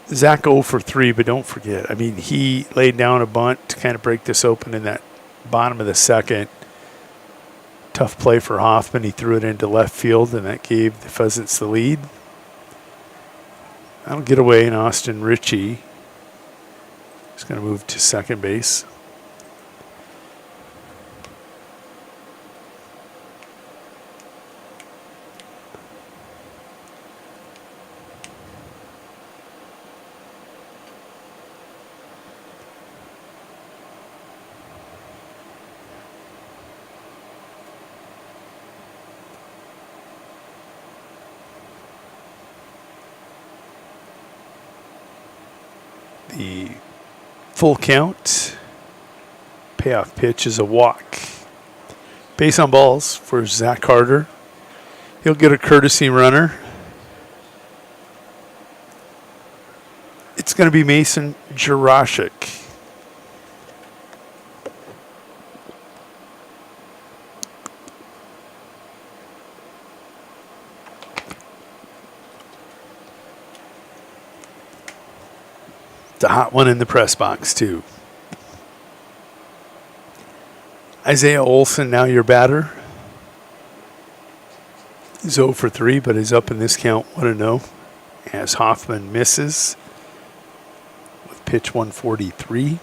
Zach 0 for 3, but don't forget, I mean, he laid down a bunt to kind of break this open in that bottom of the 2nd. Tough play for Hoffman. He threw it into left field, and that gave the Pheasants the lead. That'll get away, and Austin Ritchie is going to move to second base. The full count. Payoff pitch is a walk. Base on balls for Zach Carter. He'll get a courtesy runner. It's going to be Mason Jurashik. It's a hot one in the press box, too. Isaiah Olson, now your batter. He's 0 for 3, but he's up in this count 1-0 as Hoffman misses with pitch 143.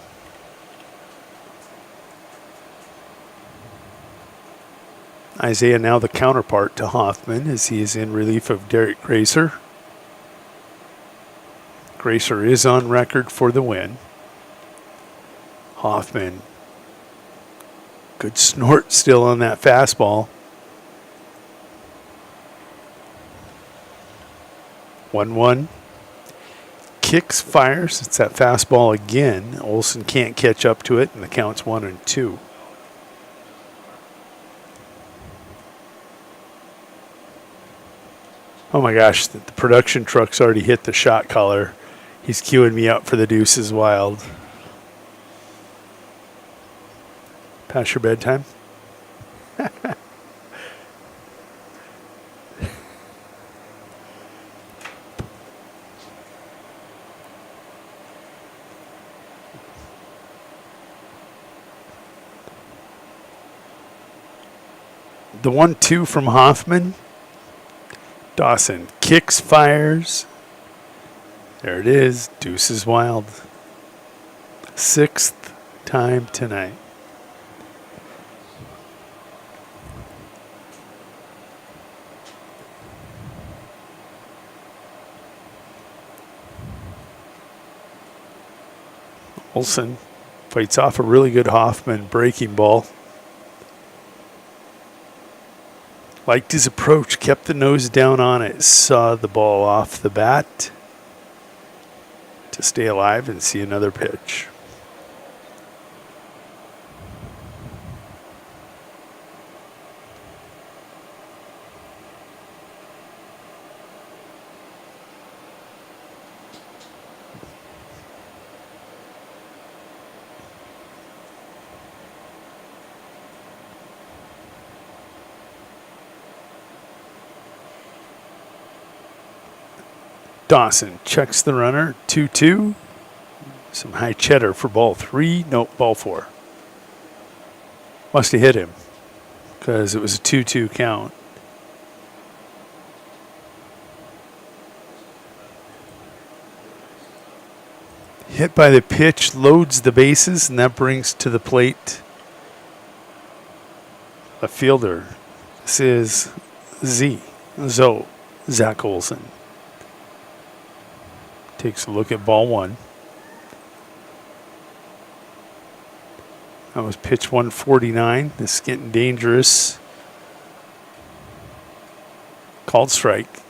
Isaiah now the counterpart to Hoffman as he is in relief of Derek Gracer. Gracer is on record for the win. Hoffman, good snort still on that fastball. 1-1. Kicks, fires. It's that fastball again. Olson can't catch up to it, and the count's 1-2. Oh my gosh, the production truck's already hit the shot collar. He's queuing me up for the Deuces Wild. Past your bedtime? The 1-2 from Hoffman. Dawson kicks, fires. There it is. Deuces Wild. 6th time tonight. Olson fights off a really good Hoffman breaking ball. Liked his approach, kept the nose down on it, saw the ball off the bat to stay alive and see another pitch. Dawson checks the runner, 2-2. Some high cheddar for ball 3. Nope, ball 4. Must have hit him because it was a 2-2 count. Hit by the pitch, loads the bases, and that brings to the plate a fielder. This is Zach Olson. Takes a look at ball 1. That was pitch 149. This is getting dangerous. Called strike.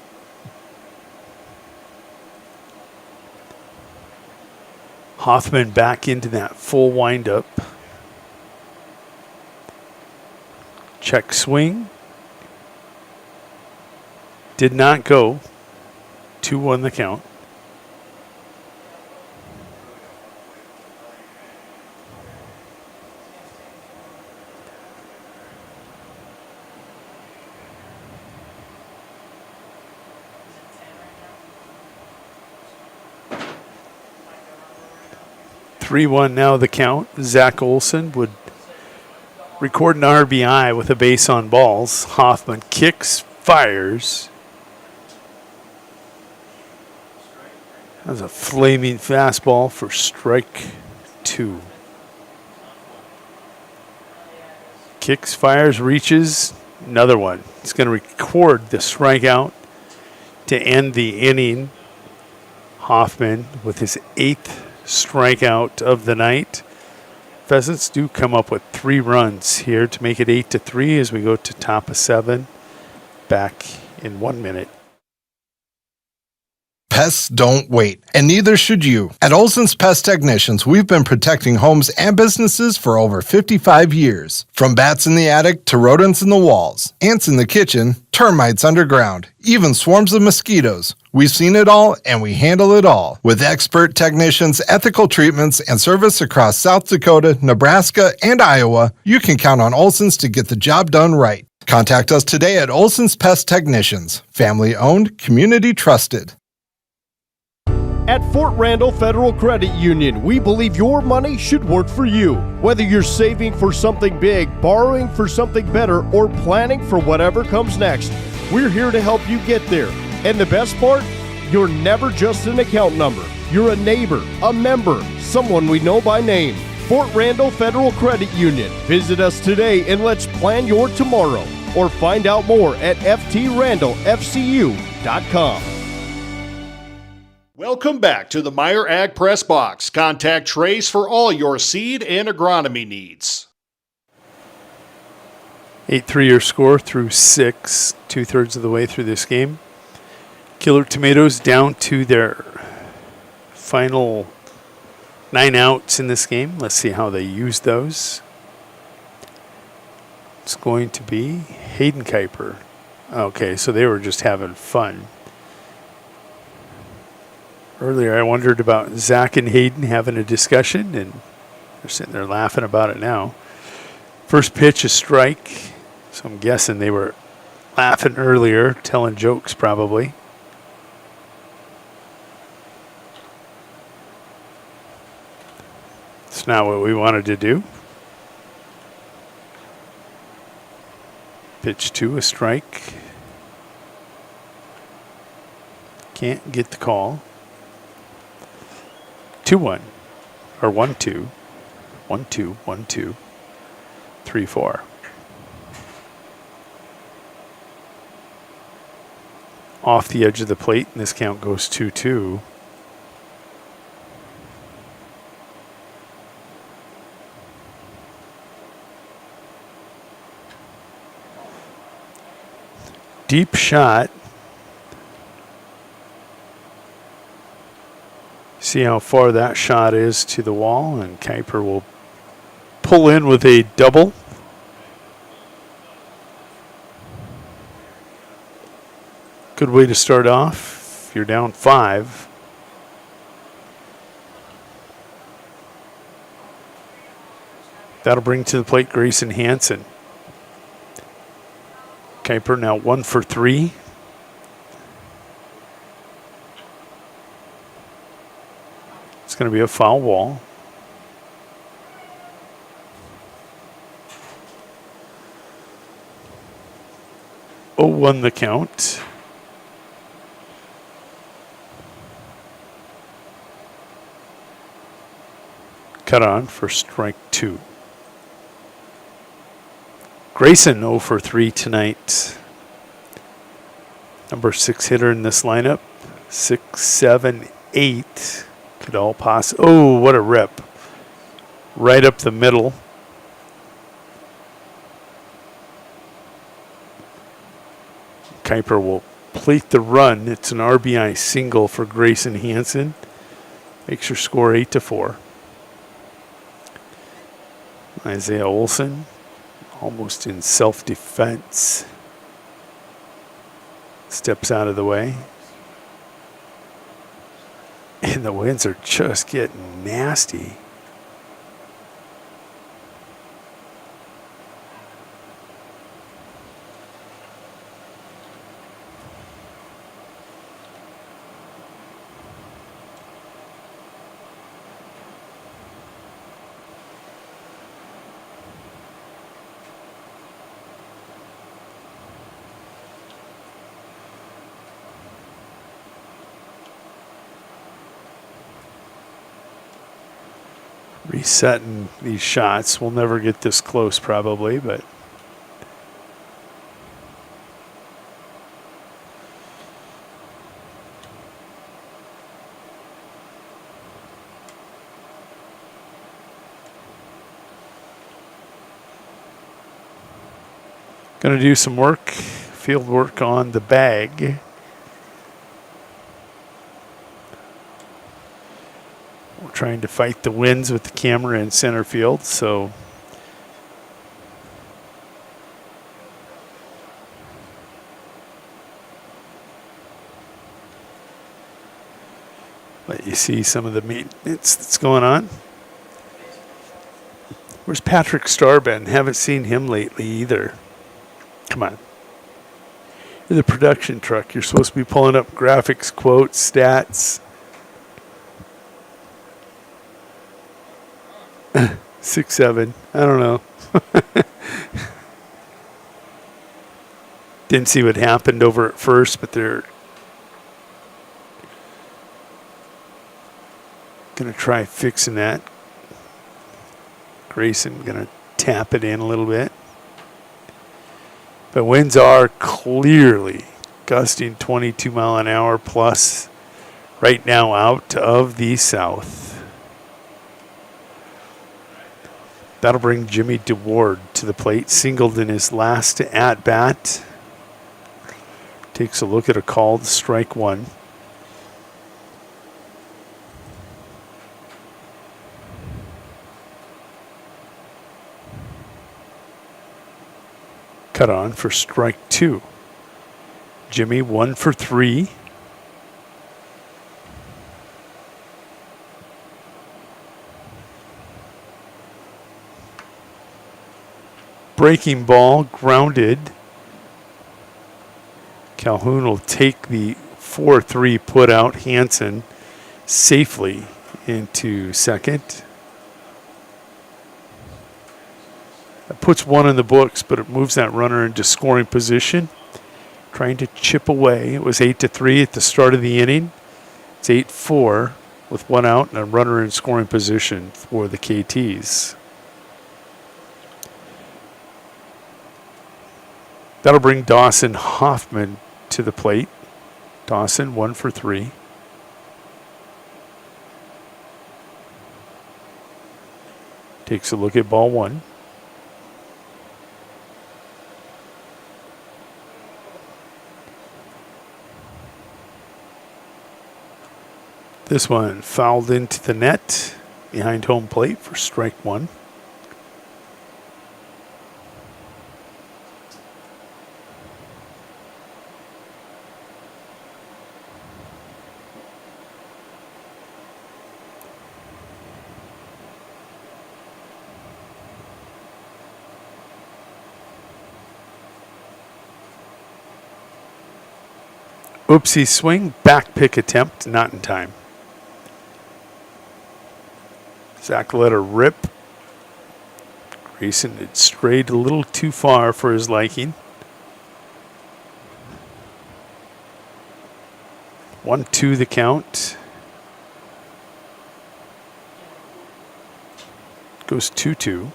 Hoffman back into that full windup. Check swing. Did not go. 2-1 the count. (3-1) now the count. Zach Olson would record an RBI with a base on balls. Hoffman kicks, fires. That's a flaming fastball for strike 2. Kicks, fires, reaches. Another one. He's going to record the strikeout to end the inning. Hoffman with his 8th strikeout of the night. Pheasants do come up with 3 runs here to make it 8-3 as we go to top of 7. Back in 1 minute. Pests don't wait, and neither should you. At Olson's Pest Technicians, we've been protecting homes and businesses for over 55 years. From bats in the attic to rodents in the walls, ants in the kitchen, termites underground, even swarms of mosquitoes. We've seen it all, and we handle it all. With expert technicians, ethical treatments, and service across South Dakota, Nebraska, and Iowa, you can count on Olson's to get the job done right. Contact us today at Olson's Pest Technicians. Family owned, community trusted. At Fort Randall Federal Credit Union, we believe your money should work for you. Whether you're saving for something big, borrowing for something better, or planning for whatever comes next, we're here to help you get there. And the best part? You're never just an account number. You're a neighbor, a member, someone we know by name. Fort Randall Federal Credit Union. Visit us today and let's plan your tomorrow. Or find out more at ftrandallfcu.com. Welcome back to the Meyer Ag Press Box. Contact Trace for all your seed and agronomy needs. 8-3 your score through 6, 2/3 of the way through this game. Killer Tomatoes down to their final 9 outs in this game. Let's see how they use those. It's going to be Hayden Kuiper. Okay, so they were just having fun. Earlier I wondered about Zach and Hayden having a discussion, and they're sitting there laughing about it now. First pitch, a strike. So I'm guessing they were laughing earlier, telling jokes probably. It's not what we wanted to do. Pitch 2, a strike. Can't get the call. 2-1, or 1-2. 1-2, 1-2, 3-4. Off the edge of the plate, and this count goes 2-2. Deep shot. See how far that shot is to the wall, and Kuiper will pull in with a double. Good way to start off if you're down 5. That'll bring to the plate Grayson Hansen. Kuiper now 1 for 3. It's going to be a foul ball. Won the count. Cut on for strike 2. Grayson 0 for 3 tonight. Number 6 hitter in this lineup. 6, 7, 8. Could all pass. Oh, what a rip. Right up the middle. Kuiper will plate the run. It's an RBI single for Grayson Hansen. Makes your score 8-4. Isaiah Olson, almost in self-defense, steps out of the way. And the winds are just getting nasty. Resetting these shots. We'll never get this close probably, but going to do some work, field work on the bag. We're trying to fight the winds with the camera in center field, so let you see some of the maintenance that's going on. Where's Patrick Starr been? Haven't seen him lately either. Come on. You're the production truck. You're supposed to be pulling up graphics, quotes, stats. 6-7. I don't know. Didn't see what happened over at first, but they're going to try fixing that. Grayson going to tap it in a little bit. But winds are clearly gusting 22 mile an hour plus right now out of the south. That'll bring Jimmy DeWard to the plate. Singled in his last at-bat. Takes a look at a called strike one. Cut on for strike two. Jimmy 1 for 3. Breaking ball, grounded. Calhoun will take the 4-3 put out Hansen safely into second. That puts one in the books, but it moves that runner into scoring position. Trying to chip away. It was 8-3 at the start of the inning. It's 8-4 with one out and a runner in scoring position for the KTs. That'll bring Dawson Hoffman to the plate. Dawson 1 for 3. Takes a look at ball one. This one fouled into the net behind home plate for strike one. Oopsie swing, back pick attempt, not in time. Zach let her rip. Grayson had strayed a little too far for his liking. 1-2 the count. Goes 2-2.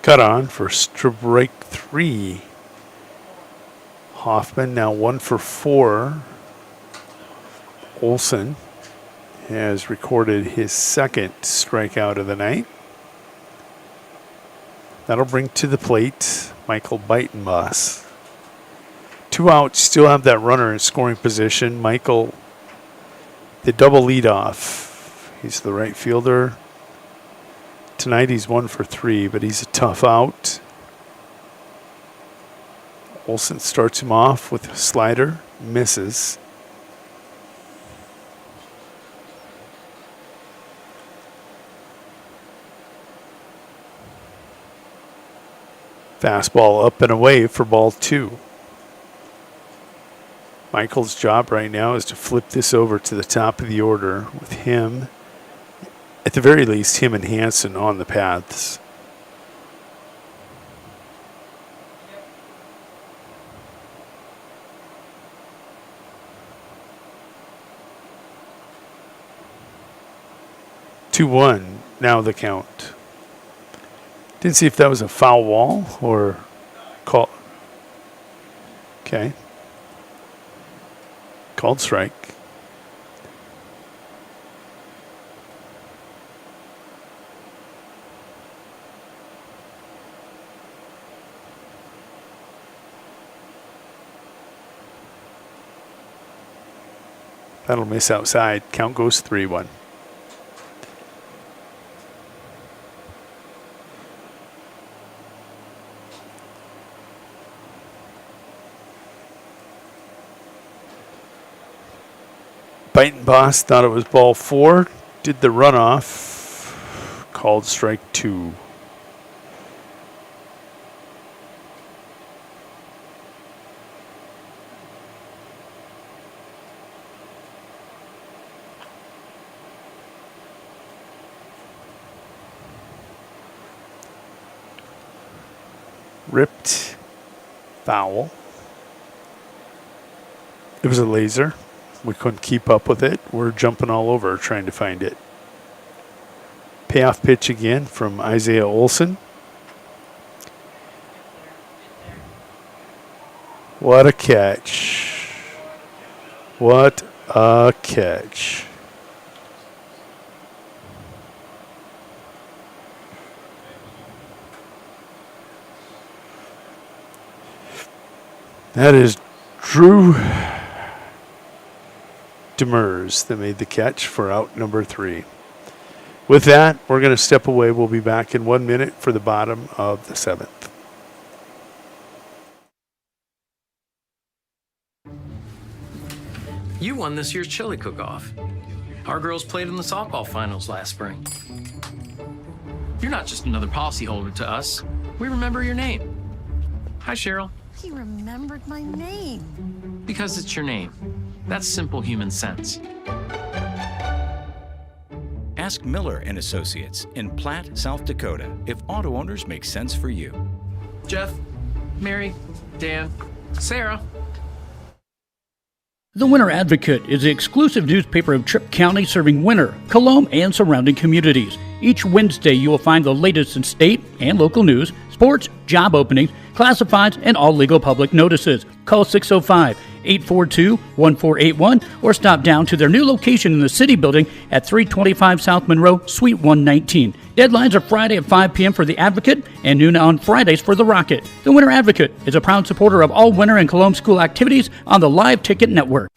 Cut on for strike three. Hoffman now 1 for 4. Olson has recorded his second strikeout of the night. That'll bring to the plate Michael Beitenbus. 2 outs, still have that runner in scoring position. Michael, the double leadoff. He's the right fielder. Tonight he's 1 for 3, but he's a tough out. Olson starts him off with a slider, misses. Fastball up and away for ball 2. Michael's job right now is to flip this over to the top of the order with him. At the very least, him and Hansen on the paths. Two one. Now the count. Didn't see if that was a foul ball or call. Okay. Called strike. That'll miss outside. Count goes 3-1. Biting Boss thought it was ball 4. Did the runoff. Called strike 2. Ripped. Foul. It was a laser. We couldn't keep up with it. We're jumping all over trying to find it. Payoff pitch again from Isaiah Olson. What a catch. What a catch. That is Drew Demers that made the catch for out number 3. With that, we're going to step away. We'll be back in 1 minute for the bottom of the 7th. You won this year's chili cook-off. Our girls played in the softball finals last spring. You're not just another policyholder to us. We remember your name. Hi, Cheryl. He remembered my name. Because it's your name. That's simple human sense. Ask Miller and Associates in Platte, South Dakota, if auto owners make sense for you. Jeff, Mary, Dan, Sarah. The Winter Advocate is the exclusive newspaper of Tripp County serving Winter, Colome, and surrounding communities. Each Wednesday, you will find the latest in state and local news, sports, job openings, classifieds, and all legal public notices. Call 605-842-1481 or stop down to their new location in the City Building at 325 South Monroe, Suite 119. Deadlines are Friday at 5 p.m. for the Advocate and noon on Fridays for the Rocket. The Winter Advocate is a proud supporter of all Winter and Colome school activities on the Live Ticket Network.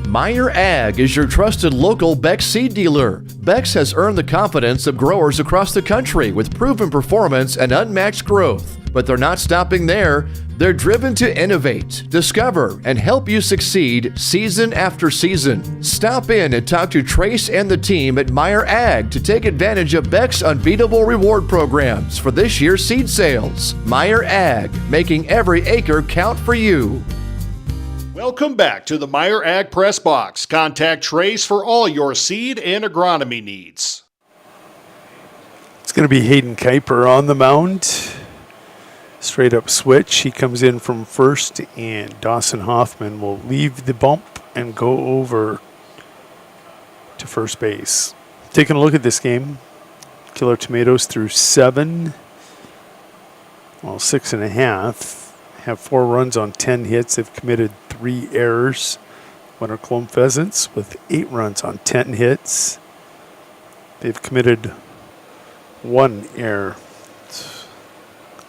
Meyer Ag is your trusted local Beck's seed dealer. Beck's has earned the confidence of growers across the country with proven performance and unmatched growth. But they're not stopping there. They're driven to innovate, discover, and help you succeed season after season. Stop in and talk to Trace and the team at Meyer Ag to take advantage of Beck's unbeatable reward programs for this year's seed sales. Meyer Ag, making every acre count for you. Welcome back to the Meyer Ag Press Box. Contact Trace for all your seed and agronomy needs. It's going to be Hayden Kuiper on the mound. Straight up switch. He comes in from first, and Dawson Hoffman will leave the bump and go over to first base. Taking a look at this game, Killer Tomatoes through 6.5. Have 4 runs on 10 hits. They've committed 3 errors. Winter Colome Pheasants with 8 runs on 10 hits. They've committed 1 error. It's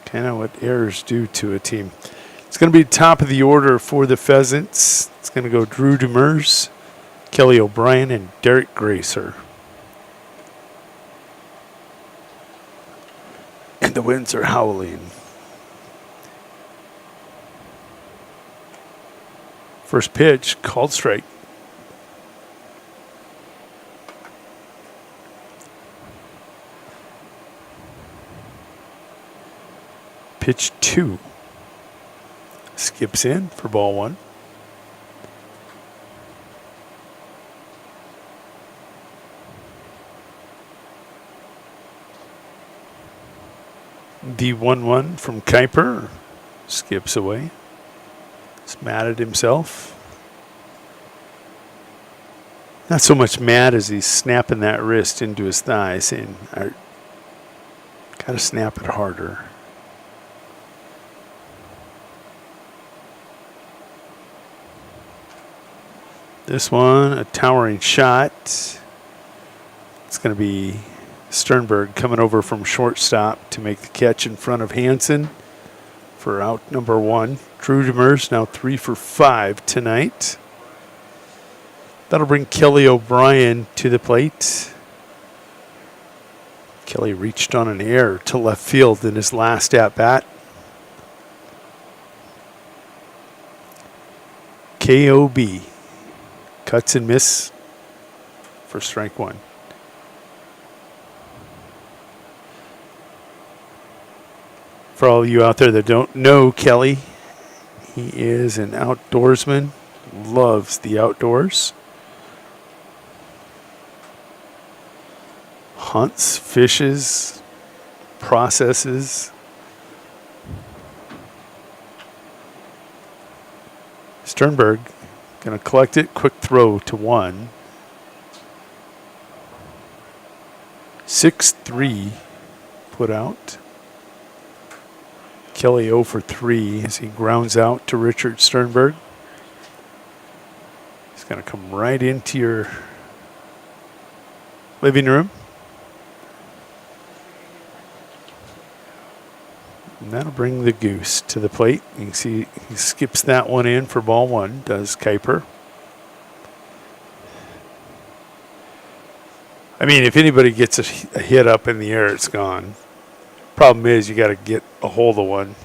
kind of what errors do to a team. It's going to be top of the order for the Pheasants. It's going to go Drew Demers, Kelly O'Brien, and Derek Gracer. And the winds are howling. First pitch, called strike. Pitch 2. Skips in for ball 1. The 1-1 from Kuiper skips away. He's mad at himself. Not so much mad as he's snapping that wrist into his thigh, saying, I gotta snap it harder. This one, a towering shot. It's going to be Sternberg coming over from shortstop to make the catch in front of Hansen for out number 1. Drew Demers now 3 for 5 tonight. That'll bring Kelly O'Brien to the plate. Kelly reached on an error to left field in his last at-bat. KOB. Cuts and miss for strike one. For all of you out there that don't know Kelly, he is an outdoorsman, loves the outdoors. Hunts, fishes, processes. Sternberg going to collect it. Quick throw to one. 6-3 put out. Kelly 0 for 3 as he grounds out to Richard Sternberg. He's going to come right into your living room. And that'll bring the Goose to the plate. You can see he skips that one in for ball one, does Kuiper. I mean, if anybody gets a hit up in the air, it's gone. Problem is, you got to get a hold of one.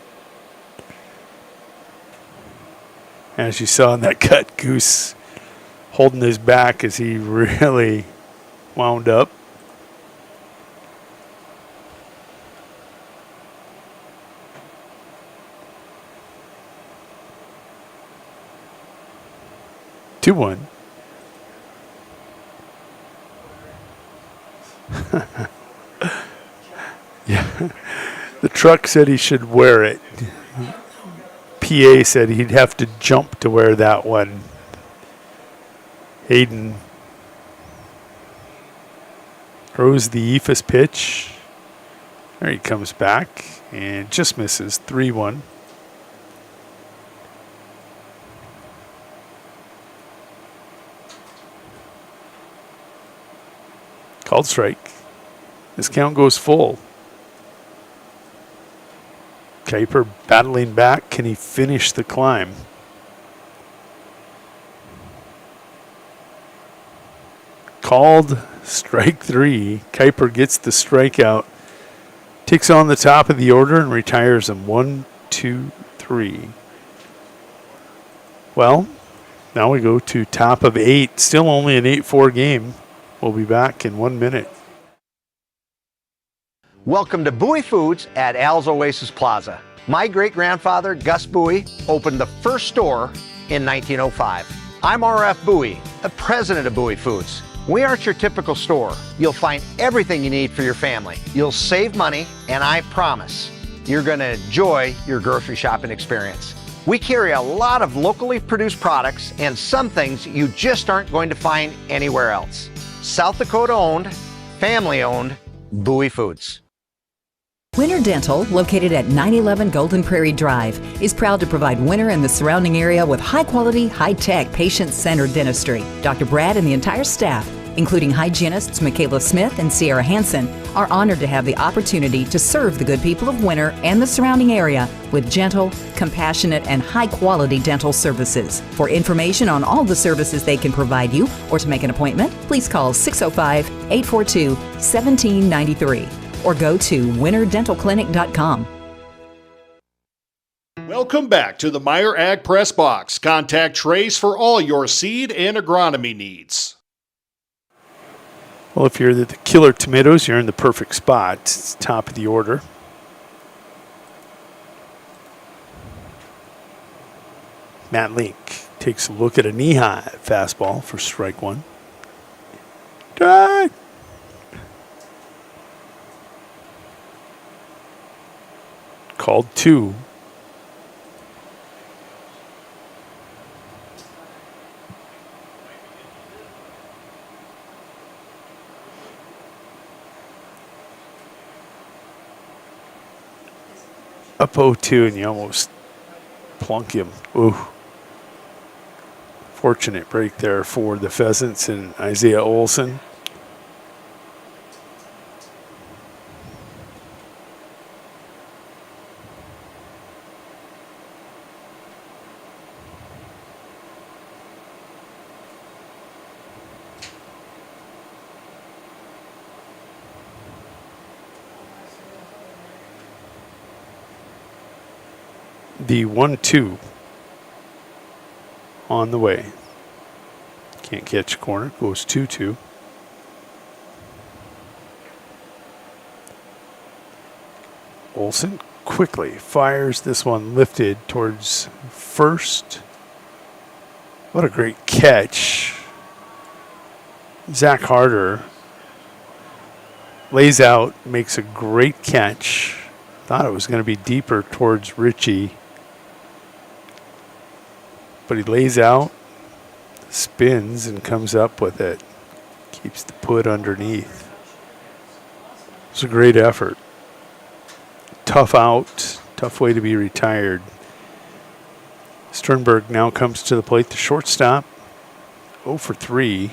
As you saw in that cut, Goose holding his back as he really wound up. Two one. Yeah, the truck said he should wear it. PA said he'd have to jump to wear that one. Hayden throws the Ephus pitch. There he comes back and just misses. 3-1. Called strike. This count goes full. Kuiper battling back. Can he finish the climb? Called strike 3. Kuiper gets the strikeout. Takes on the top of the order and retires him. 1, 2, 3. Well, now we go to top of 8. Still only an 8-4 game. We'll be back in 1 minute. Welcome to Bowie Foods at Al's Oasis Plaza. My great-grandfather, Gus Bowie, opened the first store in 1905. I'm R.F. Bowie, the president of Bowie Foods. We aren't your typical store. You'll find everything you need for your family. You'll save money, and I promise you're going to enjoy your grocery shopping experience. We carry a lot of locally produced products and some things you just aren't going to find anywhere else. South Dakota owned, family owned, Bowie Foods. Winter Dental, located at 911 Golden Prairie Drive, is proud to provide Winter and the surrounding area with high-quality, high-tech, patient-centered dentistry. Dr. Brad and the entire staff, including hygienists Michaela Smith and Sierra Hansen, are honored to have the opportunity to serve the good people of Winter and the surrounding area with gentle, compassionate, and high-quality dental services. For information on all the services they can provide you or to make an appointment, please call 605-842-1793 or go to winterdentalclinic.com. Welcome back to the Meyer Ag Press Box. Contact Trace for all your seed and agronomy needs. Well, if you're the killer tomatoes, you're in the perfect spot. It's top of the order. Matt Link takes a look at a knee-high fastball for strike one. Drive! Called 2. Up 0-2 and you almost plunk him. Ooh. Fortunate break there for the Pheasants and Isaiah Olson. The 1-2 on the way. Can't catch a corner. Goes 2-2. Olsen quickly fires this one lifted towards first. What a great catch. Zach Harder lays out, makes a great catch. Thought it was going to be deeper towards Richie. But he lays out, spins, and comes up with it. Keeps the put underneath. It's a great effort. Tough out, tough way to be retired. Sternberg now comes to the plate, the shortstop. 0 for 3.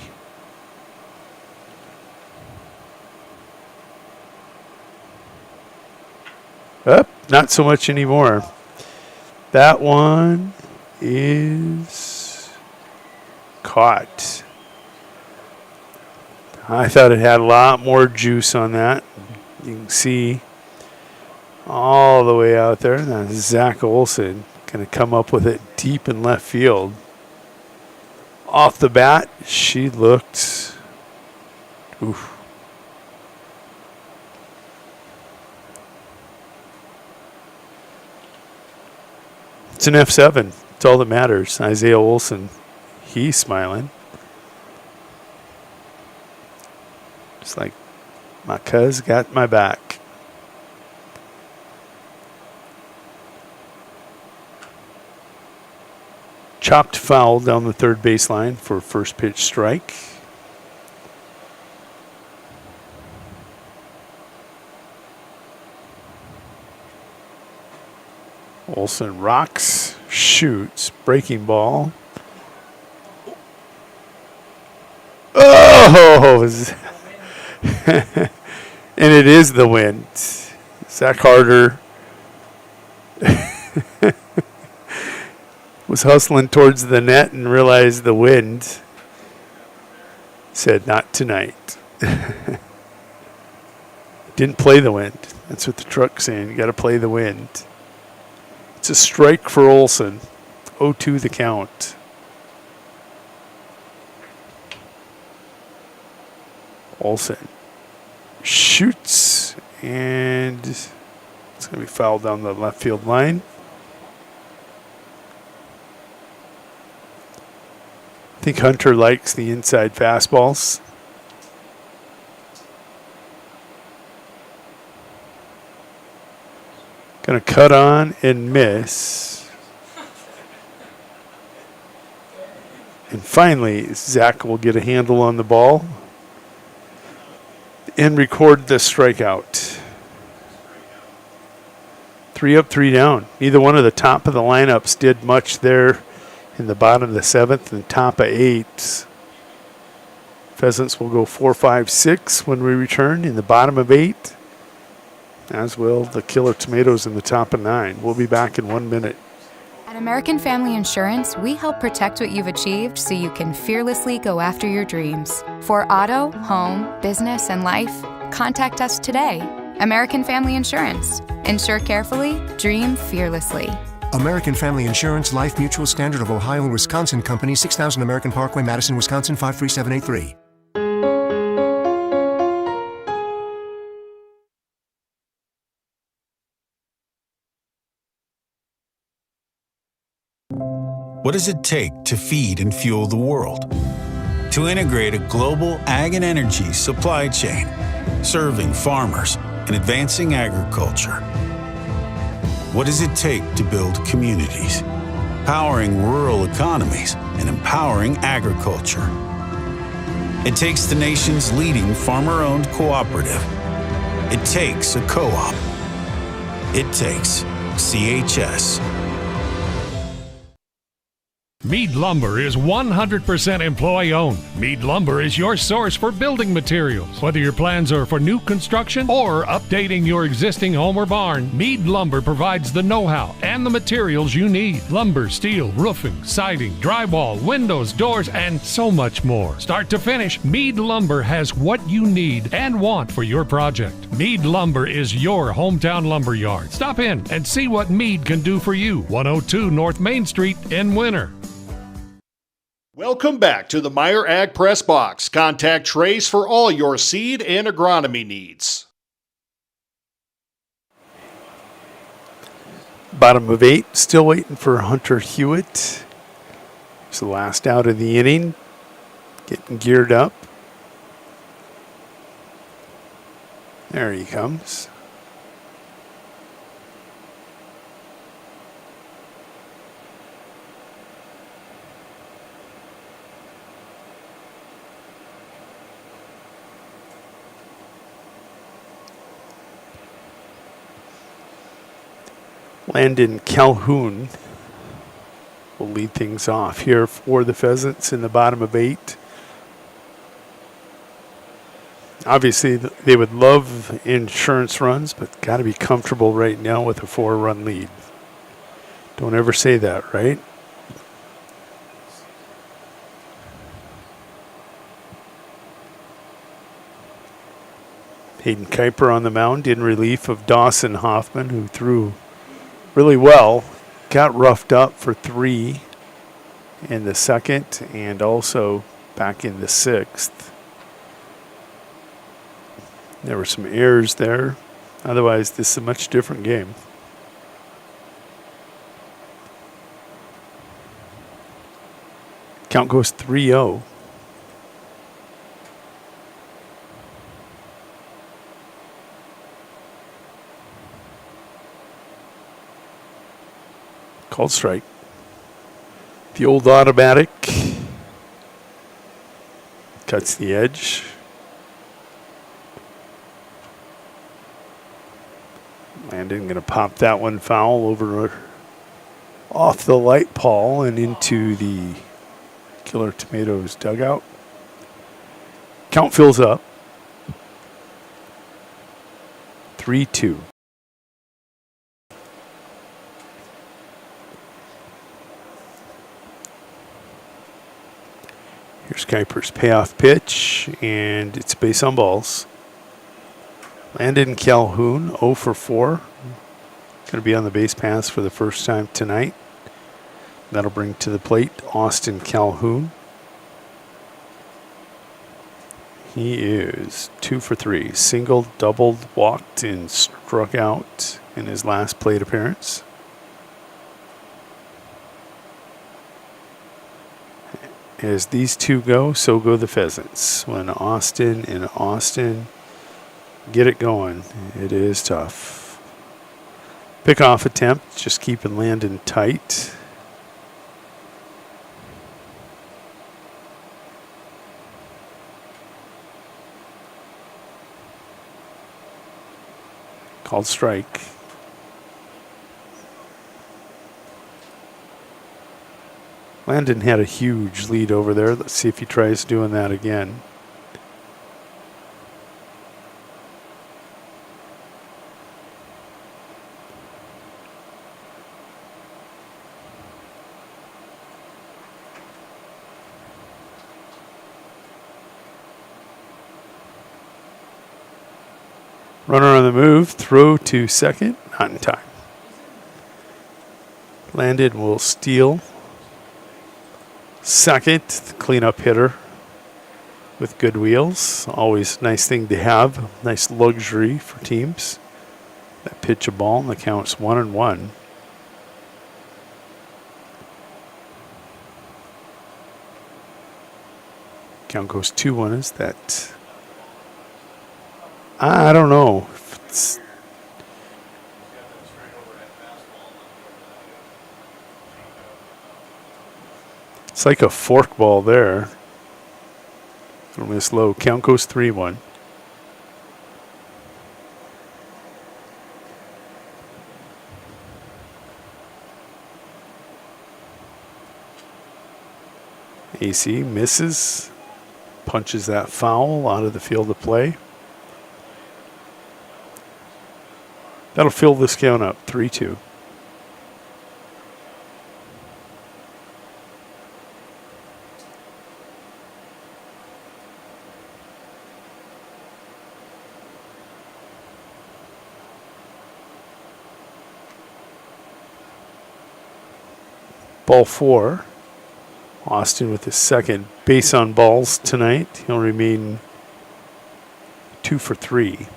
Up, not so much anymore. That one is caught. I thought it had a lot more juice on that. You can see all the way out there. That's Zach Olsen going to come up with it deep in left field. Off the bat, she looked, oof. It's an F7. It's all that matters. Isaiah Olsen, he's smiling. Just like, my cuz got my back. Chopped foul down the third baseline for first pitch strike. Olsen rocks, shoots, breaking ball. Oh! And it is the wind. Zach Harder was hustling towards the net and realized the wind. Said, not tonight. Didn't play the wind. That's what the truck's saying. You got to play the wind. It's a strike for Olsen. 0-2 the count. Olsen shoots, and it's going to be fouled down the left field line. I think Hunter likes the inside fastballs. Going to cut on and miss. And finally, Zach will get a handle on the ball and record the strikeout. 3 up, 3 down. Neither one of the top of the lineups did much there in the bottom of the 7th and top of 8. Pheasants will go 4, 5, 6 when we return in the bottom of 8. As will the Killer Tomatoes in the top of 9. We'll be back in 1 minute. At American Family Insurance, we help protect what you've achieved so you can fearlessly go after your dreams. For auto, home, business, and life, contact us today. American Family Insurance. Insure carefully, dream fearlessly. American Family Insurance, Life Mutual, Standard of Ohio and Wisconsin Company, 6000 American Parkway, Madison, Wisconsin, 53783. What does it take to feed and fuel the world? To integrate a global ag and energy supply chain, serving farmers and advancing agriculture. What does it take to build communities, powering rural economies and empowering agriculture? It takes the nation's leading farmer-owned cooperative. It takes a co-op. It takes CHS. Mead Lumber is 100% employee-owned. Mead Lumber is your source for building materials. Whether your plans are for new construction or updating your existing home or barn, Mead Lumber provides the know-how and the materials you need. Lumber, steel, roofing, siding, drywall, windows, doors, and so much more. Start to finish, Mead Lumber has what you need and want for your project. Mead Lumber is your hometown lumber yard. Stop in and see what Mead can do for you. 102 North Main Street in Winter. Welcome back to the Meyer Ag Press Box. Contact Trace for all your seed and agronomy needs. Bottom of 8, still waiting for Hunter Hewitt. It's the last out of the inning. Getting geared up. There he comes. Landon Calhoun will lead things off here for the Pheasants in the bottom of 8. Obviously, they would love insurance runs, but got to be comfortable right now with a 4-run lead. Don't ever say that, right? Hayden Kuiper on the mound in relief of Dawson Hoffman, who threw really well, got roughed up for 3 in the 2nd and also back in the 6th. There were some errors there. Otherwise, this is a much different game. Count goes 3-0. Called strike. The old automatic cuts the edge. Landon going to pop that one foul over off the light pole and into the Killer Tomatoes dugout. Count fills up. 3-2. Here's Kuiper's payoff pitch, and it's base on balls. Landon Calhoun, 0 for 4. Going to be on the base paths for the first time tonight. That'll bring to the plate Austin Calhoun. He is 2 for 3. Singled, doubled, walked, and struck out in his last plate appearance. As these two go, so go the Pheasants. When Austin and Austin get it going, it is tough. Pickoff attempt, just keeping Landon tight. Called strike. Landon had a huge lead over there. Let's see if he tries doing that again. Runner on the move, throw to second, not in time. Landon will steal second, the cleanup hitter with good wheels. Always a nice thing to have, nice luxury for teams that pitch a ball, and the count's 1-1. Count goes 2-1. Is that? I don't know. It's like a fork ball there. From this low. Count goes 3-1. AC misses, punches that foul out of the field of play. That'll fill this count up, 3-2. Ball 4. Austin with his second base on balls tonight. He'll remain 2 for 3.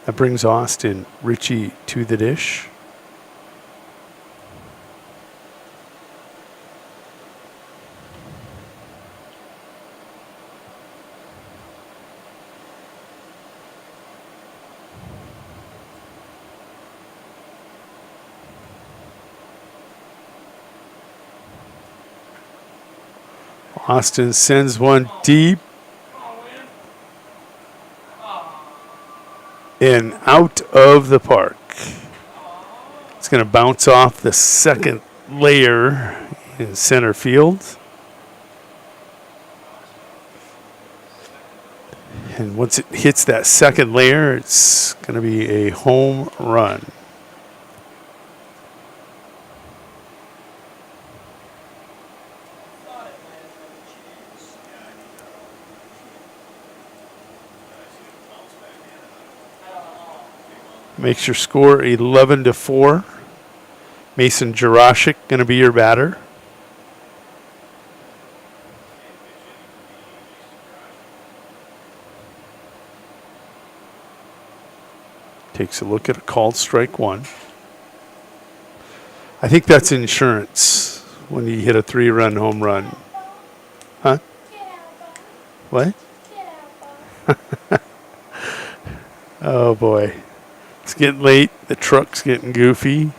That brings Austin Ritchie to the dish. Austin sends one deep and out of the park. It's going to bounce off the second layer in center field. And once it hits that second layer, it's going to be a home run. Makes your score 11-4. Mason Jurashik going to be your batter. Takes a look at a called strike one. I think that's insurance when you hit a 3-run home run. Huh? What? Oh boy. It's getting late. The truck's getting goofy.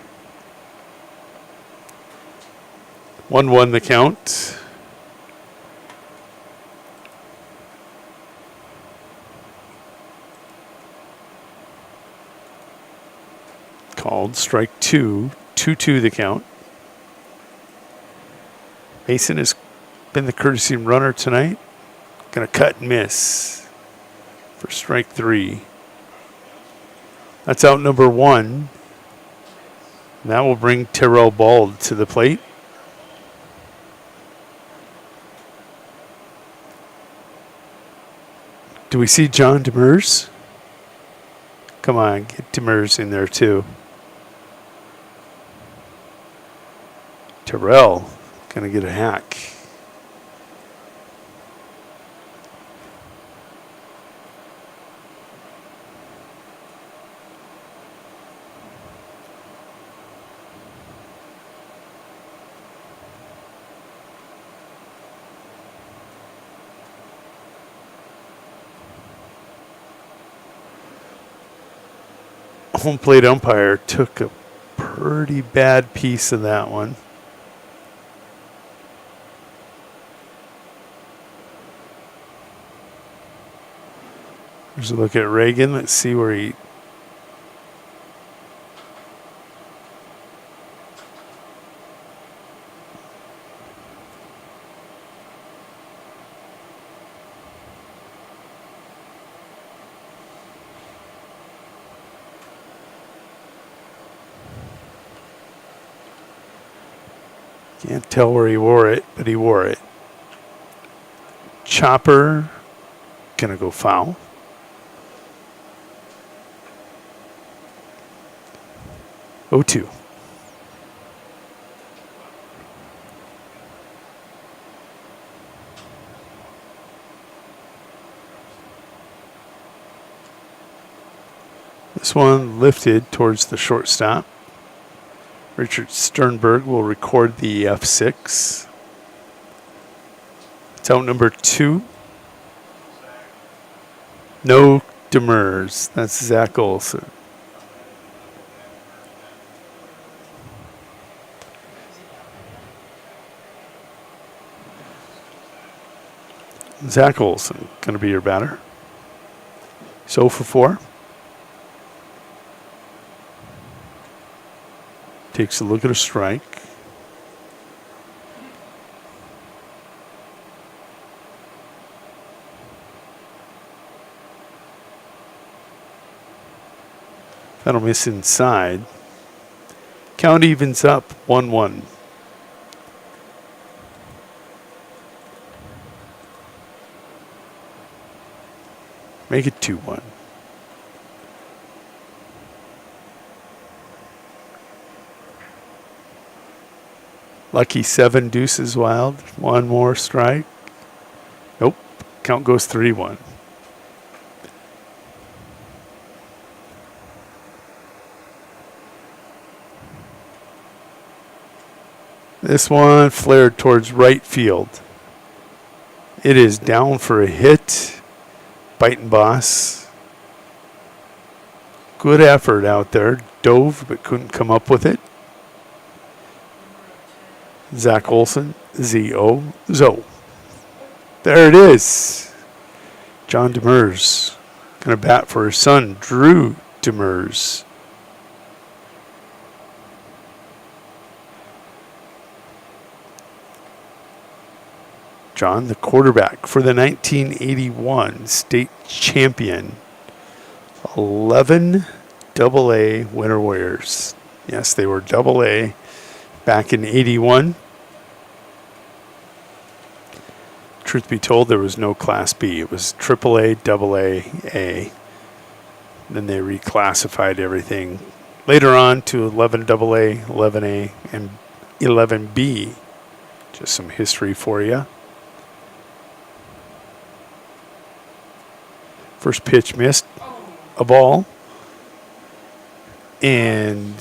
1-1 the count. Called strike 2. 2-2 the count. Mason has been the courtesy runner tonight. Gonna cut and miss for strike 3. That's out number 1. And that will bring Terrell Bald to the plate. Do we see John Demers? Come on, get Demers in there too. Terrell gonna get a hack. Home plate umpire took a pretty bad piece of that one. There's a look at Reagan. Let's see where he... Can't tell where he wore it, but he wore it. Chopper, gonna go foul. Oh, 2. This one lifted towards the shortstop. Richard Sternberg will record the F6. It's out number 2. No Demers. That's Zach Olson. Zach Olson going to be your batter. So for 4. Takes a look at a strike. That'll miss inside. Count evens up 1-1. Make it 2-1. Lucky 7 deuces wild. One more strike. Nope. Count goes 3-1. This one flared towards right field. It is down for a hit. Biting boss. Good effort out there. Dove, but couldn't come up with it. Zach Olson, Z-O, Zo. There it is. John Demers going to bat for his son, Drew Demers. John, the quarterback for the 1981 state champion, 11 AA Winter Warriors. Yes, they were AA back in 81. Truth be told, there was no Class B. It was AAA, AA, A. Then they reclassified everything later on to 11 AA, 11A, and 11B. Just some history for you. First pitch missed a ball. And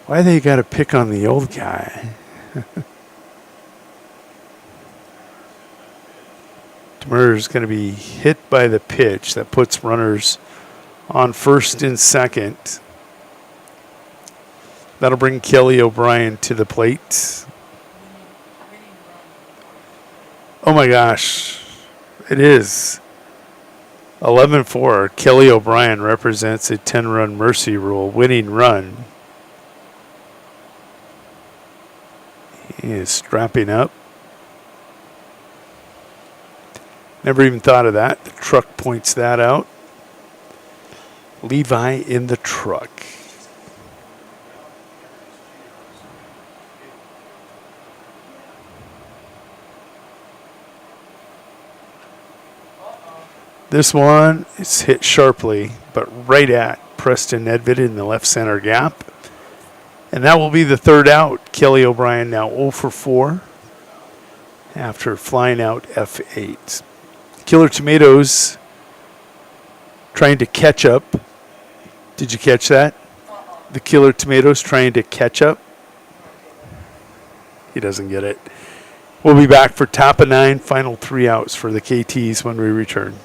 why they got to pick on the old guy? Demers is going to be hit by the pitch that puts runners on first and second. That'll bring Kelly O'Brien to the plate. Oh my gosh, it is. 11-4. Kelly O'Brien represents a 10-run mercy rule winning run. He is strapping up. Never even thought of that. The truck points that out. Levi in the truck. This one is hit sharply, but right at Preston Nedved in the left center gap. And that will be the third out. Kelly O'Brien now 0 for 4 after flying out F8. Killer Tomatoes trying to catch up. Did you catch that? The Killer Tomatoes trying to catch up. He doesn't get it. We'll be back for top of 9, final 3 outs for the KTs when we return.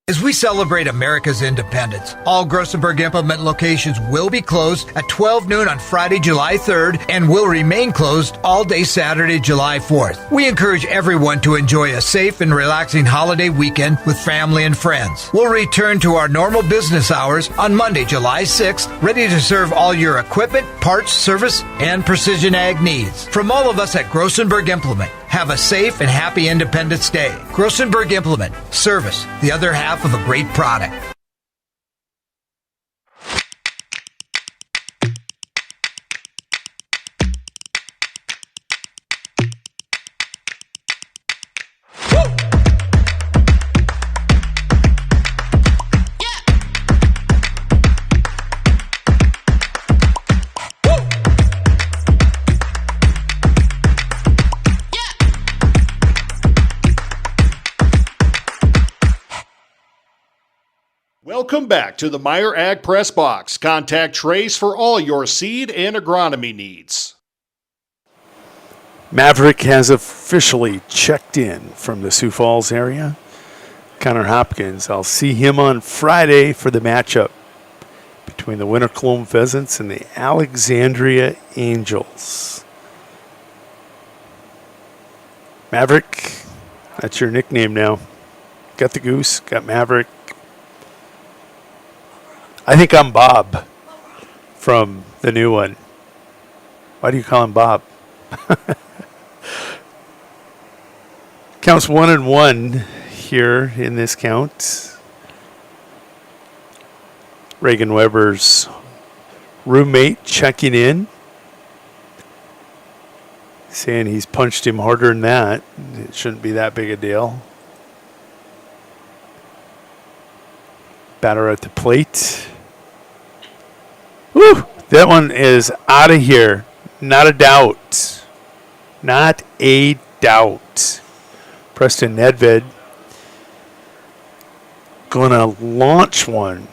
As we celebrate America's independence, all Grossenberg Implement locations will be closed at 12 noon on Friday, July 3rd, and will remain closed all day Saturday, July 4th. We encourage everyone to enjoy a safe and relaxing holiday weekend with family and friends. We'll return to our normal business hours on Monday, July 6th, ready to serve all your equipment, parts, service, and precision ag needs. From all of us at Grossenberg Implement, have a safe and happy Independence Day. Grossenberg Implement. Service, the other half of a great product. Welcome back to the Meyer Ag Press Box. Contact Trace for all your seed and agronomy needs. Maverick has officially checked in from the Sioux Falls area. Connor Hopkins, I'll see him on Friday for the matchup between the Winter Cologne Pheasants and the Alexandria Angels. Maverick, that's your nickname now. Got the goose, got Maverick. I think I'm Bob. from the new one. Why do you call him Bob? Counts 1-1 here in this count. Reagan Weber's roommate checking in, saying he's punched him harder than that. It shouldn't be that big a deal. Batter at the plate. Woo! That one is out of here. Not a doubt. Not a doubt. Preston Nedved gonna launch one.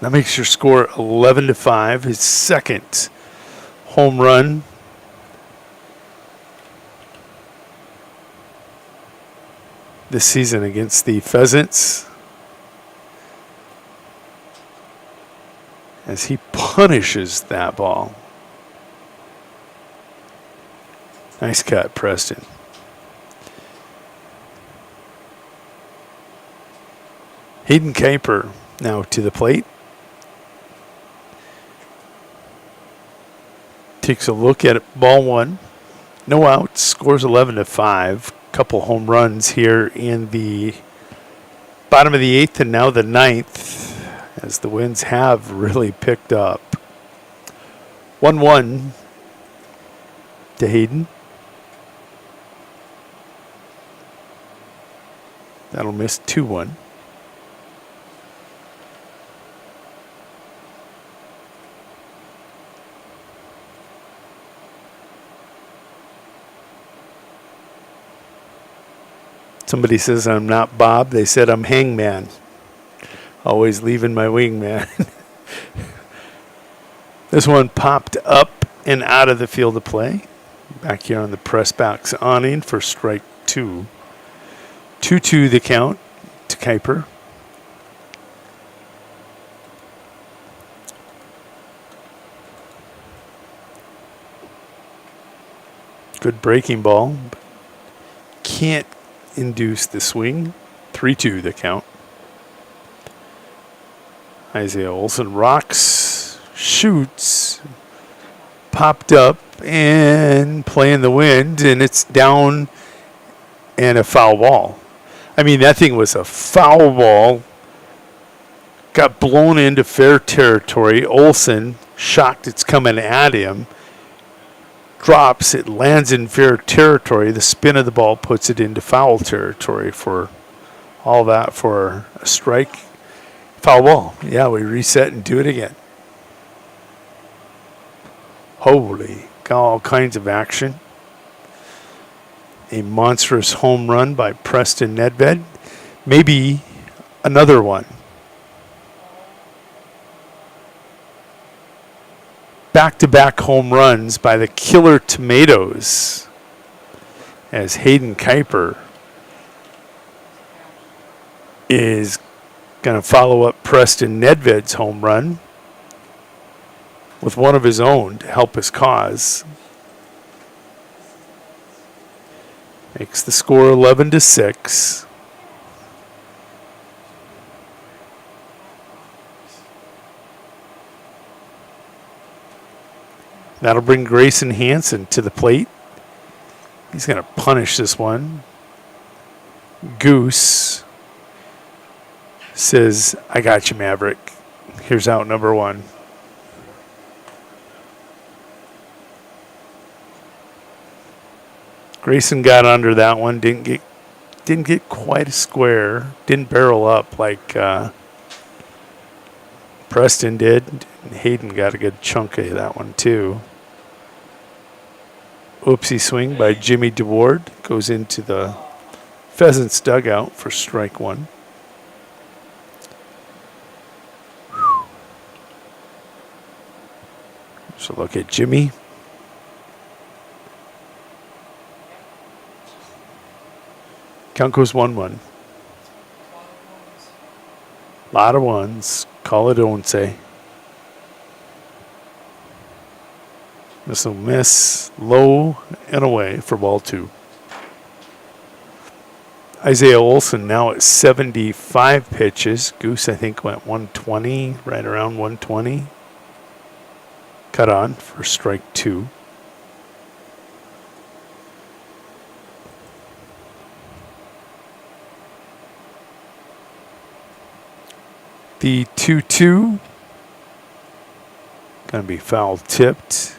That makes your score 11-5. His second home run. This season against the Pheasants. As he punishes that ball. Nice cut, Preston. Hayden Kuiper now to the plate. Takes a look at it. Ball one. No outs. Scores 11-5. Couple home runs here in the bottom of the 8th and now the 9th. As the winds have really picked up. 1-1 to Hayden. That'll miss 2-1. Somebody says I'm not Bob. They said I'm Hangman. Always leaving my wingman. This one popped up and out of the field of play. Back here on the press box awning for strike 2. 2-2 the count to Kuiper. Good breaking ball. Can't induce the swing. 3-2 the count. Isaiah Olson rocks, shoots, popped up, and playing the wind, and it's down and a foul ball. I mean, that thing was a foul ball. Got blown into fair territory. Olson, shocked it's coming at him, drops, it lands in fair territory. The spin of the ball puts it into foul territory for all that for a strike. Foul ball. Yeah, we reset and do it again. Holy, got all kinds of action. A monstrous home run by Preston Nedved. Maybe another one. Back-to-back home runs by the Killer Tomatoes as Hayden Kuiper is going to follow up Preston Nedved's home run with one of his own to help his cause. Makes the score 11-6. That'll bring Grayson Hansen to the plate. He's going to punish this one. Goose says, I got you, Maverick. Here's out number 1. Grayson got under that one. Didn't get quite a square. Didn't barrel up like Preston did. Hayden got a good chunk of that one too. Oopsie swing by Jimmy DeWard. Goes into the Pheasants dugout for strike 1. So look at Jimmy. Count goes 1-1. Lot of ones. Call it once. This will miss low and away for ball 2. Isaiah Olson now at 75 pitches. Goose, I think, went 120, right around 120. Cut on for strike 2. The 2-2 going to be foul tipped.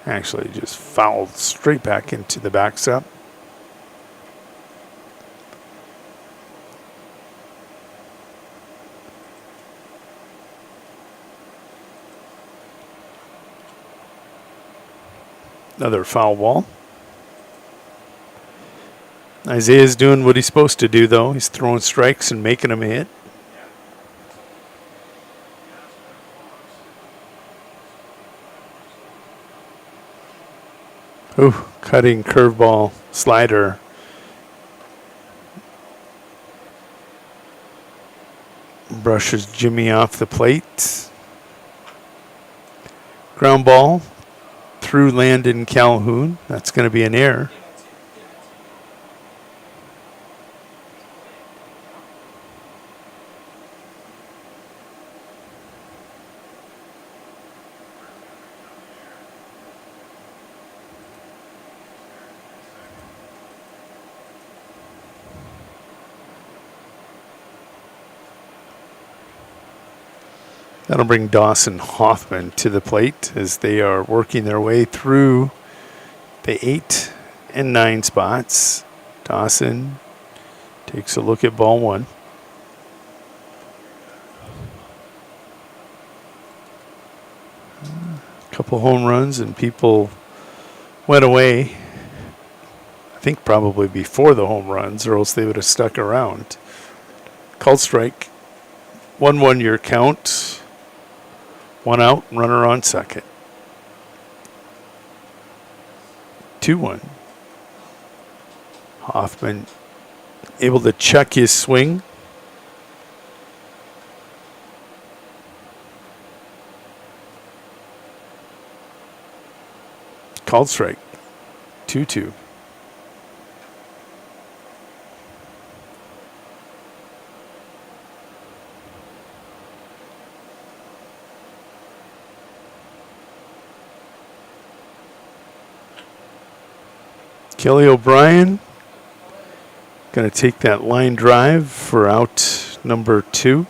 Actually, just fouled straight back into the backstop. Another foul ball. Isaiah's doing what he's supposed to do, though. He's throwing strikes and making them hit. Ooh, cutting curveball slider. Brushes Jimmy off the plate. Ground ball through Landon Calhoun. That's going to be an error. That'll bring Dawson Hoffman to the plate as they are working their way through the 8 and 9 spots. Dawson takes a look at ball 1. A couple home runs and people went away. I think probably before the home runs, or else they would have stuck around. Called strike. 1-1 your count. 1 out, runner on second. 2-1. Hoffman able to check his swing. Called strike. 2-2. Kelly O'Brien going to take that line drive for out number 2.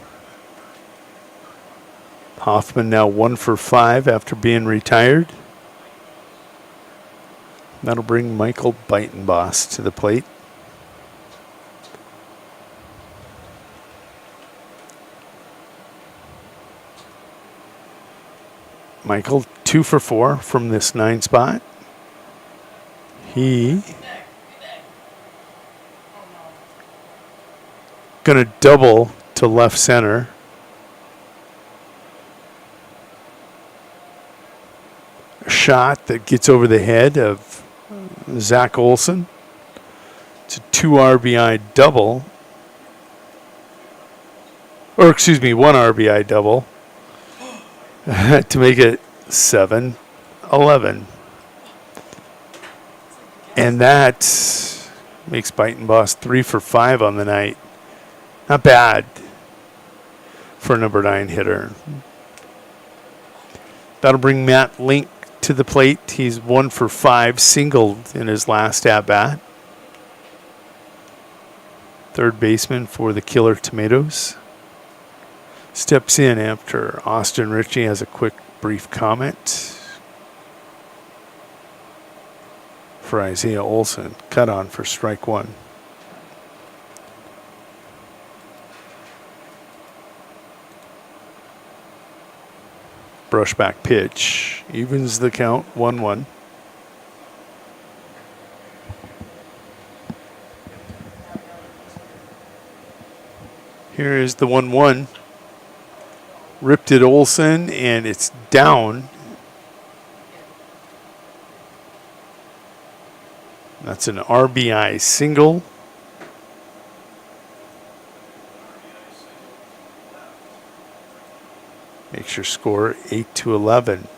Hoffman now 1 for 5 after being retired. That'll bring Michael Beitenboss to the plate. Michael 2 for 4 from this 9 spot. He gonna double to left center. A shot that gets over the head of Zach Olson. It's a 2 RBI double. Or excuse me, 1 RBI double to make it 7-11. And that makes Beitenboss 3 for 5 on the night. Not bad for a number 9 hitter. That'll bring Matt Link to the plate. He's 1 for 5, singled in his last at-bat. Third baseman for the Killer Tomatoes. Steps in after Austin Ritchie has a quick, brief comment. For Isaiah Olson, cut on for strike 1. Brushback pitch evens the count, 1-1. Here is the 1-1. Ripped it Olson, and it's down. That's an RBI single. Makes your score 8-11.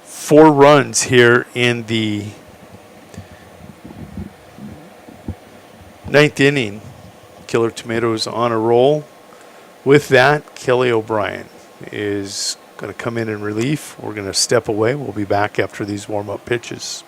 4 runs here in the Ninth inning. Killer Tomatoes on a roll. With that, Kelly O'Brien is going to come in relief. We're going to step away. We'll be back after these warm-up pitches.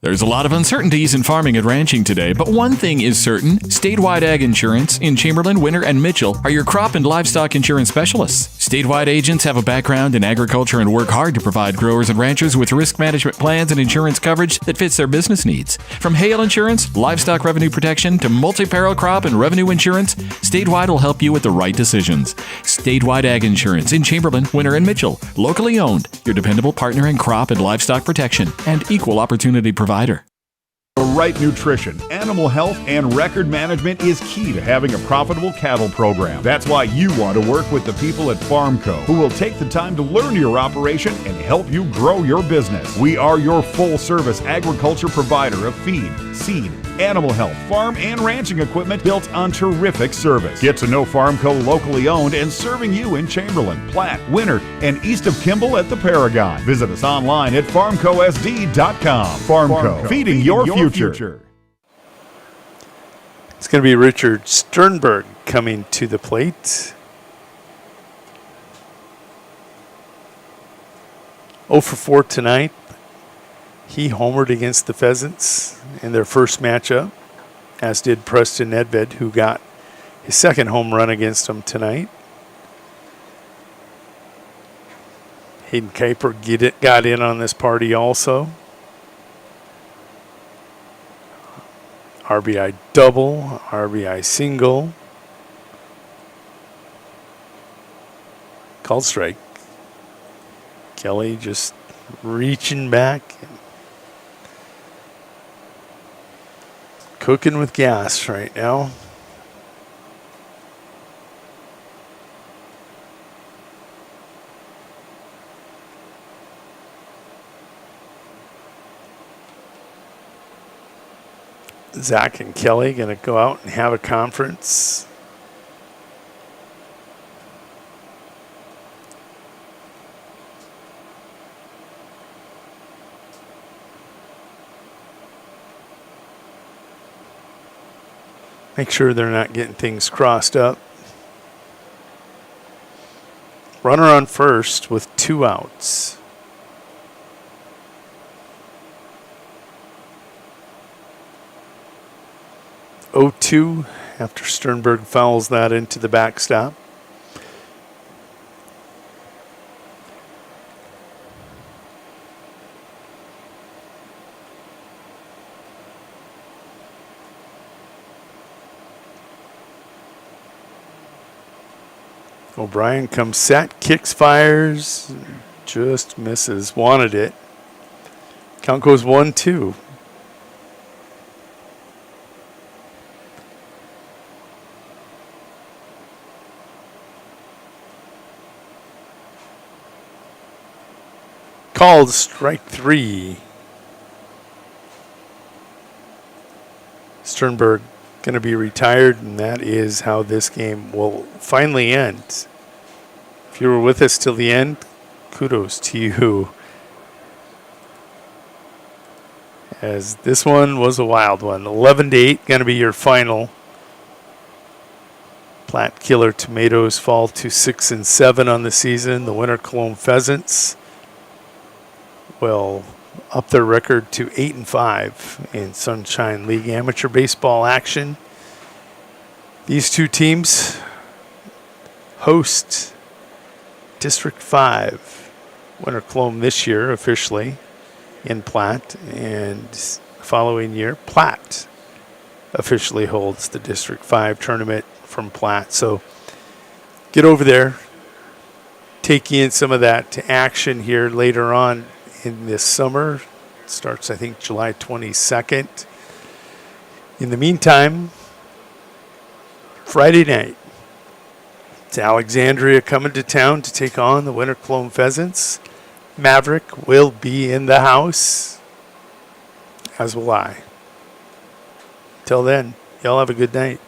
There's a lot of uncertainties in farming and ranching today, but one thing is certain. Statewide Ag Insurance in Chamberlain, Winter, and Mitchell are your crop and livestock insurance specialists. Statewide agents have a background in agriculture and work hard to provide growers and ranchers with risk management plans and insurance coverage that fits their business needs. From hail insurance, livestock revenue protection, to multi-peril crop and revenue insurance, Statewide will help you with the right decisions. Statewide Ag Insurance in Chamberlain, Winter, and Mitchell. Locally owned, your dependable partner in crop and livestock protection and equal opportunity provider. The right nutrition, animal health, and record management is key to having a profitable cattle program. That's why you want to work with the people at FarmCo, who will take the time to learn your operation and help you grow your business. We are your full-service agriculture provider of feed, seed, animal health, farm, and ranching equipment built on terrific service. Get to know FarmCo locally owned and serving you in Chamberlain, Platte, Winter, and east of Kimball at the Paragon. Visit us online at farmcosd.com. FarmCo, feeding your future. It's going to be Richard Sternberg coming to the plate. 0 for 4 tonight. He homered against the Pheasants in their first matchup, as did Preston Nedved, who got his second home run against him tonight. Hayden Kuiper got in on this party also. RBI double, RBI single. Called strike. Kelly just reaching back. Cooking with gas right now. Zach and Kelly going to go out and have a conference. Make sure they're not getting things crossed up. Runner on first with 2 outs. (0-2) after Sternberg fouls that into the backstop. O'Brien comes set, kicks, fires, just misses. Wanted it. Count goes 1-2. Called strike 3. Sternberg going to be retired, and that is how this game will finally end. If you were with us till the end, kudos to you. As this one was a wild one. 11-8 going to be your final. Platte Killer Tomatoes fall to 6-7 on the season. The Winter Cologne Pheasants will up their record to 8-5 in Sunshine League amateur baseball action. These two teams host District 5 Winter Cologne this year officially in Platte, and following year Platte officially holds the District 5 tournament from Platte. So get over there, take in some of that action here later on in this summer. It starts, I think, July 22nd. In the meantime, Friday night, it's Alexandria coming to town to take on the Winter Cologne Pheasants. Maverick will be in the house, as will I. Till then, y'all have a good night.